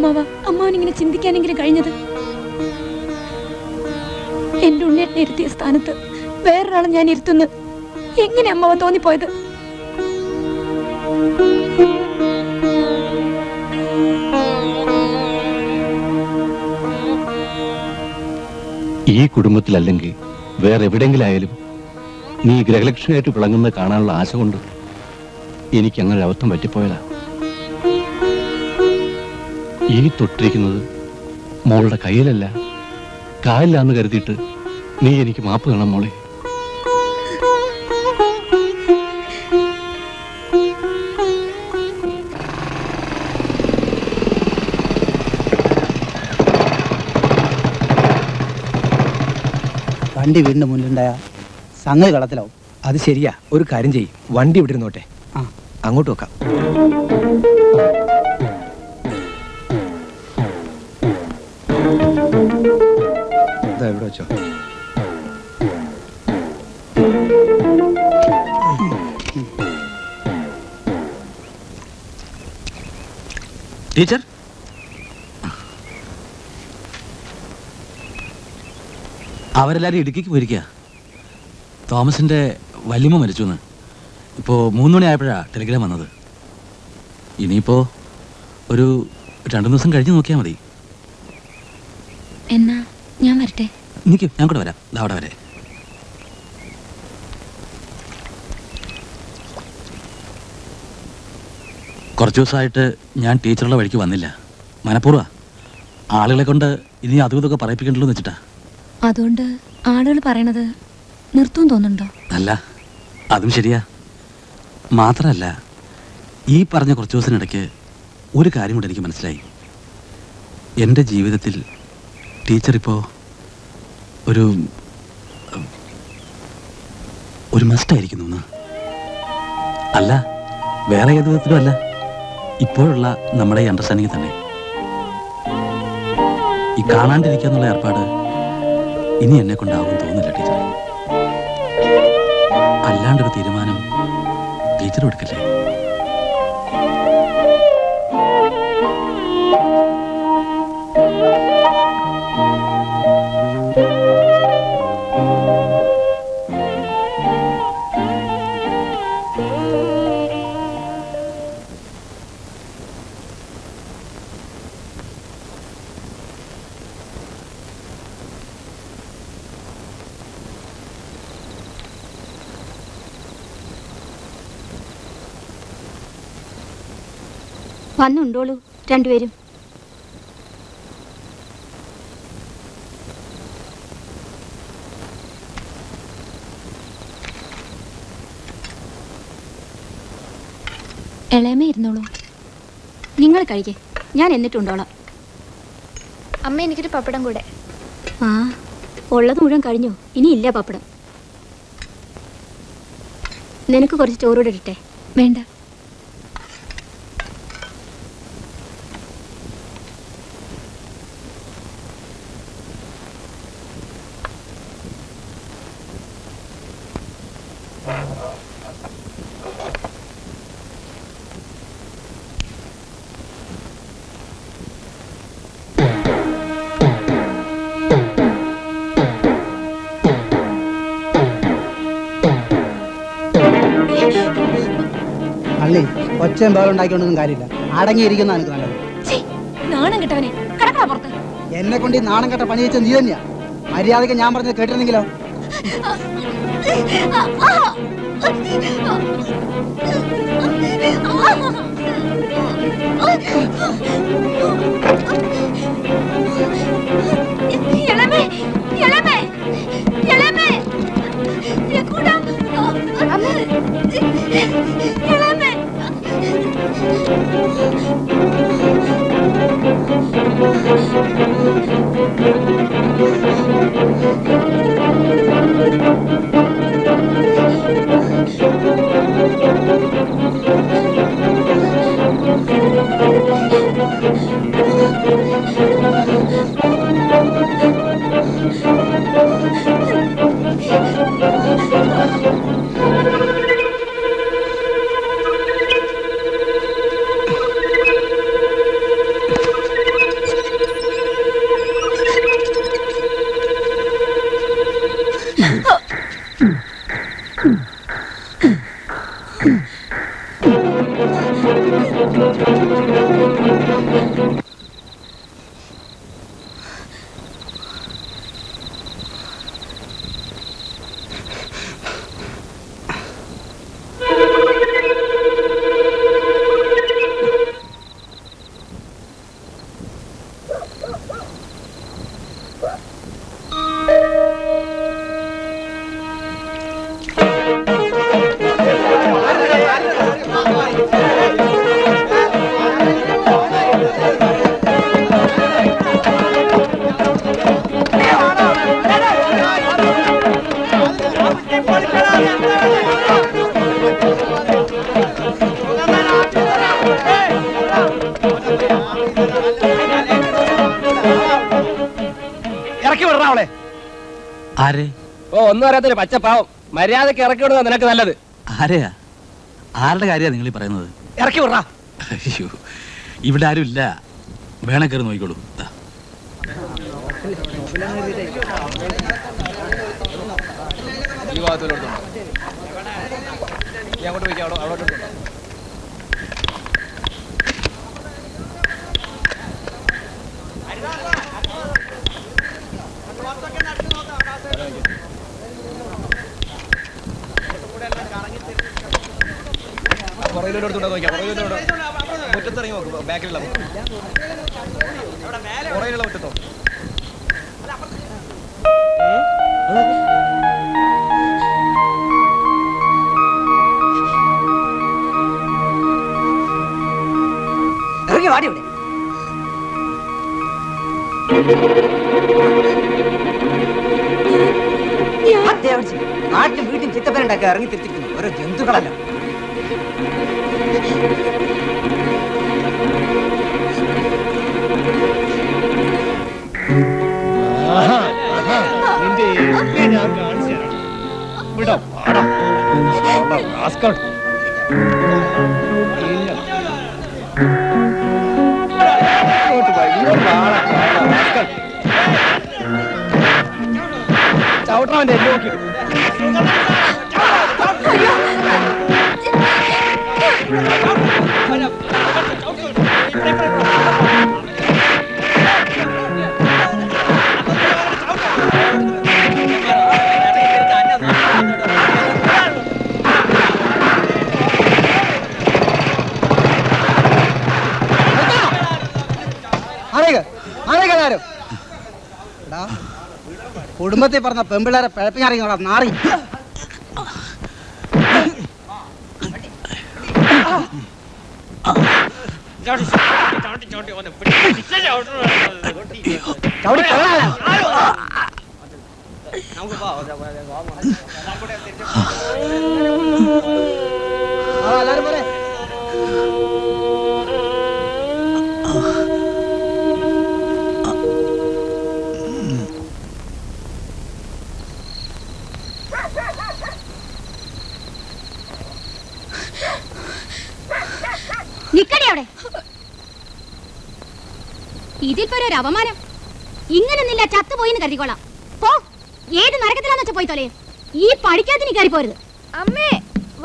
അമ്മാവൻ ഇങ്ങനെ ചിന്തിക്കാനെങ്കിലും കഴിഞ്ഞത്? എന്റെ ഉണ്ണിയേട്ടനെ ഇരുത്തിയ സ്ഥാനത്ത് വേറൊരാളെ ഞാൻ ഇരുത്തുന്നു. എങ്ങനെ അമ്മാവൻ തോന്നിപ്പോയത്? ഈ കുടുംബത്തിലല്ലെങ്കിൽ വേറെ എവിടെയെങ്കിലും ആയാലും നീ ഗ്രഹലക്ഷ്മിയായിട്ട് വിളങ്ങുന്നത് കാണാനുള്ള ആശ കൊണ്ട് എനിക്ക് അങ്ങനെ അബദ്ധം പറ്റിപ്പോയതാ. ഈ തൊട്ടിരിക്കുന്നത് മോളുടെ കയ്യിലല്ല കാലിലാന്ന് കരുതിയിട്ട് നീ എനിക്ക് മാപ്പ് തരണം മോളെ. വണ്ടി വീടിന്റെ മുന്നിലുണ്ടായ സംഗതി കളത്തിലാവും. അത് ശരിയാ. ഒരു കാര്യം ചെയ്യും, വണ്ടി ഇവിടെ ഇരുന്നോട്ടെ, അങ്ങോട്ട് വെക്കാം. ഇവിടെ വെച്ചോ. ടീച്ചർ, അവരെല്ലാരും ഇടുക്കിക്ക് പോയിരിക്കുക. തോമസിന്റെ വല്യമ്മ മരിച്ചു എന്ന് ഇപ്പോൾ 3 മണി ആയപ്പോഴാണ് ടെലിഗ്രാം വന്നത്. ഇനിയിപ്പോ ഒരു 2 ദിവസം കഴിഞ്ഞ് നോക്കിയാൽ മതി. എന്നാ ഞാൻ വരട്ടെ? നിൽക്കും, ഞാൻ കൂടെ വരാം. അവിടെ വരെ. കുറച്ച് ദിവസമായിട്ട് ഞാൻ ടീച്ചറുടെ വഴിക്ക് വന്നില്ല. മനഃപൂർവ്വ ആളുകളെ കൊണ്ട് ഇനി അതും ഇതൊക്കെ പറയിപ്പിക്കണ്ടല്ലോ എന്ന് വെച്ചിട്ടാ. അതുകൊണ്ട് ആളുകൾ പറയണത് നിർത്തും തോന്നുന്നുണ്ടോ? അല്ല, അതും ശരിയാ. മാത്രമല്ല, ഈ പറഞ്ഞ കുറച്ച് ദിവസത്തിനിടയ്ക്ക് ഒരു കാര്യം കൂടെ എനിക്ക് മനസ്സിലായി. എൻ്റെ ജീവിതത്തിൽ ടീച്ചർ ഇപ്പോൾ ഒരു മസ്റ്റായിരിക്കുന്നു എന്ന്. അല്ല, വേറെ ഏത് വിധത്തിലും അല്ല, ഇപ്പോഴുള്ള നമ്മുടെ ഈ അണ്ടർസ്റ്റാൻഡിങ് തന്നെ. ഈ കാണാണ്ടിരിക്കുക എന്നുള്ള ഏർപ്പാട് ഇനി എന്നെ കൊണ്ടാവും തോന്നില്ല ടീച്ചർ. അല്ലാണ്ടൊരു തീരുമാനം ടീച്ചർ എടുക്കല്ലേ? വന്നുണ്ടോളൂ രണ്ടുപേരും. ഇളയമ ഇരുന്നോളൂ. നിങ്ങൾ കഴിക്കേ, ഞാൻ എന്നിട്ടുണ്ടോളാം. അമ്മ എനിക്കൊരു പപ്പടം കൂടെ. ആ, ഉള്ളത് മുഴുവൻ കഴിഞ്ഞു, ഇനിയില്ല പപ്പടം. നിനക്ക് കുറച്ച് ചോറൂടെ ഇടട്ടെ? വേണ്ട. അല്ലേ, ഒച്ചയും ബഹളം ഉണ്ടാക്കിക്കൊണ്ടൊന്നും കാര്യമില്ല. അടങ്ങിയിരിക്കുന്ന എനിക്ക് നല്ലത്. നാണം കിട്ടവനെ, കടക്കട പുറത്ത്. എന്നെ കൊണ്ട് ഈ നാണം കെട്ട പണി വെച്ച നീ തന്നെയാ. മര്യാദയ്ക്ക് ഞാൻ പറഞ്ഞത് കേട്ടിരുന്നെങ്കിലോ? ഇറക്കി വിടണ അവളെ. ആരെ? ഓ ഒന്നും അറിയാത്തൊരു പച്ചപ്പാവം. മര്യാദക്ക് ഇറക്കി വിടുക നിനക്ക് നല്ലത്. ആരെയാ? ആരുടെ കാര്യമാണ് നിങ്ങൾ പറയുന്നത്? ഇറക്കി വിടണ. അയ്യോ, ഇവിടെ ആരും ഇല്ല. വേണേ കയറി നോക്കിക്കോളൂ. ദാ. ഈ ഭാഗത്തോട്ട് അങ്ങോട്ട് പോയിക്കോ. അവിടെ പുറകിലോട്ട് നോക്കിയാ. മുറ്റത്തിറങ്ങി നോക്കും. ബാക്കിലുള്ള പുറകിലുള്ള മുറ്റത്തോ. ഇറങ്ങി വാടി ഇവിടെ. നാട്ടിലും വീട്ടിൽ ചിത്തപ്പനുണ്ടാക്കി ഇറങ്ങി തിരിച്ചിരിക്കുന്നു ഓരോ ജന്തുക്കളല്ല. ഞാൻ കാണിച്ചു തരാം. വിടാം. ചവിട്ടണവന്റെ എല്ലാം നോക്കിയിട്ട് കുടുംബത്തിൽ പറഞ്ഞ പെമ്പിള്ളേരെ പിഴപ്പിക്കാറിങ്ങോടാ നാറി. എല്ലാരും പോരെ. നിക്കടി അവിടെ. ഇതിപ്പോ ഒരു അപമാനം. ഇങ്ങനൊന്നില്ല, ചത്തുപോയിന്ന് കരുതിക്കോളാം. പോ, ഏത് നരകത്തിലാന്ന് വെച്ചാ പോയി തൊലയെ. ഈ പഠിക്കാത്ത നീ കയറി പോരുത്. അമ്മേ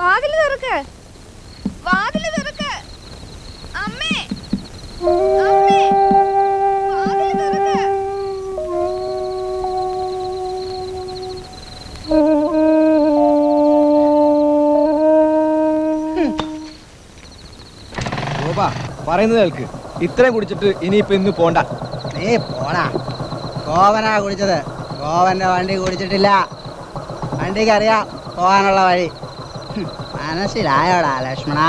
വാതില് തുറക്ക്, വാതില് തുറക്ക്. അമ്മേ അമ്മേ വാതില് തുറക്ക്. പറയുന്നത് കേൾക്ക്. ഇത്രയും കുടിച്ചിട്ട് ഇനിയിപ്പോ ഇന്ന് പോണ്ട. നീ പോടാ. ഗോവനാ കുടിച്ചത്. ഗോവന്റെ വണ്ടി കുടിച്ചിട്ടില്ല. വണ്ടിക്ക് അറിയാം പോകാനുള്ള വഴി. മനസ്സിലായോടാ ലക്ഷ്മണ?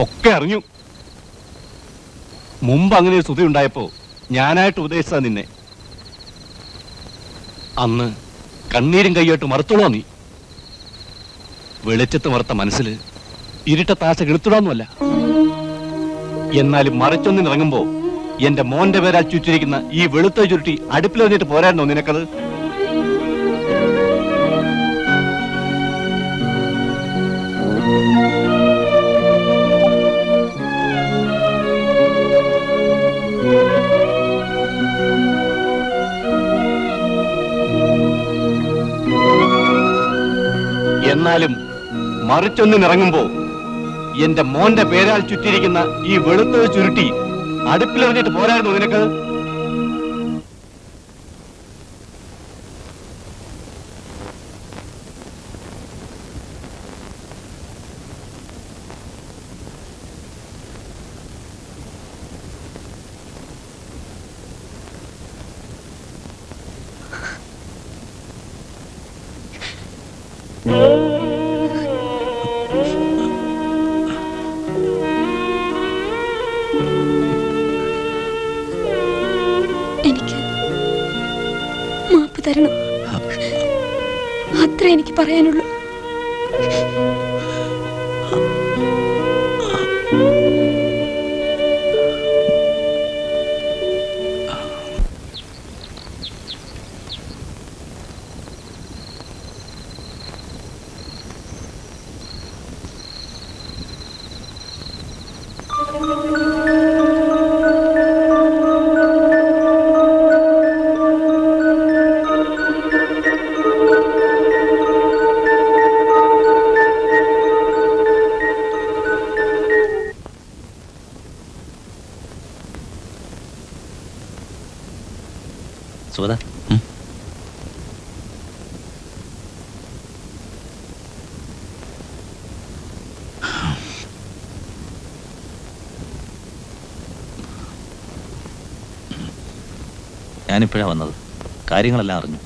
ഒക്കെ അറിഞ്ഞു. മുമ്പ് അങ്ങനെ ഒരു സ്തുതി ഉണ്ടായപ്പോ ഞാനായിട്ട് ഉപദേശിച്ച നിന്നെ. അന്ന് കണ്ണീരും കൈയായിട്ട് മറുത്തോളോ നീ. വെളിച്ചത്ത് മറുത്ത മനസ്സിൽ ഇരുട്ട താശ കെടുത്തിടാന്നുമല്ല. എന്നാലും മറിച്ചൊന്നിറങ്ങുമ്പോ എന്റെ മോന്റെ പേരാൽ ചുറ്റിരിക്കുന്ന ഈ വെളുത്ത ചുരുട്ടി അടുപ്പിൽ വന്നിട്ട് പോരായിരുന്നോ നിനക്കത്? എന്നാലും മറിച്ചൊന്നിറങ്ങുമ്പോ എന്റെ മോന്റെ പേരാൽ ചുറ്റിരിക്കുന്ന ഈ വെളുത്ത ചുരുട്ടി അടുപ്പിൽ വന്നിട്ട് പോരായിരുന്നു നിനക്ക്? എനിക്ക് മാപ്പ് തരണം. അത്ര എനിക്ക് പറയാനുള്ളൂ. സുഗത, ഞാനിപ്പോഴാ വന്നത്. കാര്യങ്ങളെല്ലാം അറിഞ്ഞു.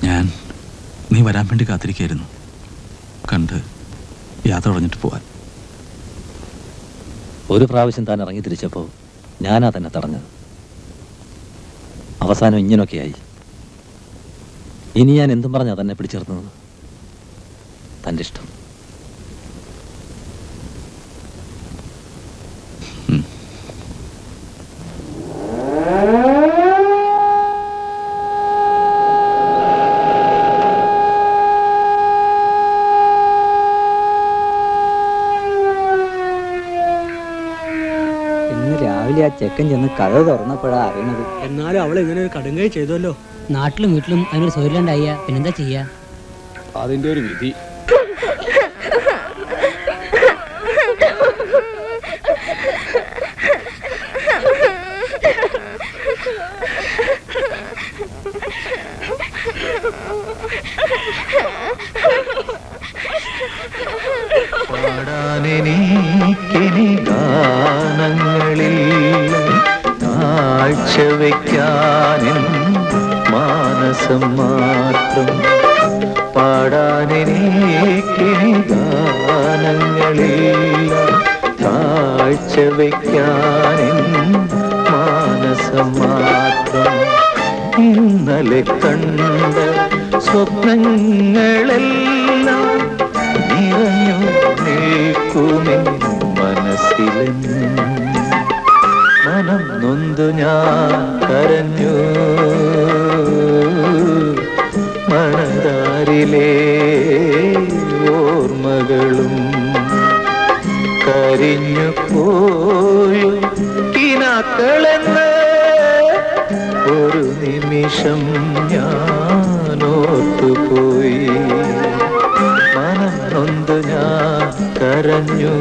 ഞാൻ നീ വരാൻ വേണ്ടി കാത്തിരിക്കായിരുന്നു. കണ്ട് യാത്ര പറഞ്ഞിട്ട് പോവാൻ. ഒരു പ്രാവശ്യം താൻ ഇറങ്ങി തിരിച്ചപ്പോൾ ഞാനാ തന്നെ തടഞ്ഞത്. അവസാനം ഇങ്ങനൊക്കെയായി. ഇനി ഞാൻ എന്തും പറഞ്ഞാ തന്നെ പിടിച്ചേർന്നത്? തൻ്റെ ഇഷ്ടം. രാവിലെ ആ ചെക്കൻ ചെന്ന് കഥ തുറന്നപ്പോഴാ അറിയുന്നത്. എന്നാലും അവൾ ഇങ്ങനെ ഒരു കടുങ്കൈ ചെയ്തല്ലോ. നാട്ടിലും വീട്ടിലും അതിനൊരു സൗകര്യണ്ടായ പിന്നെന്താ ചെയ്യാ? അതിന്റെ ഒരു വിധി. പാടാനെനിക്കിനി ഗാനങ്ങളിൽ കാഴ്ച വയ്ക്കാനും മാനസം മാത്രം. പാടാനെനിക്കിനി ഗാനങ്ങളിൽ കാഴ്ച വയ്ക്കാനും മാനസം മാത്രം. ഇന്നലെ കണ്ട സ്വപ്നങ്ങളെല്ലാം നിറഞ്ഞു നിൽക്കുമെൻ മനസ്സിലെന്നും. മനം നൊന്തു ഞാൻ കരഞ്ഞു. മണതാരിലെ ഓർമ്മകളും കരിഞ്ഞു പോയോ കിനാക്കളെന്ന് ഒരു നിമിഷം ഞാൻ ഓർത്തുപോയി. മനം നൊന്തു ഞാൻ കരഞ്ഞു.